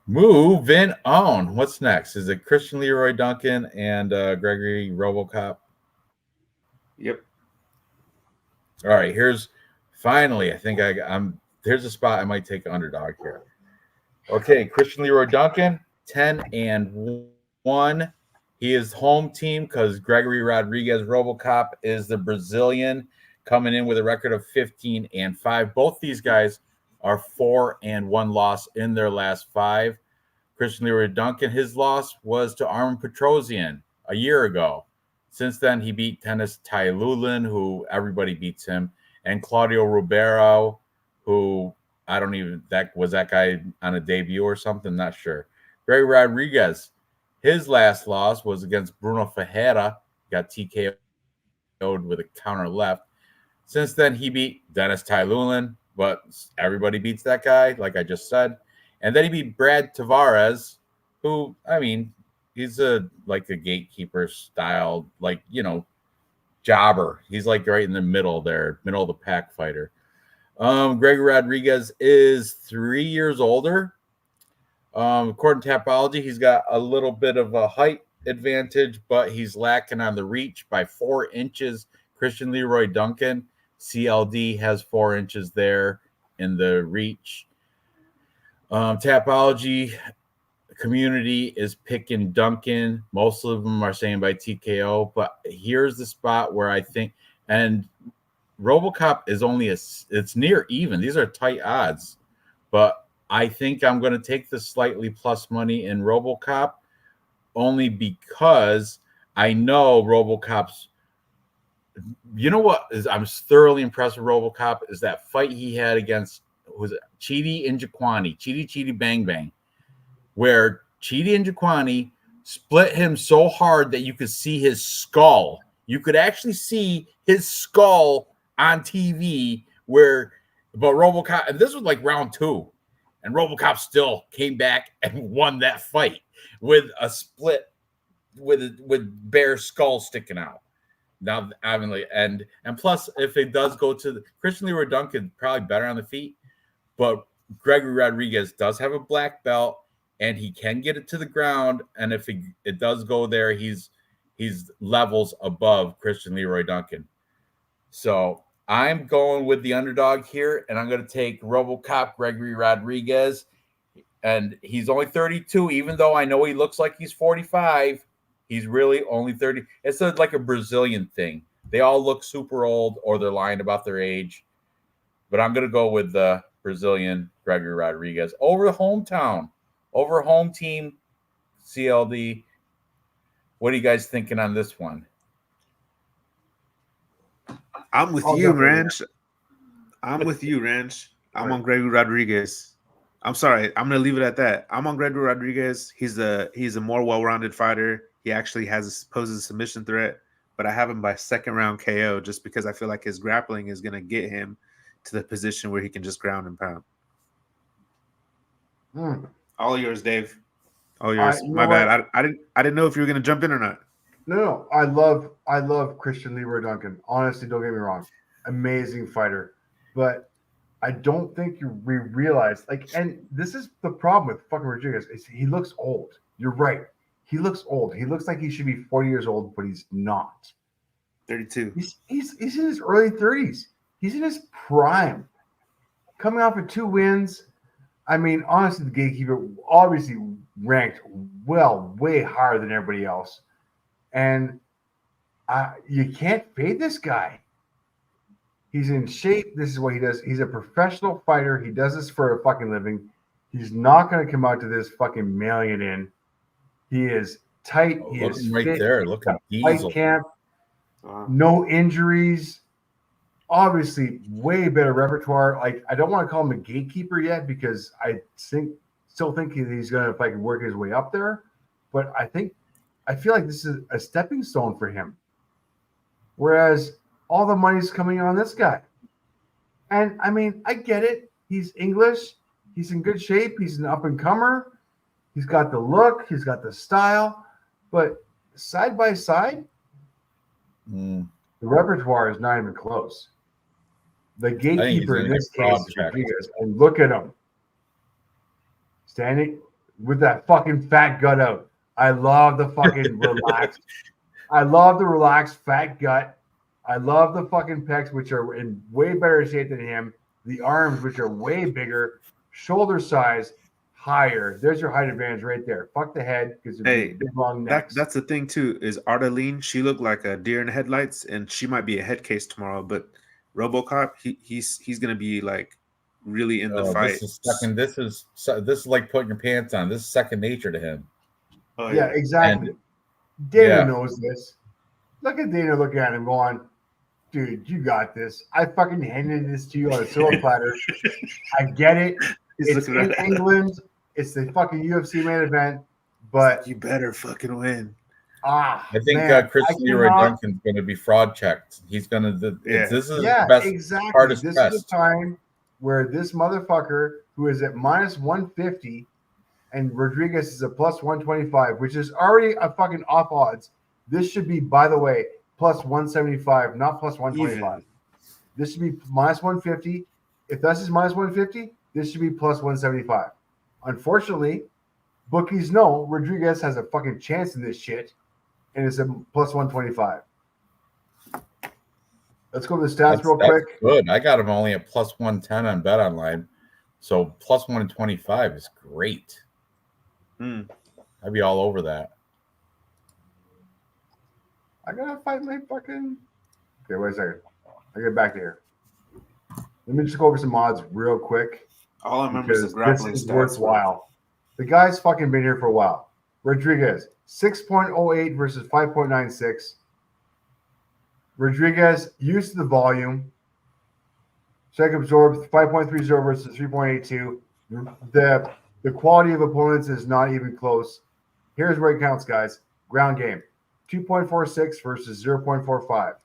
Moving on. What's next? Is it Christian Leroy Duncan and Gregory RoboCop? Yep. All right. Here's finally. I think here's a spot I might take an underdog here. Okay, Christian Leroy Duncan, 10-1. He is home team because Gregory Rodriguez RoboCop is the Brazilian coming in with a record of 15-5. Both these guys are 4-1 loss in their last 5. Christian Leroy Duncan, his loss was to Armin Petrosian a year ago. Since then, he beat Tennis Tailulin, who everybody beats him, and Claudio Ribeiro, who was that guy on a debut or something? Not sure. Gregory Rodriguez, His last loss was against Bruno Ferreira. Got TKO'd with a counter left. Since then, he beat Dennis Tylulin, but everybody beats that guy, like I just said. And then he beat Brad Tavares, who, I mean, he's like a gatekeeper style, like, jobber. He's like right in the middle there, middle of the pack fighter. Gregory Rodriguez is 3 years older. According to Tapology, he's got a little bit of a height advantage, but he's lacking on the reach by 4 inches. Christian Leroy Duncan, CLD, has 4 inches there in the reach. Tapology community is picking Duncan. Most of them are saying by TKO, but here's the spot where I think, and RoboCop is it's near even. These are tight odds, but I think I'm going to take the slightly plus money in RoboCop only because I know RoboCop's. You know what I'm thoroughly impressed with RoboCop is that fight he had against Chidi Njokuani, Chidi Bang Bang, where Chidi Njokuani split him so hard that you could see his skull. You could actually see his skull on TV but RoboCop, and this was like round 2, and RoboCop still came back and won that fight with a split with bare skull sticking out. Now, and plus, if it does go to Christian Leroy Duncan, probably better on the feet, but Gregory Rodriguez does have a black belt, and he can get it to the ground. And if it does go there, he's levels above Christian Leroy Duncan. So I'm going with the underdog here, and I'm going to take RoboCop Gregory Rodriguez, and he's only 32, even though I know he looks like he's 45. He's really only 30. It's like a Brazilian thing. They all look super old or they're lying about their age. But I'm going to go with the Brazilian Gregory Rodriguez over home team CLD. What are you guys thinking on this one? I'm with you, Ranj. I'm with you, Ranj. I'm on Gregory Rodriguez. I'm sorry. I'm going to leave it at that. I'm on Gregory Rodriguez. He's a more well-rounded fighter. He actually poses a submission threat, but I have him by second round KO just because I feel like his grappling is going to get him to the position where he can just ground and pound. All yours, Dave. All yours. My bad. I didn't know if you were going to jump in or not. No. I love Christian Leroy Duncan. Honestly, don't get me wrong. Amazing fighter. But I don't think we realize, and this is the problem with fucking Rodriguez, is he looks old. You're right. He looks old. He looks like he should be 40 years old, but he's not. 32. He's in his early 30s. He's in his prime. Coming off of 2 wins. I mean, honestly, the gatekeeper obviously ranked way higher than everybody else. And you can't fade this guy. He's in shape. This is what he does. He's a professional fighter. He does this for a fucking living. He's not going to come out to this fucking mailing it in. He is tight. He is right fit. there. Look at Fight camp. No injuries. Obviously, way better repertoire. I don't want to call him a gatekeeper yet because I still think he's going to work his way up there. But I feel like this is a stepping stone for him. Whereas all the money's coming on this guy. And I mean, I get it. He's English. He's in good shape. He's an up and comer. He's got the look. He's got the style. But side by side, the repertoire is not even close. The gatekeeper in this case is Rodriguez. And look at him. Standing with that fucking fat gut out. I love the fucking relaxed. I love the relaxed fat gut. I love the fucking pecs, which are in way better shape than him. The arms, which are way bigger. Shoulder size higher. There's your height advantage right there. Fuck the head because big long necks. That's the thing too. Is Ardaline? She looked like a deer in the headlights, and she might be a head case tomorrow. But RoboCop, he's gonna be like really in the fight. This is like putting your pants on. This is second nature to him. Oh, yeah, exactly. And Dana knows this. Look at Dana looking at him going, dude, you got this. I fucking handed this to you on a silver platter. I get it. It's in England. It's the fucking UFC main event. but you better fucking win. I think man, Chris I Leroy cannot. Duncan's going to be fraud checked. He's going to. Yeah. This is Yeah, the best, exactly. hardest This test. is the time where this motherfucker who is at minus 150 and Rodriguez is a plus 125, which is already a fucking off odds. This should be, by the way, plus 175, not plus 125. Even. This should be minus 150. If this is minus 150, this should be plus 175. Unfortunately, bookies know Rodriguez has a fucking chance in this shit, and it's a plus 125. Let's go to the stats real quick. Good. I got him only at plus 110 on Bet Online, so plus 125 is great. I'd be all over that. I gotta find my fucking. Okay, wait a second. I get back here. Let me just go over some odds real quick. All I remember is the Because grappling this is stats. worthwhile. The guy's fucking been here for a while. Rodriguez, 6.08 versus 5.96. Rodriguez used to the volume. Strike absorbed 5.30 versus 3.82. The quality of opponents is not even close. Here's where it counts, guys. Ground game, 2.46 versus 0.45.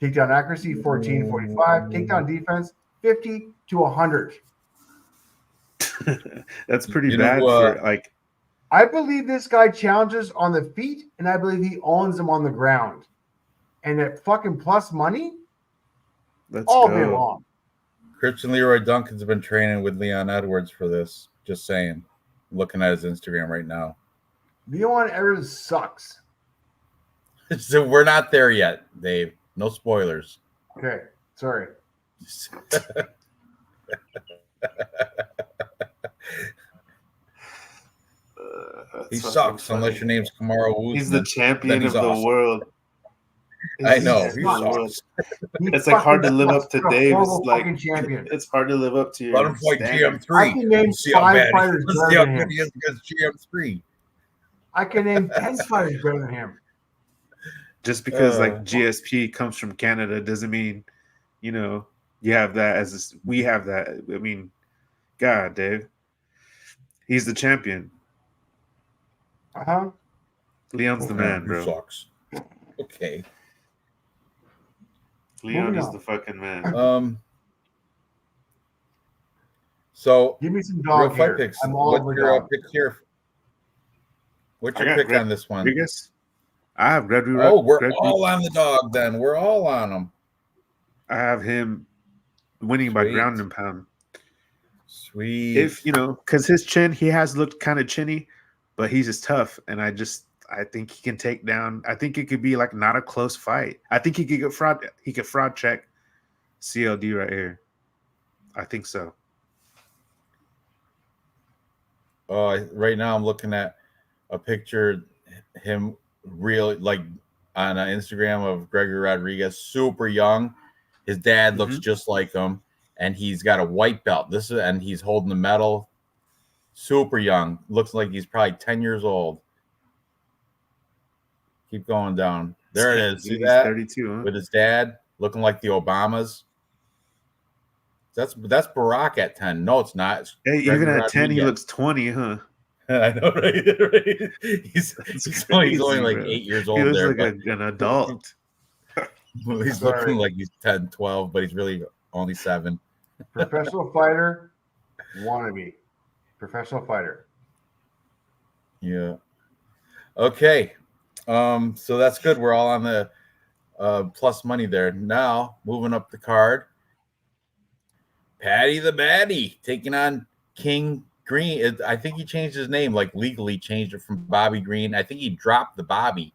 Takedown accuracy, 14.45. Takedown defense, 50 to 100. That's pretty bad for like. I believe this guy challenges on the feet, and I believe he owns them on the ground. And at fucking plus money, Let's all go. day long. Christian Leroy Duncan's been training with Leon Edwards for this. Just saying. Looking at his Instagram right now. Leon Edwards sucks. So we're not there yet, Dave. No spoilers. Okay, sorry. He sucks unless your name's Kamaru Usman. He's the champion he's of the awesome. world. I know. He's He not. sucks. It's like hard to live up to Dave. It's Horrible like fucking champion. it's hard to live up to your Let him fight standards. I GM3. can name Let's see how 5 bad fighters Let's see how better than good him. he is against GM3. I can name 10 fighters better than him. Just because like GSP comes from Canada doesn't mean, you have that as we have that. I mean, God, Dave, he's the champion. Uh-huh. Leon's the man, bro. He sucks. Okay. Leon is on. the fucking man. So Give me some real dog fight here. picks. I'm all What's over your dog. pick here? What's I your got pick on this one? Rodriguez. I have Gregory. Oh, we're Gregory. all on the dog then. We're all on him. I have him winning by Sweet. ground and pound. Sweet. If because his chin, he has looked kind of chinny, but he's just tough, and I think he can take down. I think it could be like not a close fight. I think he could get fraud. He could fraud check CLD right here. I think so. Right now I'm looking at a picture him real like on Instagram of Gregory Rodriguez, super young. His dad looks just like him, and he's got a white belt. And he's holding the medal. Super young. Looks like he's probably 10 years old. Keep going down. There it is. See He's that? 32, huh? With his dad looking like the Obamas. That's Barack at 10. No, it's not. It's Hey, even Gregory at 10, he Rodriguez. looks 20, huh? I know, right? He's only like bro. 8 years He old looks there. like an adult. He's Sorry. looking like he's 10, 12, but he's really only 7. Professional fighter, wannabe. Professional fighter. Yeah. Okay. So that's good. We're all on the plus money there. Now, moving up the card. Patty the Batty taking on King Green. I think he changed his name, like legally changed it from Bobby Green. I think he dropped the Bobby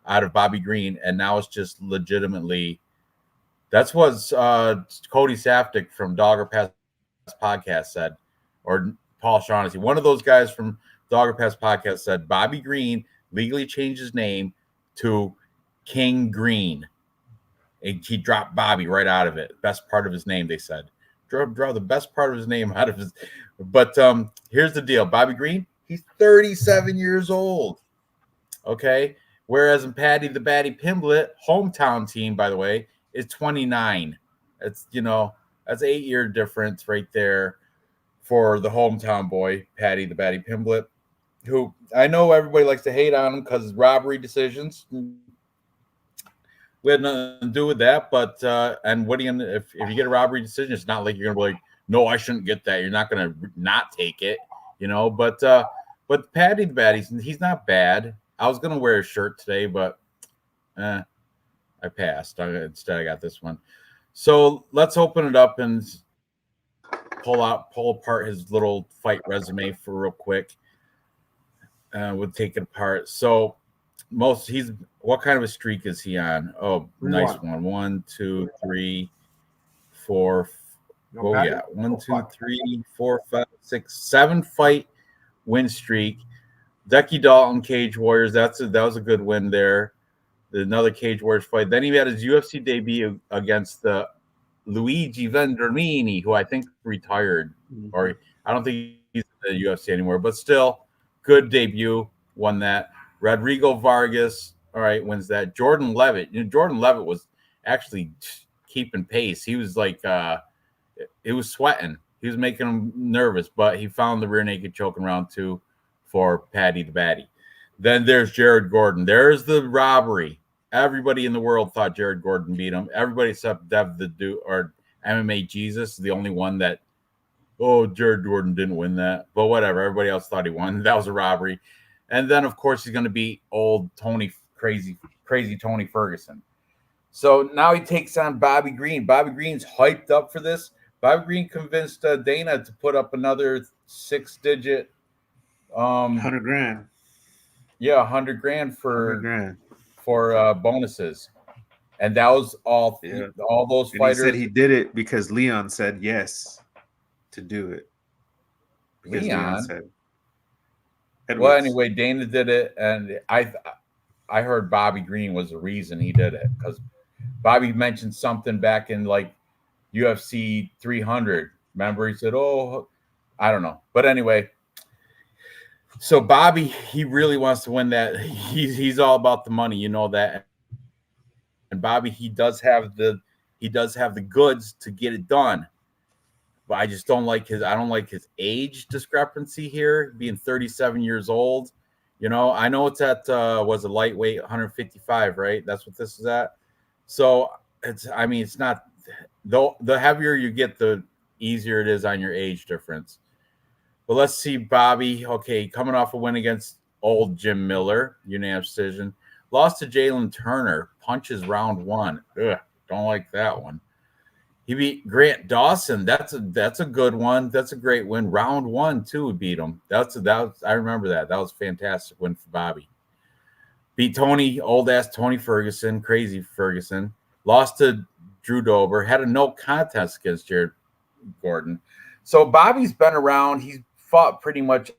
out of Bobby Green, and now it's just legitimately. That's what Cody Safdie from Dogger Pass podcast said, or Paul Shaughnessy. One of those guys from Dogger Pass podcast said Bobby Green legally changed his name to King Green. And he dropped Bobby right out of it. Best part of his name, they said. Draw the best part of his name out of his. But here's the deal. Bobby Green, he's 37 years old. Okay. Whereas in Patty the Batty Pimblett, hometown team, by the way, is 29. It's, that's 8-year difference right there for the hometown boy, Patty the Batty Pimblett. who I know everybody likes to hate on him because robbery decisions. We had nothing to do with that, but and what do you if you get a robbery decision, it's not like you're gonna be like, no, I shouldn't get that. You're not gonna not take it, you know. But Paddy the Baddy, he's not bad. I was gonna wear a shirt today, but I passed. Instead, I got this one. So let's open it up and pull apart his little fight resume for real quick. We'll take it apart. So he's what kind of a streak is he on? Oh, nice one. 1, 2, 3, 4. Oh yeah, 1, 2, 3, 4, 5, 6, 7 fight win streak. Decky Dalton, Cage Warriors. That was a good win there. Another Cage Warriors fight. Then he had his UFC debut against Luigi Vendramini, who I think retired, or I don't think he's in the UFC anymore, but still good debut. Won that. Rodrigo Vargas, all right, wins that. Jordan Levitt. Jordan Levitt was actually keeping pace. He was like, it was sweating. He was making him nervous, but he found the rear naked choke in round 2 for Paddy the Baddy. Then there's Jared Gordon. There's the robbery. Everybody in the world thought Jared Gordon beat him. Everybody except Dev the Dude or MMA Jesus, the only one that, Jared Gordon didn't win that. But whatever. Everybody else thought he won. That was a robbery. And then, of course, he's going to beat old Tony, crazy Tony Ferguson. So now he takes on Bobby Green. Bobby Green's hyped up for this. Bobby Green convinced Dana to put up another 6-digit, $100,000. Yeah, $100,000 for bonuses, and that was all. Yeah. All those and fighters. He said he did it because Leon said yes to do it. Because Leon said. Edwards. Well, anyway, Dana did it, and I heard Bobby Green was the reason he did it because Bobby mentioned something back in like UFC 300. Remember, he said, I don't know, but anyway. So Bobby, he really wants to win that. He's all about the money, you know that. And Bobby, he does have the goods to get it done. But I just don't like his age discrepancy here, being 37 years old. You know, I know it's at was a lightweight 155, right? That's what this is at. So it's not the heavier you get, the easier it is on your age difference. But let's see, Bobby. Okay, coming off a win against old Jim Miller, unanimous decision. Lost to Jalen Turner, punches round 1. Ugh, don't like that one. He beat Grant Dawson. That's a good one. That's a great win. Round 1 too, he beat him. I remember that. That was a fantastic win for Bobby. Beat old ass Tony Ferguson, crazy Ferguson. Lost to Drew Dober. Had a no contest against Jared Gordon. So Bobby's been around. He's fought pretty much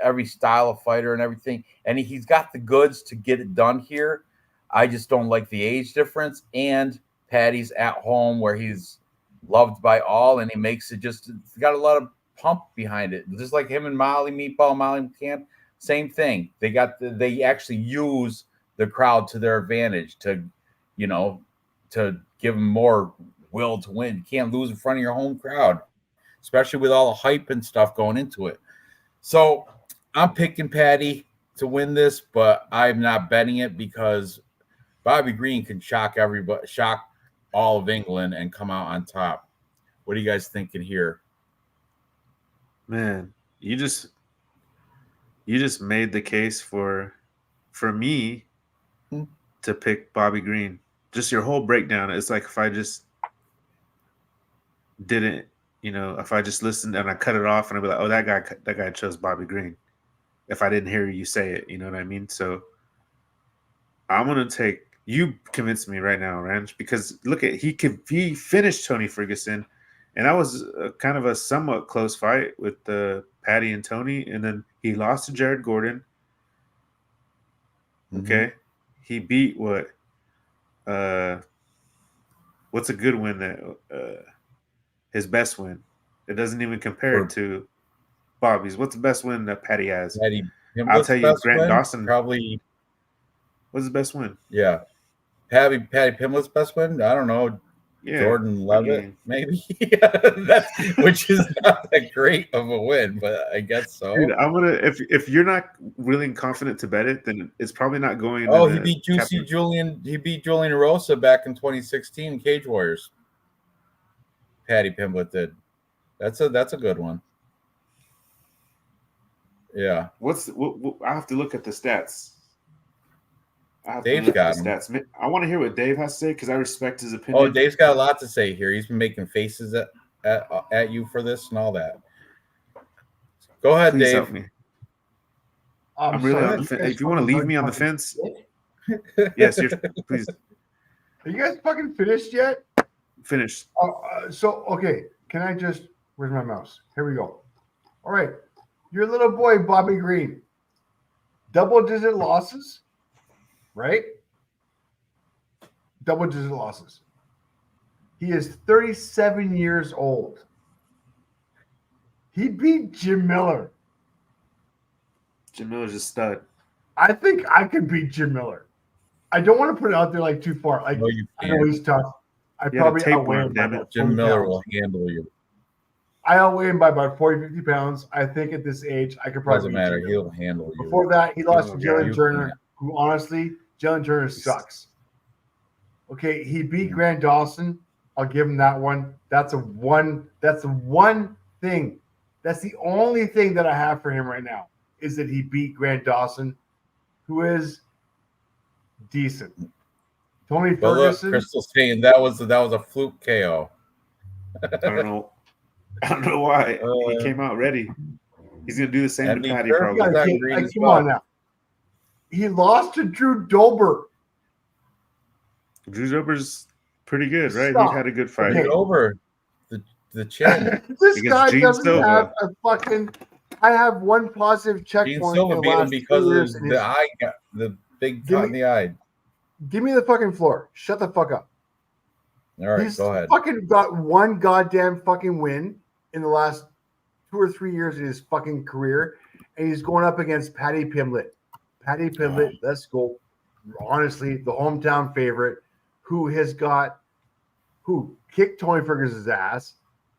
every style of fighter and everything, and he's got the goods to get it done here. I just don't like the age difference, and Paddy's at home where he's loved by all, and he makes it he's got a lot of pump behind it, just like him and Molly Camp. Same thing. They actually use the crowd to their advantage to give them more will to win. You can't lose in front of your home crowd, especially with all the hype and stuff going into it. So I'm picking Paddy to win this, but I'm not betting it because Bobby Green can shock everybody, shock all of England and come out on top. What are you guys thinking here? Man, you just made the case for me to pick Bobby Green. Just your whole breakdown. It's like if I just didn't, if I just listened and I cut it off and I'd be like, oh, that guy chose Bobby Green. If I didn't hear you say it, you know what I mean? So I'm going to you convinced me right now, Ranj, because look at, he finished Tony Ferguson, and that was kind of a somewhat close fight with Paddy and Tony, and then he lost to Jared Gordon. Okay. He beat what's a good win that his best win. It doesn't even compare to Bobby's. What's the best win that Paddy has? I'll tell you, Grant Dawson probably. What's his best win? Yeah, Paddy Pimlet's best win. I don't know. Yeah, Jordan Levitt, mean, maybe. Which is not that great of a win, but I guess so. dude, I'm gonna if you're not really confident to bet it, then it's probably not going into Oh, he the beat Juicy cap- Julian. He beat Julian Rosa back in 2016 Cage Warriors. Patty Pimblett did. That's a good one. Yeah, I have to look at the stats. I have to Dave's look at got the him. stats. I want to hear what Dave has to say because I respect his Oh, opinion. Dave's got a lot to say here. He's been making faces at you for this and all that. Go ahead, Please Dave. help me. I'm really on the fence. If you want to leave me on the fence, yes, please Are you guys fucking finished yet? finish. So, okay. Can I just, where's my mouse? Here we go. All right. Your little boy, Bobby Green, double-digit losses, right? Double-digit losses. He is 37 years old. He beat Jim Miller. Jim Miller's a stud. I think I could beat Jim Miller. I don't want to put it out there like too far. Like, No, you I know can't. he's tough. I You have a probably tapeworm, outweigh him by damn it. about Jim 40 Miller pounds. will handle you. I outweigh him by about 40, 50 pounds. I think at this age, I could probably Doesn't beat matter. Jim He'll Miller. handle you. Before that, he lost to Oh, Jalen you Turner, can't. who honestly, Jalen Turner sucks. Okay, he beat Grant Dawson. I'll give him that one. That's the one thing. That's the only thing that I have for him right now is that he beat Grant Dawson, who is decent. Tony But look, Ferguson. Crystal's saying that was a fluke KO. I don't know. I don't know why he came out ready. He's gonna do the same And to me Patty sure. probably. Yeah, Okay, Green as come well. on now. He lost to Drew Dober. Drew Dober's pretty good, right? Stop. He had a good fight. Okay. Get over the chin. This Against guy Gene doesn't Silva. have a fucking. I have one positive Gene checkpoint in Silva the beat him last because 2 years. of and the his- eye, the big Give cut me- in the eye. Give me the fucking floor. Shut the fuck up. All right, He's go ahead. fucking got one goddamn fucking win in the last 2 or 3 years in his fucking career, and he's going up against Patty Pimblett. Patty Pimblett, let's go. Honestly, the hometown favorite, who kicked Tony Ferguson's ass,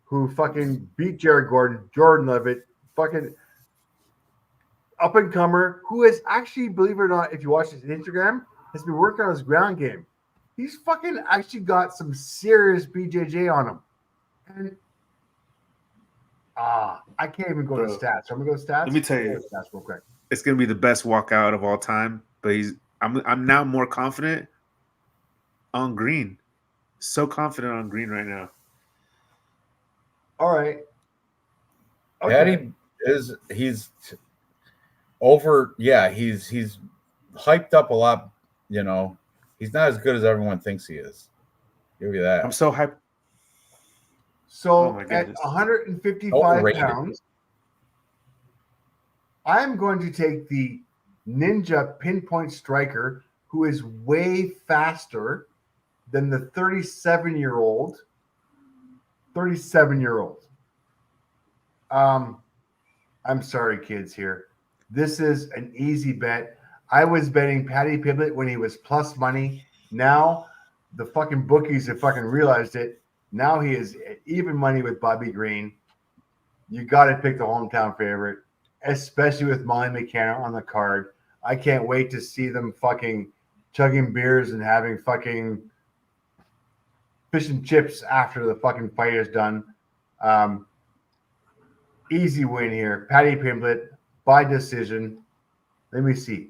who fucking beat Jared Gordon, Jordan Levitt, fucking up and comer, who has actually, believe it or not, if you watch his Instagram, has been working on his ground game. He's fucking actually got some serious BJJ on him. And I can't even go to stats. So I'm gonna go to stats. Let me tell you. Go to stats real quick. It's gonna be the best walkout of all time. But I'm now more confident on Green. So confident on Green right now. All right. Okay. Patty he's over. Yeah, he's hyped up a lot. You know, he's not as good as everyone thinks he is. Give you that. I'm so hyped. So my at goodness. 155 Overrated. pounds, I'm going to take the Ninja Pinpoint Striker, who is way faster than the 37-year-old. 37-year-old. I'm sorry, kids here. This is an easy bet. I was betting Patty Pimblett when he was plus money. Now the fucking bookies have fucking realized it. Now he is even money with Bobby Green. You got to pick the hometown favorite, especially with Molly McCann on the card. I can't wait to see them fucking chugging beers and having fucking fish and chips after the fucking fight is done. Easy win here. Patty Pimblett by decision. Let me see.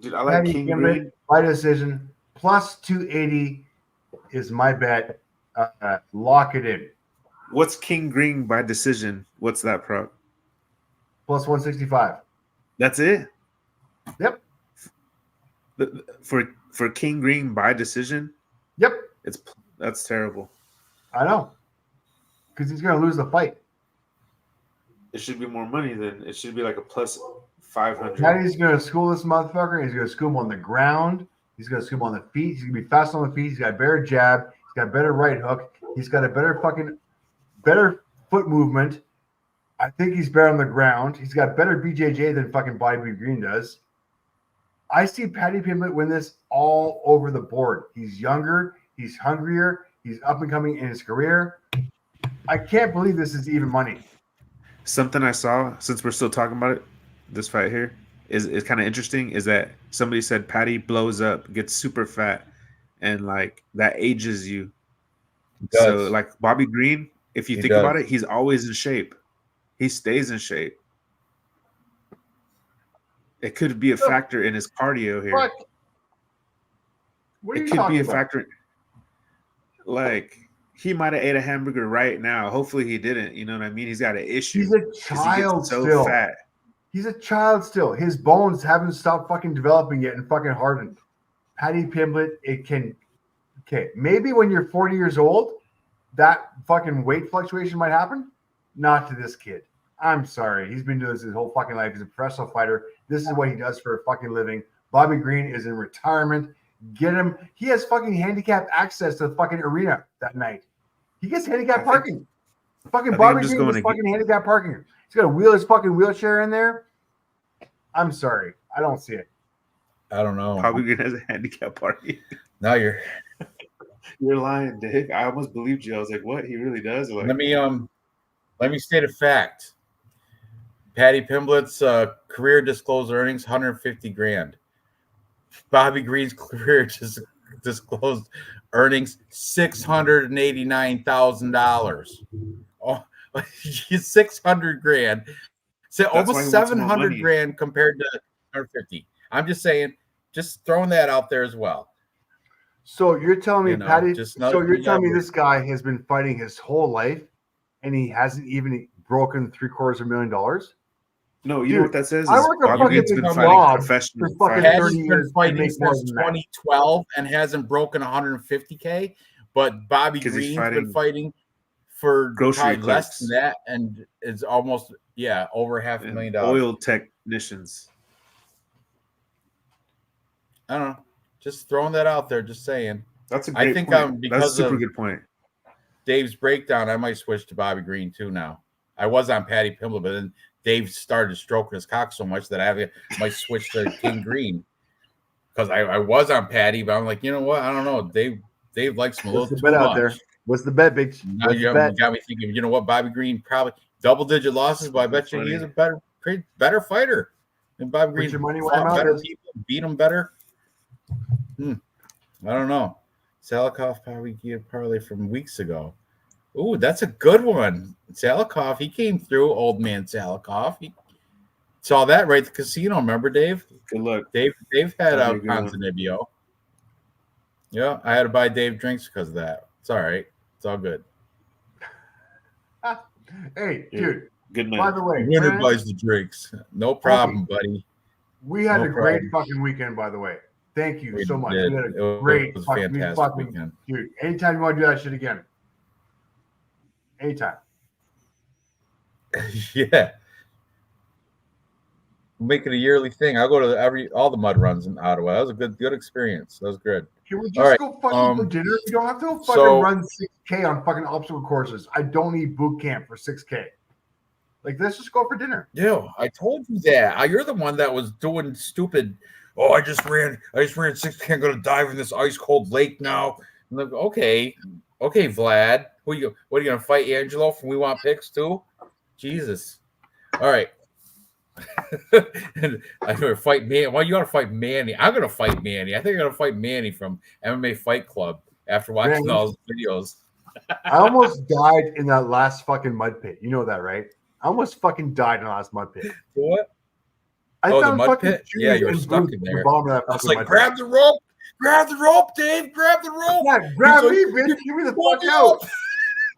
Dude, I like Patty King Pimblett Green. by decision. Plus 280 is my bet. Lock it in. What's King Green by decision? What's that prop? Plus 165. That's it? Yep. For King Green by decision? Yep. That's terrible. I know. Because he's going to lose the fight. It should be more money than it should be like a plus 500. Patty's going to school this motherfucker. He's going to school him on the ground. He's going to school him on the feet. He's going to be fast on the feet. He's got a better jab. He's got a better right hook. He's got a better foot movement. I think he's better on the ground. He's got better BJJ than fucking Bobby Green does. I see Patty Pimblett win this all over the board. He's younger. He's hungrier. He's up and coming in his career. I can't believe this is even money. Something I saw, since we're still talking about it, this fight here is kind of interesting, is that somebody said Patty blows up, gets super fat, and like that ages you. So like Bobby Green, if you think about it, he's always in shape. He stays in shape. It could be a factor in his cardio here. What are it you could talking be a about? factor. Like he might have ate a hamburger right now. Hopefully he didn't. You know what I mean? He's got an issue. He's a child so still. Fat. He's a child still. His bones haven't stopped fucking developing yet and fucking hardened. Patty Pimblett, it can. Okay, maybe when you're 40 years old, that fucking weight fluctuation might happen. Not to this kid. I'm sorry. He's been doing this his whole fucking life. He's a professional fighter. This is what he does for a fucking living. Bobby Green is in retirement. Get him. He has fucking handicapped access to the fucking arena that night. He gets handicapped parking. Fucking Bobby Green gets fucking handicapped parking. He's got his fucking wheelchair in there. I'm sorry. I don't see it. I don't know. Bobby Green has a handicap parking. Now you're lying, Dave. I almost believed you. I was like, what? He really does? Like, let me state a fact. Patty Pimblett's career disclosed earnings $150,000. Bobby Green's career just disclosed earnings $689,000. Oh, $600,000. So almost $700,000 compared to 150. I'm just saying, just throwing that out there as well. So you're telling me, Patty? So you're telling me average. This guy has been fighting his whole life, and he hasn't even broken $750,000? No, you know what that says? I work a fucking job for fucking 30 years. Fighting since 2012 and hasn't broken 150K. But Bobby Green's been fighting for probably less than that, and it's almost over $500,000. Oil technicians. I don't know. Just throwing that out there. Just saying. That's a great point. That's a super good point. Dave's breakdown, I might switch to Bobby Green too now. I was on Patty Pimblett, but then Dave started stroking his cock so much that I might switch to King Green because I was on Patty, but I'm like, you know what? I don't know. Dave likes him a little too much. Out there? What's the bet, bitch? Now you got me thinking. You know what? Bobby Green probably double-digit losses, but I bet you he's a better fighter than Bobby Green. Put your money fought better people, beat him better. I don't know. Salikov probably gave parlay from weeks ago. Ooh, that's a good one. Salikov, he came through, old man Salikov. He saw that right at the casino. Remember, Dave? Good luck. Dave had a Ponzinibbio. Yeah, I had to buy Dave drinks because of that. It's all right. It's all good. Hey, dude. Good man. By the way, winner buys the drinks. No problem, buddy. We had a great fucking weekend, by the way. Thank you so much. We had a great fantastic weekend. Dude, anytime you want to do that shit again. Anytime. Yeah. Make it a yearly thing. I'll go to all the mud runs in Ottawa. That was a good experience. That was good. Can we just go fucking for dinner? You don't have to fucking run 6K on fucking obstacle courses. I don't need boot camp for 6K. Like, let's just go for dinner. Yeah, I told you that. You're the one that was doing stupid. Oh, I just ran 6K. I'm gonna dive in this ice cold lake now. I'm like, okay, Vlad. What are you gonna fight Angelo from We Want Picks too? Jesus. All right. I'm gonna fight Manny. Why you gonna fight Manny? I'm gonna fight Manny. I think I'm gonna fight Manny from MMA Fight Club after watching all those videos. I almost died in that last fucking mud pit. You know that, right? I almost fucking died in the last mud pit. What? I found the mud pit? Yeah, you were stuck in there. I was like, grab the rope, Dave, grab the rope. Yeah, grab me, bitch. Give me the fuck out.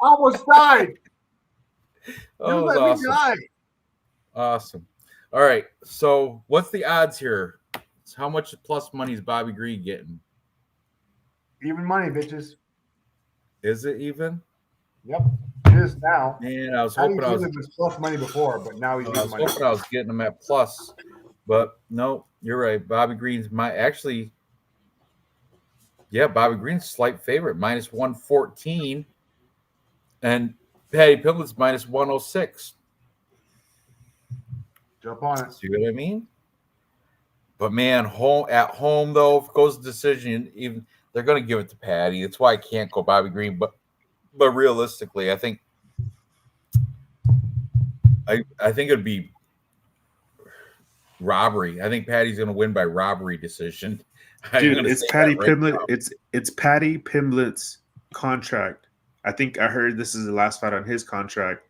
I almost died. Oh, that was awesome. Awesome. All right. So what's the odds here? How much plus money is Bobby Green getting? Even money, bitches. Is it even? Yep. It is now. Man, I was hoping I was plus money before, but now he's getting money. I was hoping I was getting him at plus. But no, you're right. Bobby Green's Bobby Green's slight favorite, minus 114. And Patty Pimblett's minus 106. Jump on it. See what I mean? But man, at home though, if it goes to decision, even they're going to give it to Patty. That's why I can't go Bobby Green. But realistically, I think it'd be robbery. I think Patty's going to win by robbery decision. Dude, it's Patty Pimblett. It's Patty Pimblett's contract. I think I heard this is the last fight on his contract.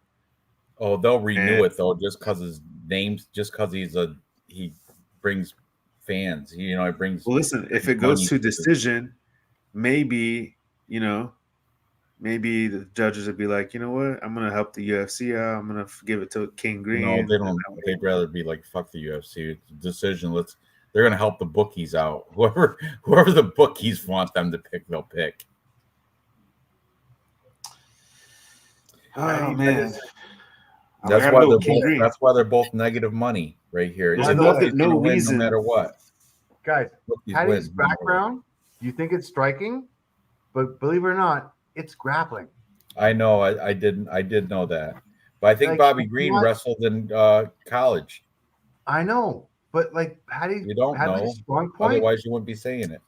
Oh, they'll renew it though, just because his name's, just because he brings fans. He brings. Well, listen, if it goes to decision, maybe maybe the judges would be like, you know what, I'm gonna help the UFC out. I'm gonna give it to King Green. No, they don't. They'd rather be like, fuck the UFC decision. They're gonna help the bookies out. Whoever the bookies want them to pick, they'll pick. Oh man, that's why they're both negative money right here. There's no reason, no matter what. Guys, Patty's background, you think it's striking, but believe it or not, it's grappling. I know. I did know that, but I think Bobby Green wrestled in college. I know, but Patty, you don't know. Strong point. Otherwise, you wouldn't be saying it.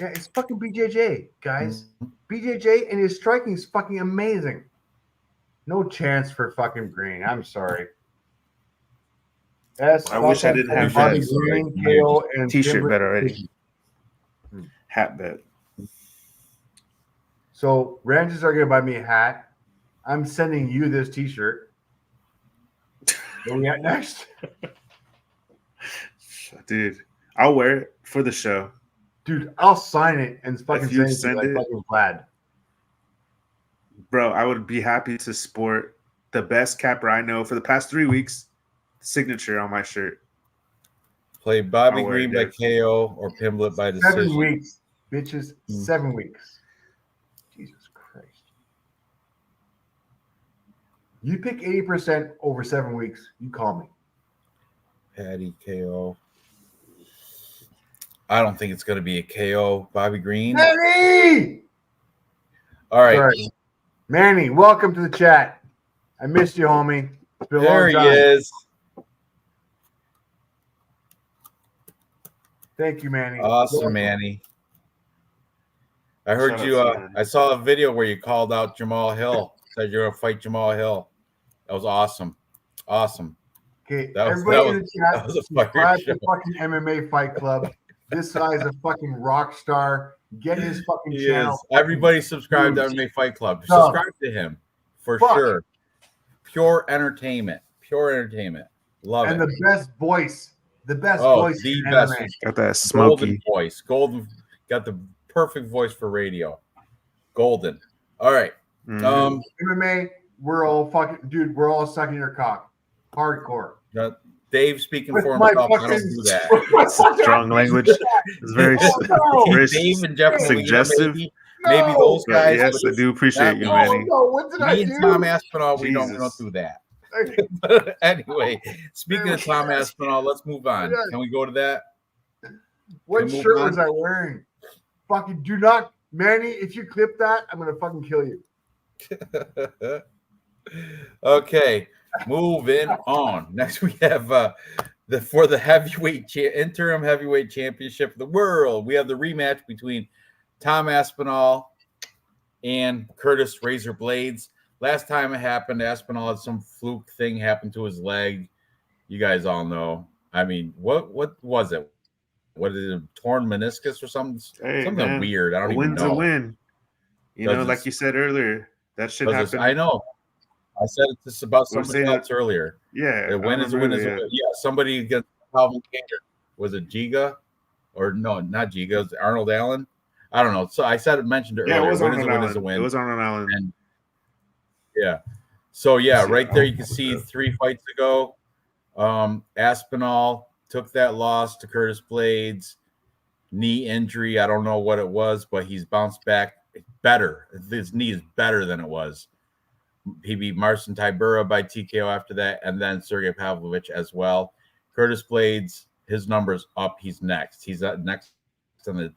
Yeah, it's fucking BJJ, guys. BJJ and his striking is fucking amazing. No chance for fucking Green. I'm sorry. I wish I didn't have Bobby Green, KO, and T-shirt bet already. Hat bet. So Ranches are gonna buy me a hat. I'm sending you this T-shirt. What we got next? Dude, I'll wear it for the show. Dude, I'll sign it and fucking send it. Fucking glad. Bro, I would be happy to sport the best capper I know for the past 3 weeks. Signature on my shirt. Play Bobby Green by KO or Pimblett by decision. 7 weeks, bitches. 7 weeks. Jesus Christ. You pick 80% over 7 weeks. You call me. Patty KO. I don't think it's going to be a KO. Bobby Green. Manny! All right. Sorry. Manny, welcome to the chat. I missed you, homie. It's been a long time. There he is. Thank you, Manny. Awesome, Manny. I heard you. I saw a video where you called out Jamal Hill. Said you're going to fight Jamal Hill. That was awesome. Awesome. Okay, everybody in the chat, subscribe to fucking MMA Fight Club. This guy's a fucking rock star. Get his fucking channel. Everybody subscribe to MMA Fight Club. Subscribe to him for sure. Pure entertainment. Pure entertainment. Love it. And the best voice. The best voice. The best. MMA. Got that smoky golden voice. Golden. Got the perfect voice for radio. Golden. All right. MMA. We're all fucking dude. We're all sucking your cock. Hardcore. Dave speaking for himself. I don't do that. Strong language. It's very, very Dave and Jeff suggestive. Maybe those guys. Yes, I do appreciate you, Manny. What did I do? Me and Tom Aspinall, we don't do that. But anyway, speaking of Tom Aspinall, let's move on. Can we go to that? What shirt was I wearing? Fucking do not, Manny. If you clip that, I'm gonna fucking kill you. Okay, moving on. Next, we have for the heavyweight interim heavyweight championship of the world. We have the rematch between Tom Aspinall and Curtis Razor Blades. Last time it happened, Aspinall had some fluke thing happen to his leg. You guys all know. I mean, what was it? What is it? Torn meniscus or something? Something weird. I don't even know. A win's a win. You know, like you said earlier, that should happen. I know. I said it just about somebody else earlier. Yeah. A win is a win is a win. Yeah, somebody against Calvin Kattar. Was it Giga? Or no, not Giga. It was Arnold Allen. I don't know. So I mentioned it earlier. Yeah, it was win Arnold Allen. It was Arnold Allen. And yeah. So yeah, right there you can see 3 fights ago. Aspinall took that loss to Curtis Blades. Knee injury. I don't know what it was, but he's bounced back better. His knee is better than it was. He beat Marcin Tybura by TKO after that, and then Sergey Pavlovich as well. Curtis Blades, his numbers up. He's next. He's next on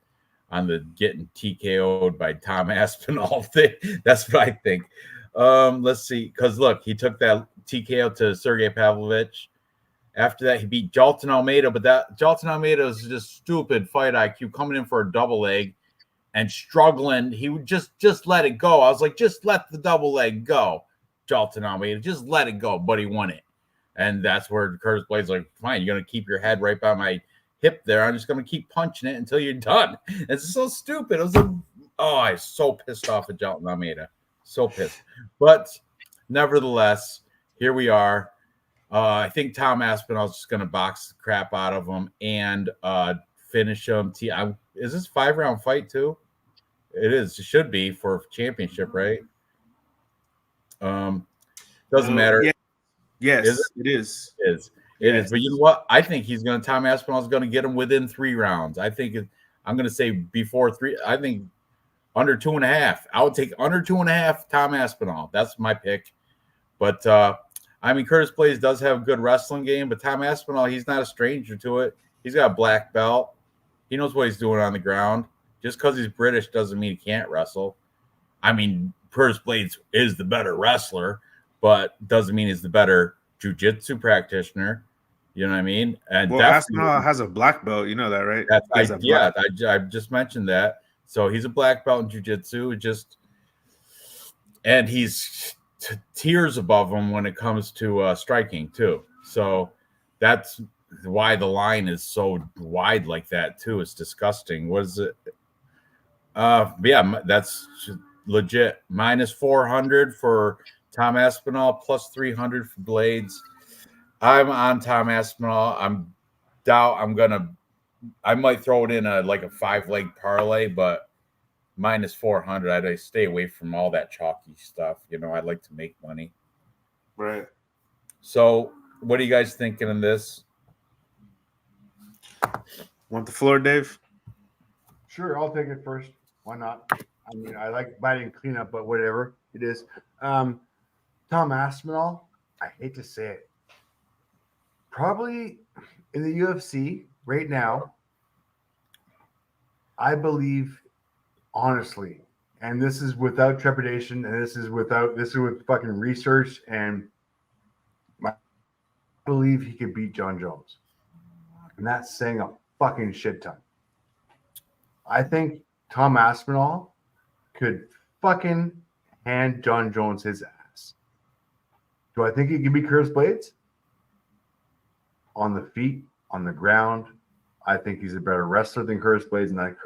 the getting TKO'd by Tom Aspinall thing. That's what I think. Let's see, because look, he took that TKO to Sergey Pavlovich. After that, he beat Jalton Almeida, but that Jalton Almeida is just stupid fight IQ coming in for a double leg. and struggling. He would just let it go. I was like, just let the double leg go, Jalton Almeida. Just let it go. But he won it. And that's where Curtis Blades like, fine, you're going to keep your head right by my hip there. I'm just going to keep punching it until you're done. It's so stupid. It was I was so pissed off at Jalton Almeida. So pissed. But nevertheless, here we are. I think Tom Aspinall's just going to box the crap out of him and finish him. Is this 5-round fight too? It is. It should be for championship, right? Doesn't matter. Yeah. Yes, It is. It is. But you know what? I think Tom Aspinall's going to get him within 3 rounds. I'm going to say before 3. I think under 2.5. I would take under 2.5 Tom Aspinall. That's my pick. But Curtis Blades does have a good wrestling game, but Tom Aspinall, he's not a stranger to it. He's got a black belt. He knows what he's doing on the ground. Just because he's British doesn't mean he can't wrestle. Curtis Blades is the better wrestler, but doesment mean he's the better jiu-jitsu practitioner. You know what I mean? And Aspinall has a black belt. You know that, right? I just mentioned that. So he's a black belt in jiu-jitsu. And he's tiers above him when it comes to striking too. So that's why the line is so wide like that too. It's disgusting. What is it? That's legit. Minus 400 for Tom Aspinall, plus 300 for Blades. I'm on Tom Aspinall. I might throw it in a 5-leg parlay, but minus 400. I'd stay away from all that chalky stuff. I'd like to make money. Right. So what are you guys thinking in this? Want the floor, Dave? Sure, I'll take it first. Why not? I like biting cleanup, but whatever it is. Tom Aspinall, I hate to say it, probably in the UFC right now, I believe, honestly, and this is without trepidation, and this is with fucking research, and I believe he could beat John Jones. And that's saying a fucking shit ton. I think Tom Aspinall could fucking hand John Jones his ass. Do I think he can beat Curtis Blades? On the feet, on the ground, I think he's a better wrestler than Curtis Blades, and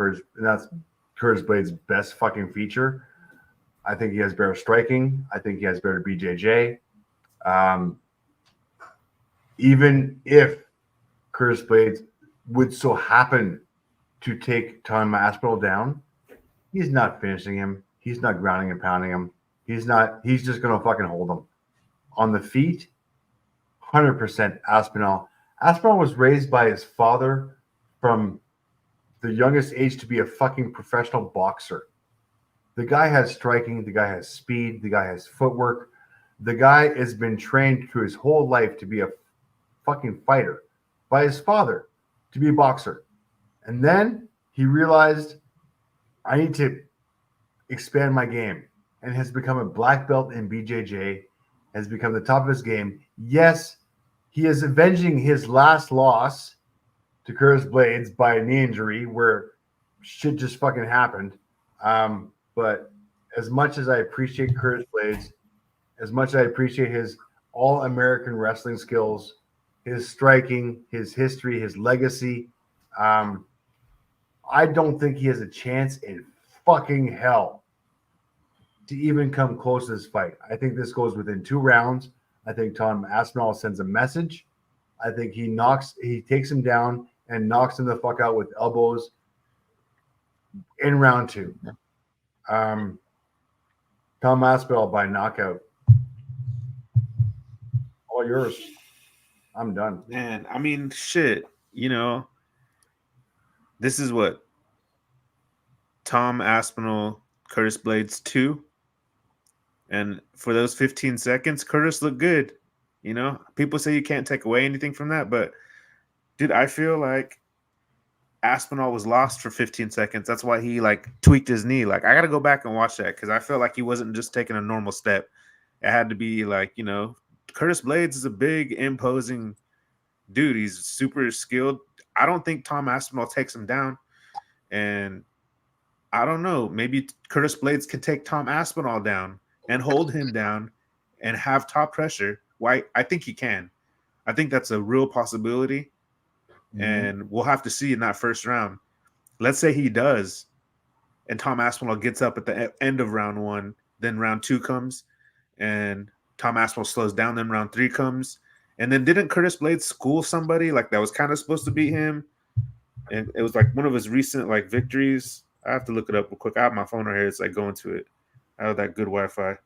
that's Curtis Blades' best fucking feature. I think he has better striking. I think he has better BJJ. Even if Curtis Blades would so happen to take Tom Aspinall down, he's not finishing him. He's not grounding and pounding him. He's just going to fucking hold him. On the feet, 100% Aspinall. Aspinall was raised by his father from the youngest age to be a fucking professional boxer. The guy has striking. The guy has speed. The guy has footwork. The guy has been trained through his whole life to be a fucking fighter by his father, to be a boxer. And then he realized, I need to expand my game, and has become a black belt in BJJ, has become the top of his game. Yes, he is avenging his last loss to Curtis Blades by a knee injury where shit just fucking happened. But as much as I appreciate Curtis Blades, as much as I appreciate his all-American wrestling skills, his striking, his history, his legacy, I don't think he has a chance in fucking hell to even come close to this fight. I think this goes within 2 rounds. I think Tom Aspinall sends a message. I think he takes him down and knocks him the fuck out with elbows in round 2. Tom Aspinall by knockout. All yours. I'm done. Man, shit. This is what? Tom Aspinall, Curtis Blades 2. And for those 15 seconds, Curtis looked good. People say you can't take away anything from that, but dude, I feel like Aspinall was lost for 15 seconds. That's why he tweaked his knee. I got to go back and watch that because I feel like he wasn't just taking a normal step. It had to be Curtis Blades is a big, imposing dude. He's super skilled. I don't think Tom Aspinall takes him down. And I don't know. Maybe Curtis Blades can take Tom Aspinall down and hold him down and have top pressure. Why? I think he can. I think that's a real possibility. And we'll have to see in that first round. Let's say he does, and Tom Aspinall gets up at the end of round 1. Then round 2 comes, and Tom Aspinall slows down. Then round 3 comes, and then didn't Curtis Blades school somebody like that was kind of supposed to beat him? And it was like one of his recent like victories. I have to look it up real quick. I have my phone right here. It's like going to it. I have that good Wi-Fi.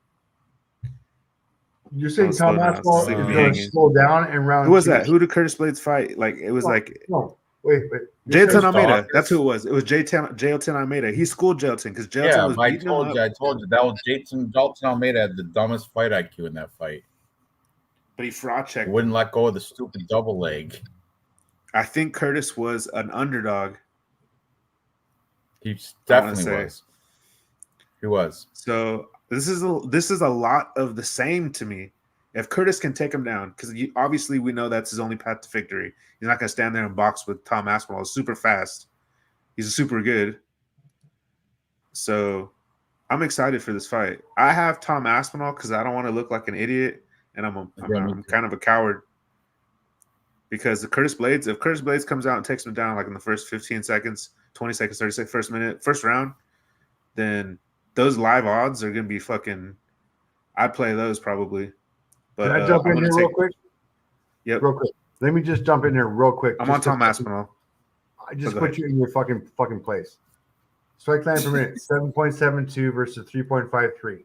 You're saying slow Tom down. Aspinall Sleep is me going to hanging. slow down in round Who was 2? that? Who did Curtis Blades fight? Like it was like No, wait. Jailton Almeida. Stalkers? That's who it was. It was Jailton Almeida. He schooled Jailton because Jailton Yeah, was but I beating him up. told you that was Dalton Almeida had the dumbest fight IQ in that fight. But he fraud checked. Wouldn't let go of the stupid double leg. I think Curtis was an underdog. He definitely was. He was. So this is a lot of the same to me. If Curtis can take him down, because obviously we know that's his only path to victory. He's not going to stand there and box with Tom Aspinall. He's super fast. He's super good. So I'm excited for this fight. I have Tom Aspinall because I don't want to look like an idiot, and I'm kind of a coward. Because if Curtis Blades comes out and takes him down like in the first 15 seconds, 20 seconds, 30 seconds, first minute, first round, then those live odds are going to be fucking – I'd play those probably. But Can I jump in here real quick? Yep. Real quick. Let me just jump in here real quick. I'm on Tom Aspinall. I just put you in your fucking place. Strike time per minute, 7.72 versus 3.53.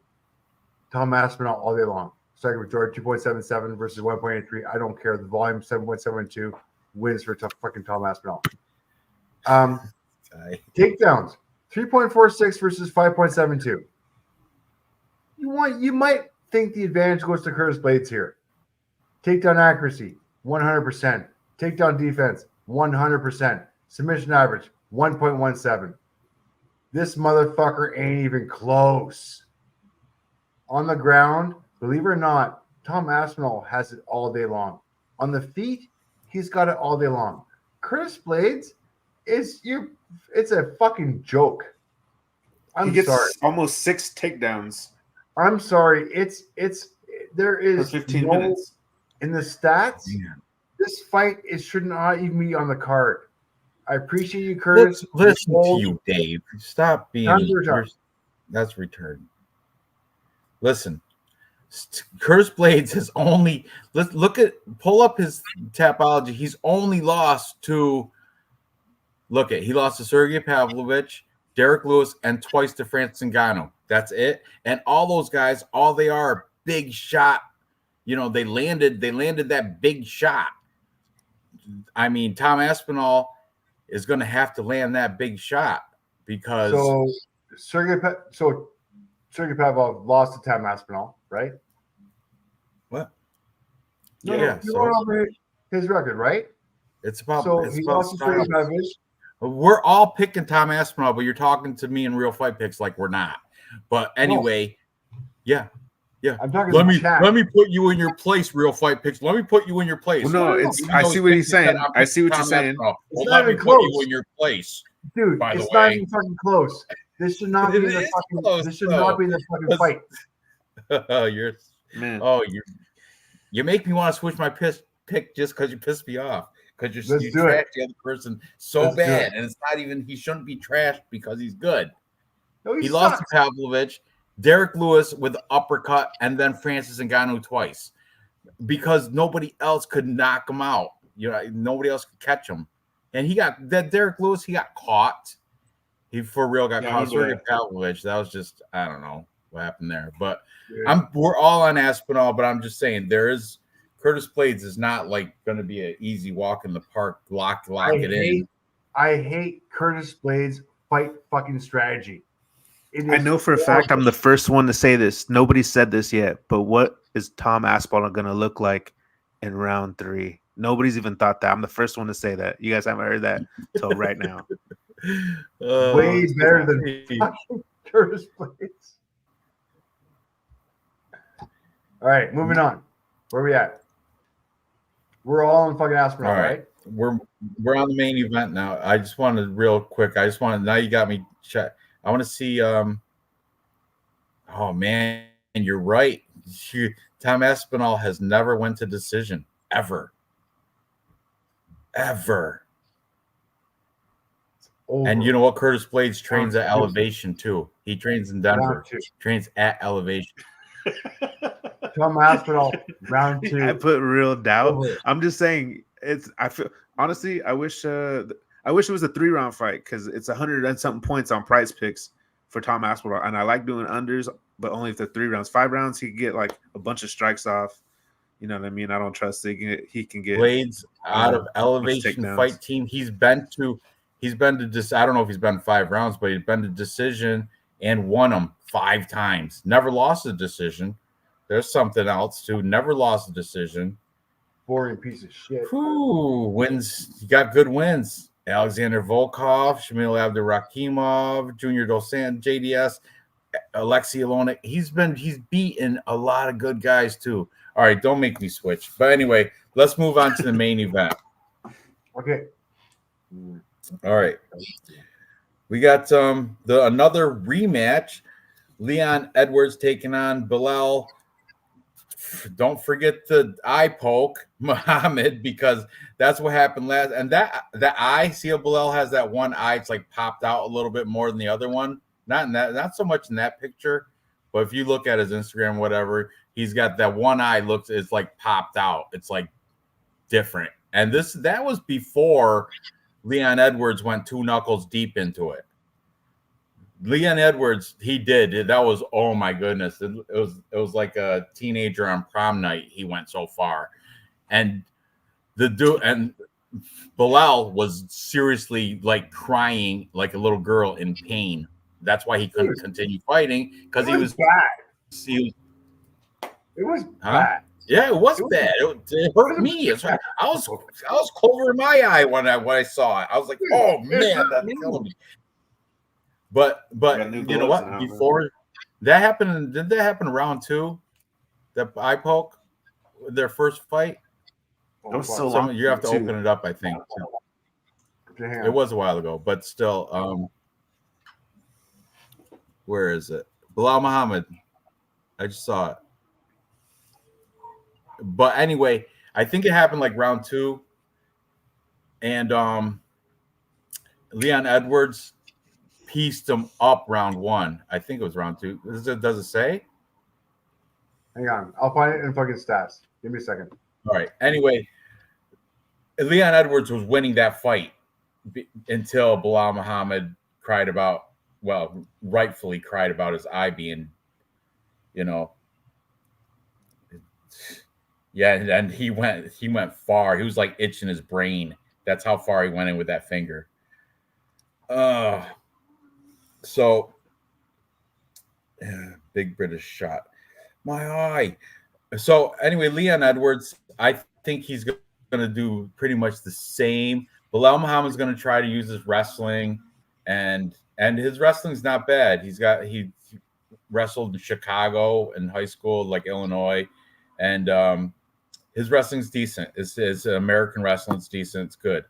Tom Aspinall all day long. Strike majority, 2.77 versus 1.83. I don't care. The volume, 7.72, wins for fucking Tom Aspinall. Takedowns, 3.46 versus 5.72. You might think the advantage goes to Curtis Blades here. Takedown accuracy, 100%. Takedown defense, 100%. Submission average, 1.17. This motherfucker ain't even close. On the ground, believe it or not, Tom Aspinall has it all day long. On the feet, he's got it all day long. Curtis Blades it's a fucking joke. He gets sorry. almost 6 takedowns. I'm sorry. There is for 15 minutes. In the stats. Man. This fight should not even be on the card. I appreciate you, Curtis. Listen to you, Dave. Stop being. That's retarded. Listen, Curtis Blades has only. Pull up his Tapology. He's only lost to. He lost to Sergey Pavlovich, Derek Lewis, and twice to Francis Ngannou. That's it. And all those guys, all they are big shot. You know, they landed that big shot. I mean, Tom Aspinall is going to have to land that big shot because Sergey Pavlov lost to Tom Aspinall, right? What? No, you went over his record, right? It's about he lost to Sergey Pavlovich. We're all picking Tom Aspinall, but you're talking to me in Real Fight Picks like we're not. But anyway, yeah. I'm talking. Let me put you in your place, Real Fight Picks. Let me put you in your place. Well, no, I see what he's saying. I see what you're saying. Well, let me put you in your place, dude. It's not even fucking close. This should not be in the fucking. Close, this should not be in the fucking fight. You make me want to switch my pick just because you pissed me off. Because you trashed the other person so bad, and it's not even. He shouldn't be trashed because he's good. No, he lost to Pavlovich, Derek Lewis with the uppercut, and then Francis Ngannou twice, because nobody else could knock him out. You know, nobody else could catch him, and he got that Derek Lewis. He got caught. He for real got caught. Sergey Pavlovich. That was just I don't know what happened there, but we're all on Aspinall. But I'm just saying Curtis Blades is not like going to be an easy walk in the park. Lock it in. I hate Curtis Blades' fight fucking strategy. I know for a fact I'm the first one to say this. Nobody said this yet, but what is Tom Aspinall going to look like in round 3? Nobody's even thought that. I'm the first one to say that. You guys haven't heard that until right now. Way better than fucking Curtis Blades. All right, moving on. Where are we at? We're all in fucking Aspinall, all right? We're on the main event now. I just wanted real quick. Now you got me check. I want to see. Oh man, you're right. Tom Aspinall has never went to decision ever. Over. And you know what? Curtis Blades trains at Elevation too. He trains in Denver. Trains at Elevation. Tom Aspinall, round 2. I put real doubt. Over. I'm just saying it's. I feel honestly. I wish it was a 3-round fight because it's 100 and something points on Price Picks for Tom Aspinall, and I like doing unders, but only if they're 3 rounds. 5 rounds, he can get like a bunch of strikes off. You know what I mean? I don't trust he can get Blades out of Elevation Fight Team. He's been to I don't know if he's been 5 rounds, but he's been to decision and won them 5 times. Never lost a decision. There's something else too. Never lost a decision. Boring piece of shit. Wins. He got good wins. Alexander Volkov, Shamil Abdurakhimov, Junior Dos Santos, JDS, Alexei Olonik. He's beaten a lot of good guys too. All right, don't make me switch. But anyway, let's move on to the main event. Okay. All right. We got another rematch. Leon Edwards taking on Bilal. Don't forget the eye poke, Muhammad, because that's what happened last. And that eye, see how Bilal has that one eye, it's like popped out a little bit more than the other one. Not so much in that picture, but if you look at his Instagram, whatever, he's got that one eye it's like popped out. It's like different. And that was before Leon Edwards went 2 knuckles deep into it. Leon Edwards, he did. That was, oh my goodness. It was like a teenager on prom night. He went so far. And Bilal was seriously like crying like a little girl in pain. That's why he couldn't continue fighting, because he was bad. It was bad. Yeah, it was bad. It hurt me. I was covering my eye when I saw it. I was like, oh man, that's killing me. But you know what? Before that happened, did that happen round 2? That eye poke, their first fight. It was so long. You have to open it up, I think. It was a while ago, but still. Where is it? Bilal Muhammad. I just saw it. But anyway, I think it happened like round 2. And Leon Edwards pieced him up round 1. I think it was round 2. Does it say? Hang on. I'll find it in fucking stats. Give me a second. All right. Anyway, Leon Edwards was winning that fight until Bilal Muhammad rightfully cried about his eye being, yeah, and he went far. He was like itching his brain. That's how far he went in with that finger. So big British shot. My eye. So anyway, Leon Edwards, I think he's going to do pretty much the same. Bilal Muhammad's going to try to use his wrestling, and his wrestling's not bad. He wrestled in Chicago in high school, like Illinois, and his wrestling's decent. His American wrestling's decent. It's good.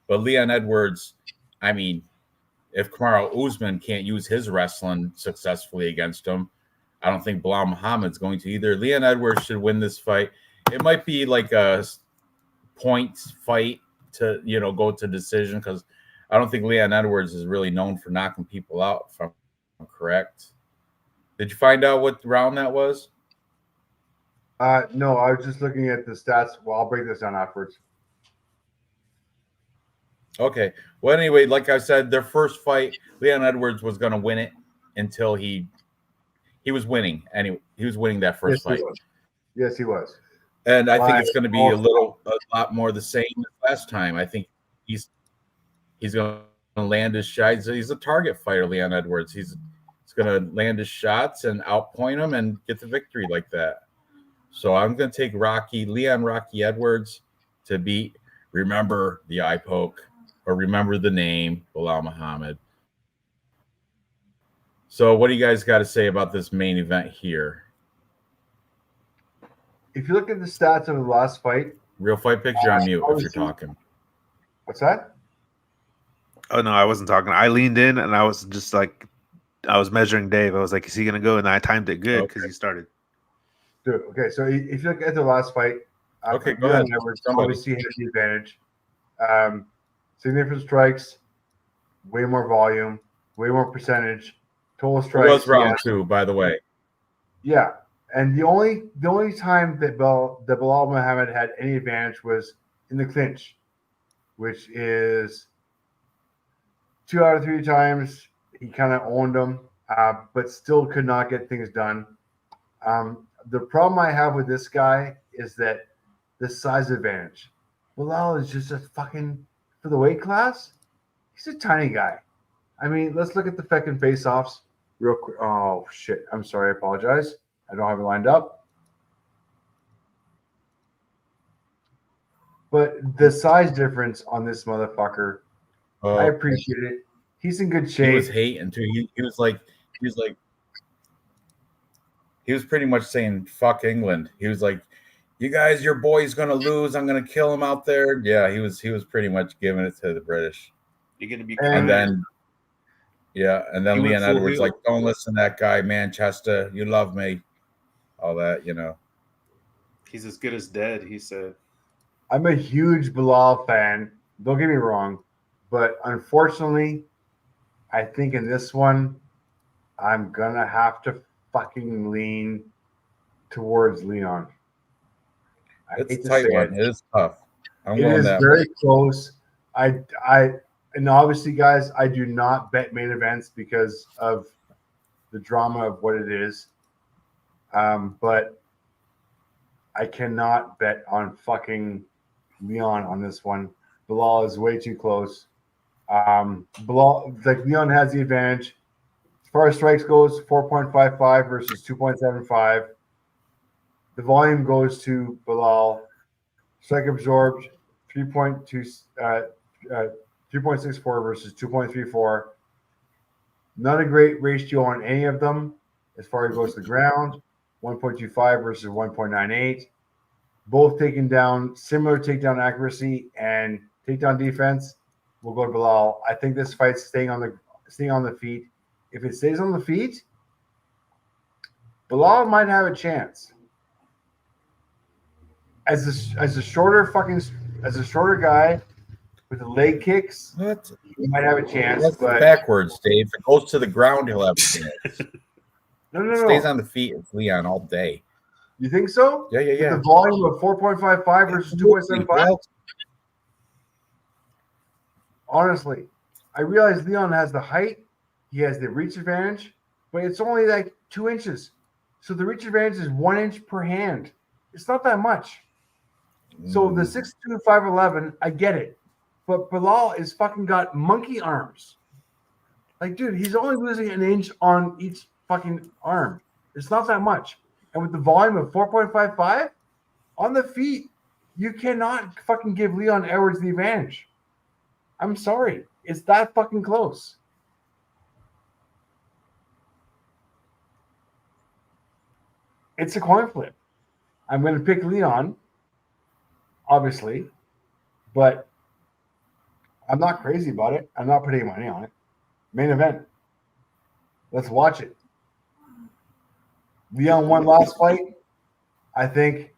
But Leon Edwards, I mean, if Kamaru Usman can't use his wrestling successfully against him, I don't think Bilal Muhammad's going to either. Leon Edwards should win this fight. It might be like a points fight to, go to decision, because I don't think Leon Edwards is really known for knocking people out, if I'm correct. Did you find out what round that was? No, I was just looking at the stats. Well, I'll break this down afterwards. Okay. Well, anyway, like I said, their first fight, Leon Edwards was going to win it until he was winning. Anyway, he was winning that first fight. Yes, he was. And I think it's going to be a lot more the same as last time. I think he's going to land his shots. He's a target fighter, Leon Edwards. He's going to land his shots and outpoint him and get the victory like that. So I'm going to take Leon Rocky Edwards to beat, remember the eye poke, or remember the name, Bilal Muhammad. So what do you guys got to say about this main event here? If you look at the stats of the last fight. Real Fight Picks, you're on mute if you're talking. What's that? Oh, no, I wasn't talking. I leaned in and I was just like I was measuring Dave. I was like, is he gonna go? And I timed it good because Okay. he started. Dude, okay, so if you look at the last fight, Okay, go ahead. Edwards Somebody. obviously had the advantage. Significant strikes, way more volume, way more percentage. Total It strikes. was round 2, by the way. Yeah, and the only time that Bilal Muhammad had any advantage was in the clinch, which is 2 out of 3 times he kind of owned them, but still could not get things done. The problem I have with this guy is that the size advantage. Bilal is just a fucking, for the weight class, he's a tiny guy. I mean, let's look at the fucking face-offs real quick. Oh, shit. I'm sorry. I apologize. I don't have it lined up. But the size difference on this motherfucker, I appreciate it. He's in good shape. He was hating too. He was pretty much saying fuck England. He was like, you guys, your boy's gonna lose. I'm gonna kill him out there. Yeah, he was pretty much giving it to the British. You're gonna be. And then Leon Edwards heel. like, don't listen to that guy, Manchester. You love me. All that, you know. He's as good as dead, he said. I'm a huge Bilal fan. Don't get me wrong. But unfortunately, I think in this one, I'm going to have to fucking lean towards Leon. It's a tight one. It is tough. It is very close. And obviously, guys, I do not bet main events because of the drama of what it is. But I cannot bet on fucking Leon on this one. Bilal is way too close. Leon has the advantage. As far as strikes goes, 4.55 versus 2.75. The volume goes to Bilal. Strike absorbed, 3.64 versus 2.34. Not a great ratio on any of them as far as goes to the ground. 1.25 versus 1.98. Both taken down, similar takedown accuracy and takedown defense. We'll go to Bilal. I think this fight's staying on the feet. If it stays on the feet, Bilal might have a chance. As a shorter guy with the leg kicks, he might have a chance. That's but backwards, Dave. If it goes to the ground, he'll have a chance. No. Stays on the feet. It's Leon all day. You think so? Yeah. With the volume of 4.55 versus 2.75? Honestly, I realize Leon has the height. He has the reach advantage, but it's only like 2 inches. So the reach advantage is 1 inch per hand. It's not that much. So the 6'2", 5'11", I get it. But Bilal is fucking got monkey arms. Like, dude, he's only losing an inch on each fucking arm. It's not that much. And with the volume of 4.55 on the feet, you cannot fucking give Leon Edwards the advantage. I'm sorry. It's that fucking close. It's a coin flip. I'm going to pick Leon, obviously, but I'm not crazy about it. I'm not putting money on it. Main event. Let's watch it. Leon won last fight. I think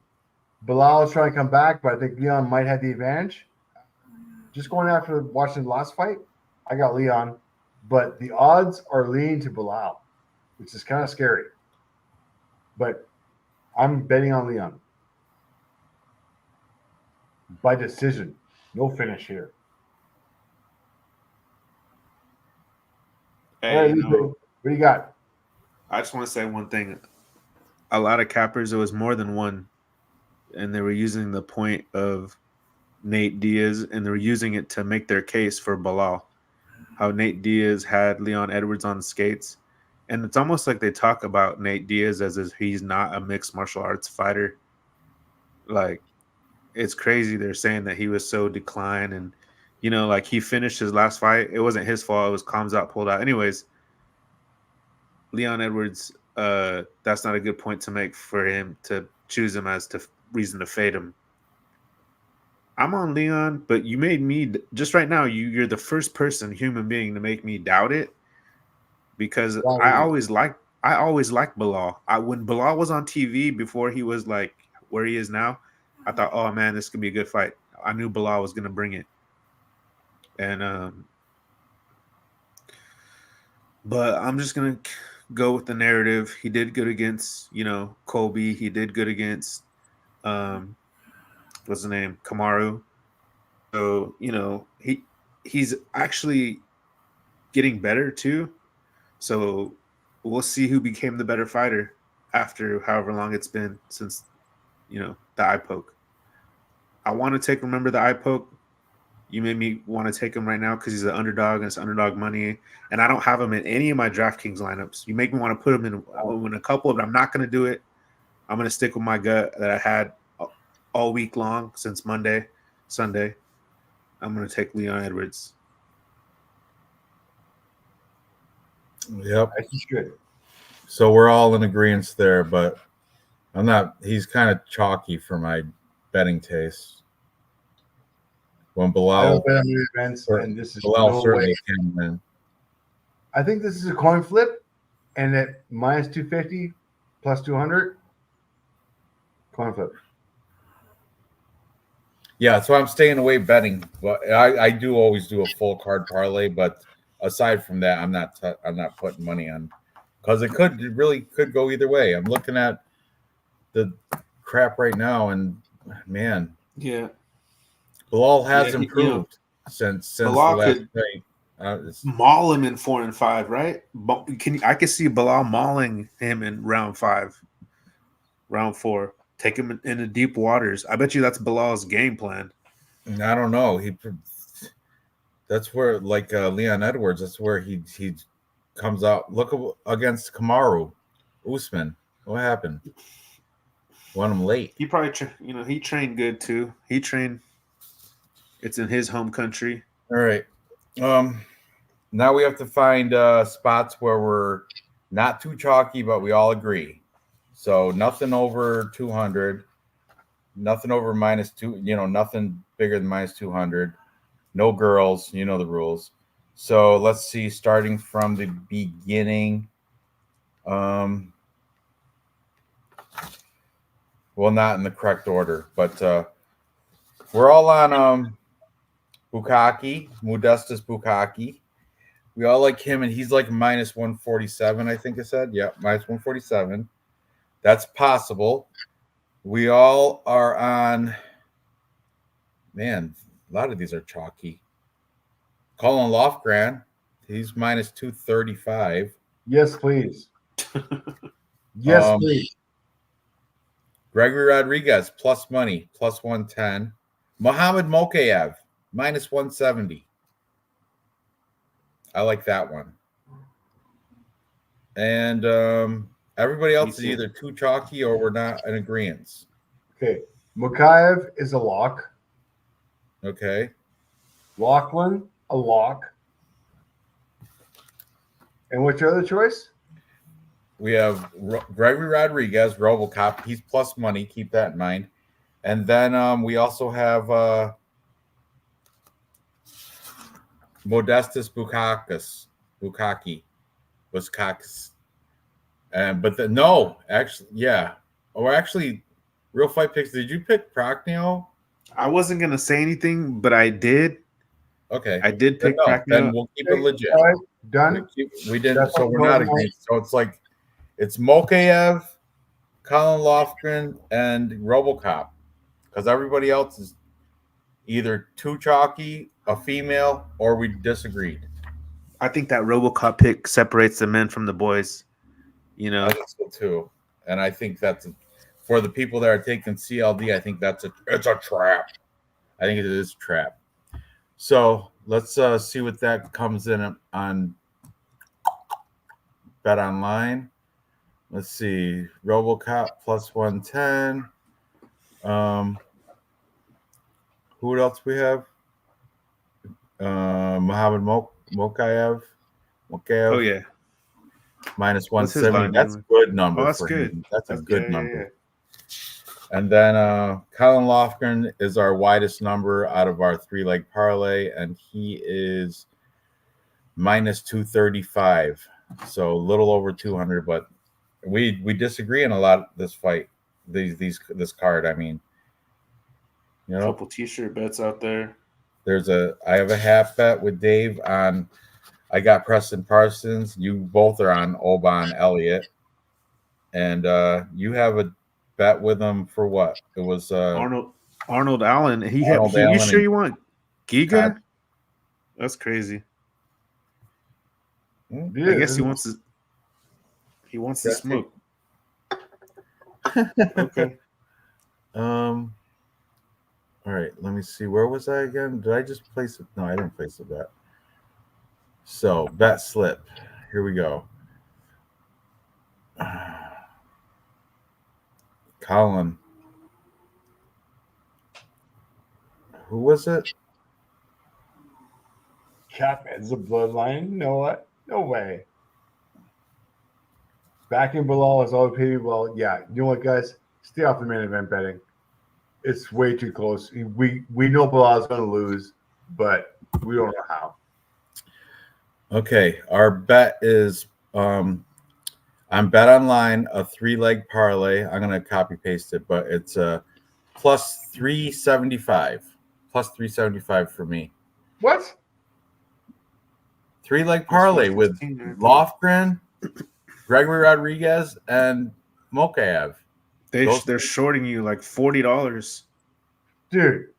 Bilal is trying to come back, but I think Leon might have the advantage. Just going after watching the last fight, I got Leon, but the odds are leaning to Bilal, which is kind of scary. But I'm betting on Leon. By decision. No finish here. Hey, All right, what do you got? I just want to say one thing. A lot of cappers, it was more than one, and they were using the point of Nate Diaz, and they were using it to make their case for Bilal. How Nate Diaz had Leon Edwards on skates. And it's almost like they talk about Nate Diaz as if he's not a mixed martial arts fighter. Like, it's crazy. They're saying that he was so declined, and, you know, like he finished his last fight. It wasn't his fault. It was Khamzat pulled out. Anyways, Leon Edwards, that's not a good point to make for him to choose him as to reason to fade him. I'm on Leon, but you made me just right now. You're the first human being to make me doubt it. because Why? I always liked Bilal. When Bilal was on TV before he was like where he is now, I thought, oh man, this could be a good fight. I knew Bilal was gonna bring it, and but I'm just gonna go with the narrative. He did good against Kobe. He did good against what's the name, Kamaru. So he's actually getting better too. So we'll see who became the better fighter after however long it's been since the eye poke. I want to remember the eye poke. You made me want to take him right now because he's an underdog and it's underdog money, and I don't have him in any of my DraftKings lineups. You make me want to put him in a couple, but I'm not going to do it. I'm going to stick with my gut that I had all week long since Sunday. I'm going to take Leon Edwards. Yep. That's good. So we're all in agreement there, but I'm not. He's kind of chalky for my betting taste. When I Bilal, don't bet on new events, and this is Bilal no certainly way. can win. I think this is a coin flip, and at minus 250, plus 200, coin flip. Yeah, so I'm staying away betting. But I do always do a full card parlay, but aside from that, I'm not putting money on because it really could go either way. I'm looking at the crap right now, and man, Yeah, Bilal has improved since the Bilal last could fight. maul him in 4 and 5, right? I could see Bilal mauling him in round 5, round 4. Take him in the deep waters. I bet you that's Bilal's game plan. I don't know. That's where Leon Edwards. That's where he comes out. Look against Kamaru Usman. What happened? Won him late. He probably he trained good too. He trained. It's in his home country. All right. Now we have to find spots where we're not too chalky, but we all agree. So nothing over 200, nothing over -2. Nothing bigger than -200. No girls. You know the rules. So let's see. Starting from the beginning. Well, not in the correct order, but we're all on Bukaki, Modestus Bukaki. We all like him, and he's like -147, I think I said. Yeah, -147. That's possible. We all are on, man, a lot of these are chalky. Colin Lofgren, he's -235. Yes, please. Yes, please. Gregory Rodriguez, plus money, +110. Muhammad Mokaev, -170. I like that one. And everybody else is either too chalky or we're not in agreement. Okay. Mokaev is a lock. Okay. Lachlan, a lock. And what's your other choice? We have Gregory Rodriguez, RoboCop. He's plus money. Keep that in mind. And then we also have Modestus Bukakis. Actually, real fight picks. Did you pick Prochnio? I wasn't gonna say anything, but I did. Okay, I did pick Prochnio. Then we'll keep it legit. All right, done. We didn't, so we're not against. So it's Mokaev, Colin Lofgren, and RoboCop, because everybody else is either too chalky, a female, or we disagreed. I think that RoboCop pick separates the men from the boys. I think so too, and I think that's for the people that are taking CLD. I think it's a trap. I think it is a trap. So let's see what that comes in on Bet Online. Let's see, RoboCop +110. Who else we have? Muhammad Mokaev. Oh yeah, -170. That's a good number. Oh, that's for good. him. That's a good number. Yeah. And then Colin Lofgren is our widest number out of our 3-leg parlay, and he is -235. So a little over 200, but we disagree on a lot this fight. This card. I mean, you know, Couple t-shirt bets out there. I have a half bet with Dave on. I got Preston Parsons. You both are on Oban Elliott, and you have a bet with him for what? It was Arnold Allen. Arnold You Allen sure and you want Giga? God. That's crazy. Yeah, I guess he wants to smoke. Okay. All right, let me see. Where was I again? Did I just place it? No, I didn't place a bet. So bet slip. Here we go. Colin. Who was it? Cap ends the bloodline. You know what? No way. Back in Bilal is all paid well. Yeah, you know what, guys? Stay off the main event betting. It's way too close. We know Bilal is going to lose, but we don't know how. Okay, our bet is on Bet Online, a 3-leg parlay. I'm gonna copy paste it, but it's plus 375. Plus 375 for me. What? 3-leg parlay with Lofgren, Gregory Rodriguez, and Mokaev. They're shorting you like $40. Dude,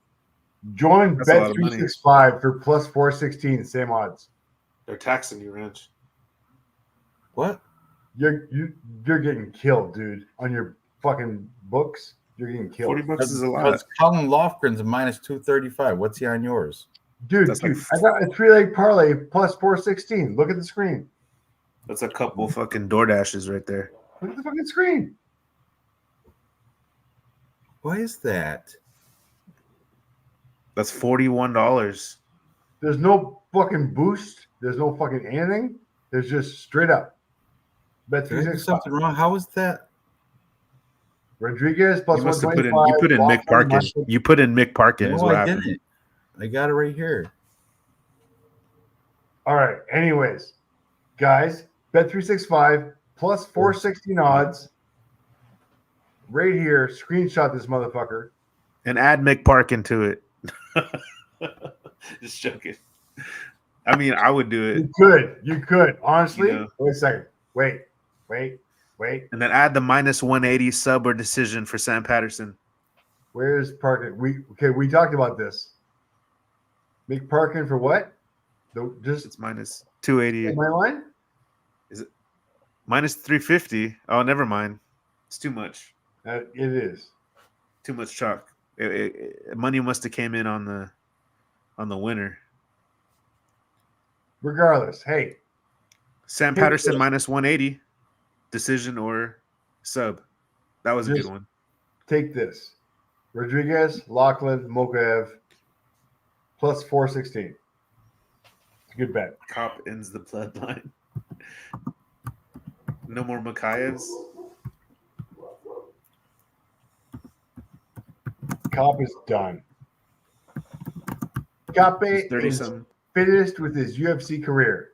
join That's a lot of Bet365 for plus 416, same odds. They're taxing you, Ranch. What? You're getting killed, dude. On your fucking books, you're getting killed. $40 is a lot. Colin Lofgren's a minus 235. What's he on yours? Dude, I got a 3-leg parlay plus 416. Look at the screen. That's a couple fucking DoorDashes right there. Look at the fucking screen. Why is that? That's $41. There's no fucking boost. There's no fucking anything. There's just straight up. Bet Did I do something wrong? How is that? Rodriguez plus You must have 125. you put in Mick Parkin. You put in Mick Parkin No, is what I happened. didn't. I got it right here. All right. Anyways, guys, Bet365 plus 416 odds. Right here. Screenshot this motherfucker. And add Mick Parkin to it. Just joking. I mean, I would do it. You could. Honestly, You know. wait a second. Wait. And then add the minus 180 sub or decision for Sam Patterson. Where's Parkin? We talked about this. Make Parkin for what? It's minus 280. My line? Is it minus 350? Oh, never mind. It's too much. It is. Too much chalk. Money must have came in on the winner. Regardless, hey. Sam Patterson minus 180. Decision or sub. That was a good one. Take this. Rodriguez, Lachlan, Mokaev, plus 416. It's a good bet. Cop ends the bloodline. No more Makaevs. Cop is done. Cape is finished with his UFC career.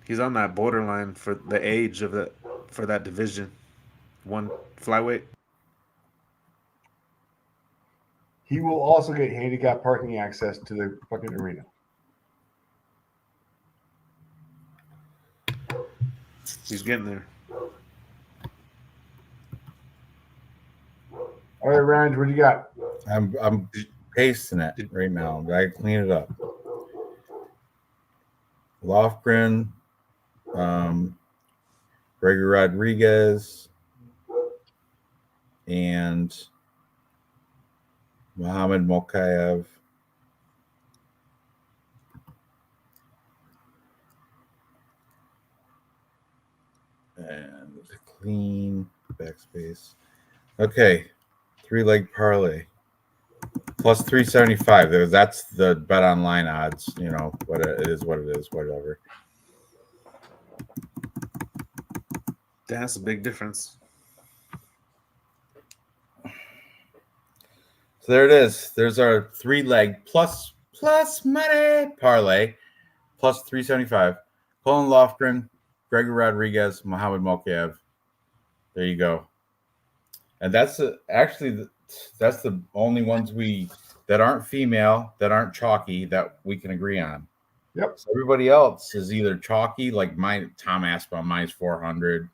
He's on that borderline for the age for that division. One flyweight. He will also get handicap parking access to the fucking arena. He's getting there. All right, Ranj, what do you got? I'm pasting it right now. I clean it up. Lofgren, Gregory Rodriguez, and Muhammad Mokaev. And clean backspace. Okay. 3-leg parlay. Plus 375. That's the bet online odds. You know, what it is, whatever. That's a big difference. So there it is. There's our 3-leg plus plus money parlay plus 375. Colin Lofgren, Gregory Rodriguez, Muhammad Mokaev. There you go. And that's that's the only ones that aren't female, that aren't chalky, that we can agree on. Yep. So everybody else is either chalky, like Tom Aspel, minus 400.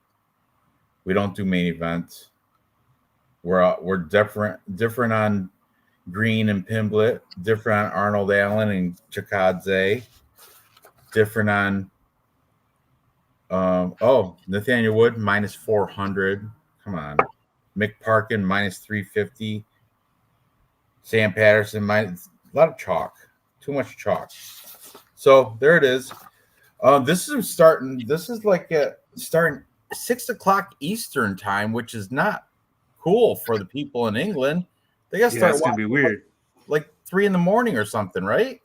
We don't do main events. We're different on Green and Pimblett, different on Arnold Allen and Chikadze, different on Nathaniel Wood minus 400. Come on. Mick Parkin minus 350. Sam Patterson minus a lot of chalk. Too much chalk. So there it is. This is starting starting 6 o'clock Eastern time, which is not cool for the people in England. They gotta start it's gonna be weird. Like 3 a.m. or something, right?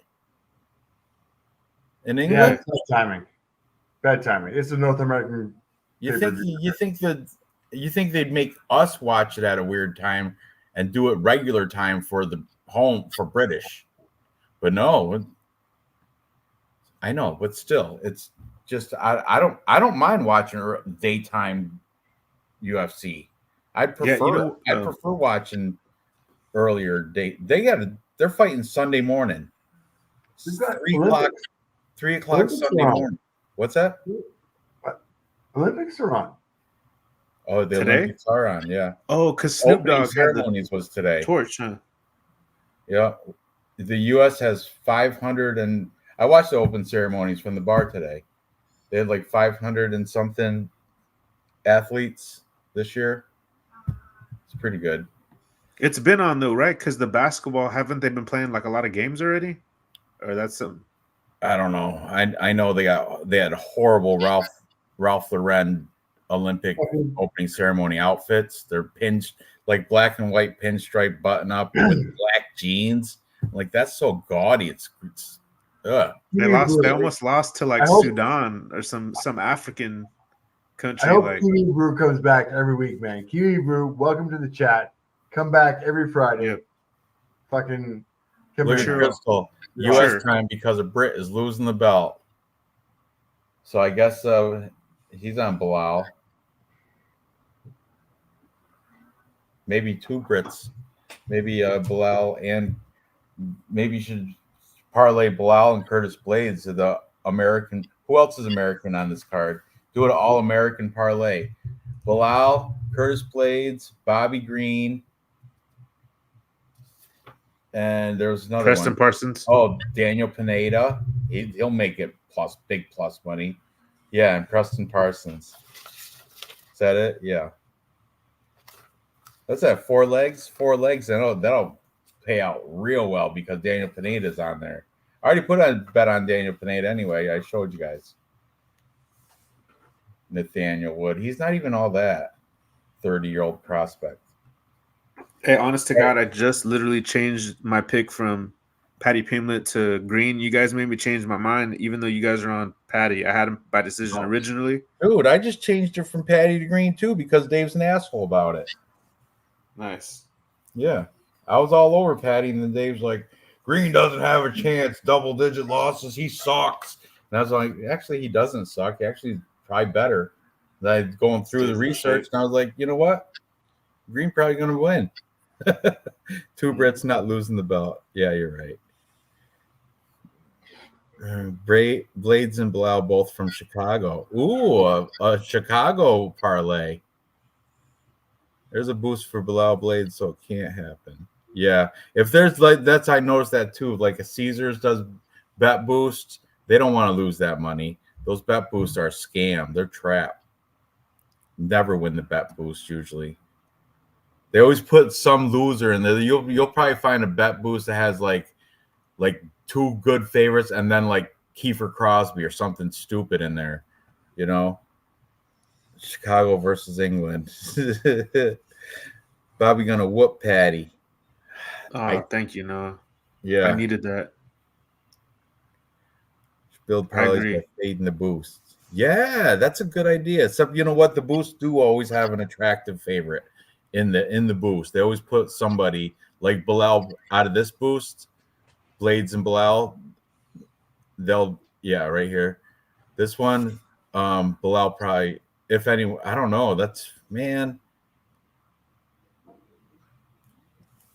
In England? Yeah, bad timing. Bad timing. It's a North American. You think they'd make us watch it at a weird time and do it regular time for the home for British? But no, I know, but still, it's just I don't mind watching daytime UFC. I'd prefer I'd prefer watching earlier date. They're fighting Sunday morning. 3 o'clock Sunday morning. What's that? Olympics are on. Oh, the today? Olympics are on, yeah. Oh, because Snoop Dogg ceremonies was today. Torch, huh? Yeah. The US has 500 and I watched the open ceremonies from the bar today. They had like 500 and something athletes this year. It's pretty good. It's been on though, right? Because the basketball, haven't they been playing like a lot of games already? Or that's some. I don't know. I know they had horrible Ralph Lauren Olympic opening ceremony outfits. They're pinned like black and white pinstripe button up with black jeans. Like that's so gaudy. It's They almost lost to like Sudan or some African country. I hope Kiwi Brew comes back every week, man. Kiwi Brew, welcome to the chat. Come back every Friday. Yep. Fucking come look at Crystal. US time because a Brit is losing the belt. So I guess he's on Bilal. Maybe 2 Brits. Maybe Bilal, and maybe you should parlay Bilal and Curtis Blades to the American. Who else is American on this card? Do an all-American parlay. Bilal, Curtis Blades, Bobby Green, and there was another Preston one. Parsons. Oh, Daniel Pineda. He'll make it big plus money. Yeah, and Preston Parsons. Is that it? Yeah. That's that 4 legs. 4 legs. That'll pay out real well because Daniel Pineda's on there. I already put a bet on Daniel Pineda anyway. I showed you guys. Nathaniel Wood. He's not even all that 30-year-old prospect. Hey, honest to God, I just literally changed my pick from Patty Pimblett to Green. You guys made me change my mind, even though you guys are on Patty. I had him by decision originally. Dude, I just changed it from Patty to Green too because Dave's an asshole about it. Nice. Yeah. I was all over Patty, and then Dave's like, Green doesn't have a chance. Double-digit losses. He sucks. And I was like, actually, he doesn't suck. He actually probably better. And I was going through the research, and I was like, you know what? Green probably going to win. 2 Brits not losing the belt. Yeah, you're right. Blades and Bilal both from Chicago. Ooh, a Chicago parlay. There's a boost for Bilal Blades, so it can't happen. Yeah, if there's I noticed that too. Like a Caesars does bet boost, they don't want to lose that money. Those bet boosts are a scam. They're trap. Never win the bet boost usually. They always put some loser in there. You'll probably find a bet boost that has like 2 good favorites and then like Kiefer Crosby or something stupid in there, you know. Chicago versus England. Bobby gonna whoop Patty. Thank you, Noah. Yeah, I needed that. Build probably by fading the boost. Yeah, that's a good idea. Except you know what, the boosts do always have an attractive favorite in the boost. They always put somebody like Bilal out of this boost. Blades and Bilal, right here. This one, Bilal probably, if any, I don't know. That's man.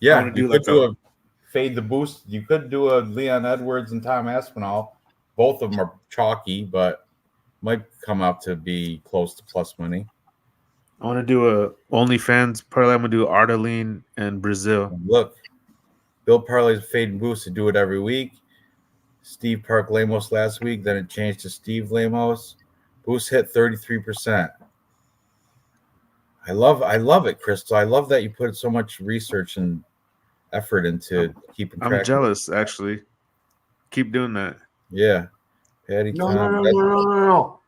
Yeah, wanna you do could like do a- a fade the boost. You could do a Leon Edwards and Tom Aspinall. Both of them are chalky, but might come out to be close to plus money. I want to do a OnlyFans parlay. I'm gonna do Ardeline and Brazil. Look, Bill Parley's fade and boost to do it every week. Steve Park Lamos last week, then it changed to Steve Lamos. Boost hit 33%. I love it, Crystal. I love that you put so much research and effort into keeping track. I'm jealous, actually. Keep doing that. Yeah. Patty No, Tom. no.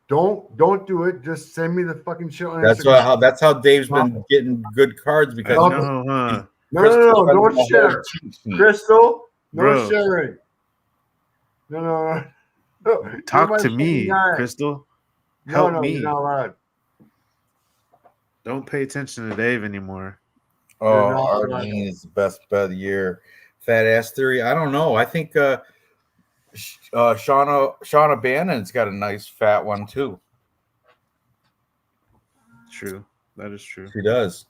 Don't do it. Just send me the fucking shit on That's Instagram. that's how Dave's been getting good cards because I No, know, huh? No, don't share. Crystal, no Bro. sharing. No. You're Talk my to me, fucking guy. Crystal. Help No, me. you're not allowed. Don't pay attention to Dave anymore. Oh, You're not Arlene is the best bet of the year. Fat ass theory. I don't know. I think Shauna Bannon's got a nice fat one too. True. That is true. She does.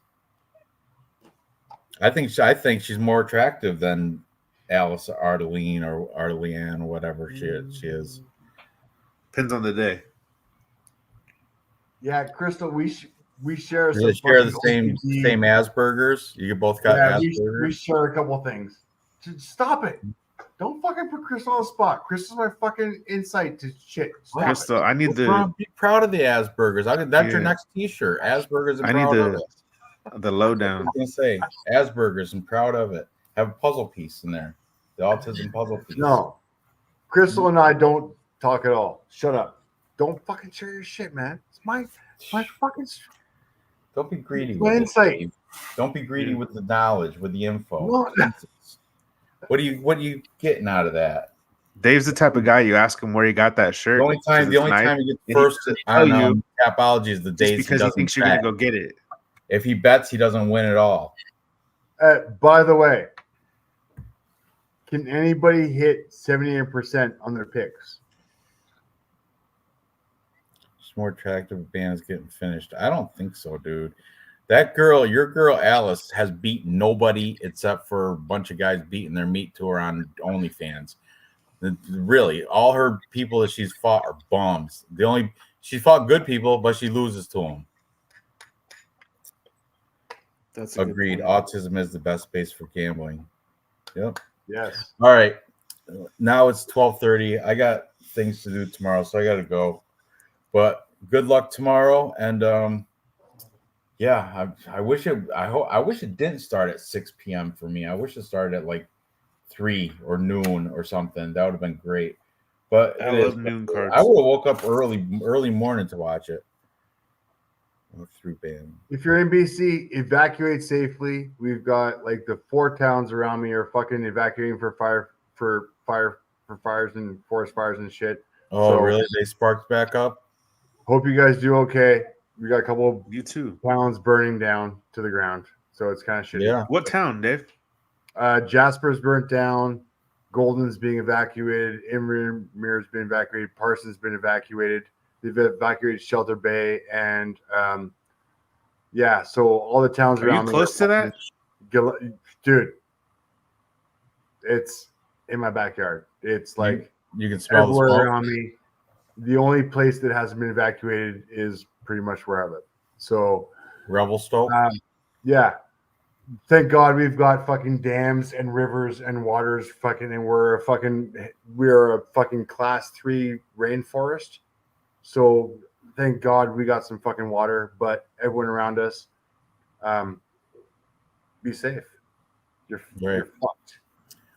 I think she's more attractive than Alice Ardeline or Arleanne or whatever she is. Depends on the day. Yeah, Crystal, we share Do some they share the fucking same OCD. Asperger's? You both got Yeah, Asperger's. we share a couple things. Just stop it. Don't fucking put Crystal on the spot. Crystal's my fucking insight to shit. Stop Crystal, it. I need Be proud of the Asperger's. That's your next T-shirt. Asperger's and I need proud of it. the lowdown. I was gonna say Asperger's and proud of it. Have a puzzle piece in there. The autism puzzle piece. No. Crystal and I don't talk at all. Shut up. Don't fucking share your shit, man. It's my fucking Don't be greedy my with insight. it. Dave. Don't be greedy with the knowledge, with the info. No. What are you getting out of that? Dave's the type of guy you ask him where he got that shirt. The only time you get first on Capology is the days because he thinks you're gonna go get it. If he bets, he doesn't win at all. By the way, can anybody hit 78% on their picks? It's more attractive band is getting finished. I don't think so, dude. That girl, your girl Alice, has beaten nobody except for a bunch of guys beating their meat to her on OnlyFans. Really, all her people that she's fought are bums. She fought good people, but she loses to them. That's agreed. Autism is the best base for gambling. Yep. Yes. All right. Now it's 12:30. I got things to do tomorrow, so I got to go. But good luck tomorrow, and yeah, I wish it didn't start at 6 p.m. for me. I wish it started at like 3 or noon or something. That would have been great. But I love noon cards. I would have woke up early morning to watch it. Through band. If you're in BC, evacuate safely. We've got like the 4 towns around me are fucking evacuating for fires and forest fires and shit. Oh, so, really? They sparked back up? Hope you guys do okay. We got a couple of towns burning down to the ground. So it's kind of shitty. Yeah. What town, Dave? Jasper's burnt down. Golden's being evacuated. Invermere's been evacuated. Parsons been evacuated. They've evacuated Shelter Bay, and yeah, so all the towns around me. Are you close to that? Dude, it's in my backyard. It's like you can smell everywhere the smoke around me. The only place that hasn't been evacuated is pretty much where I live. So Revelstoke. Yeah. Thank God we've got fucking dams and rivers and waters fucking, and we're a fucking class 3 rainforest. So thank God we got some fucking water, but everyone around us, be safe. You're fucked.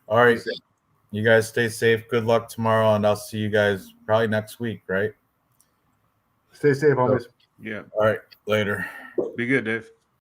All right. You guys stay safe. Good luck tomorrow, and I'll see you guys probably next week, right? Stay safe, homies. Yeah. All right. Later. Be good, Dave.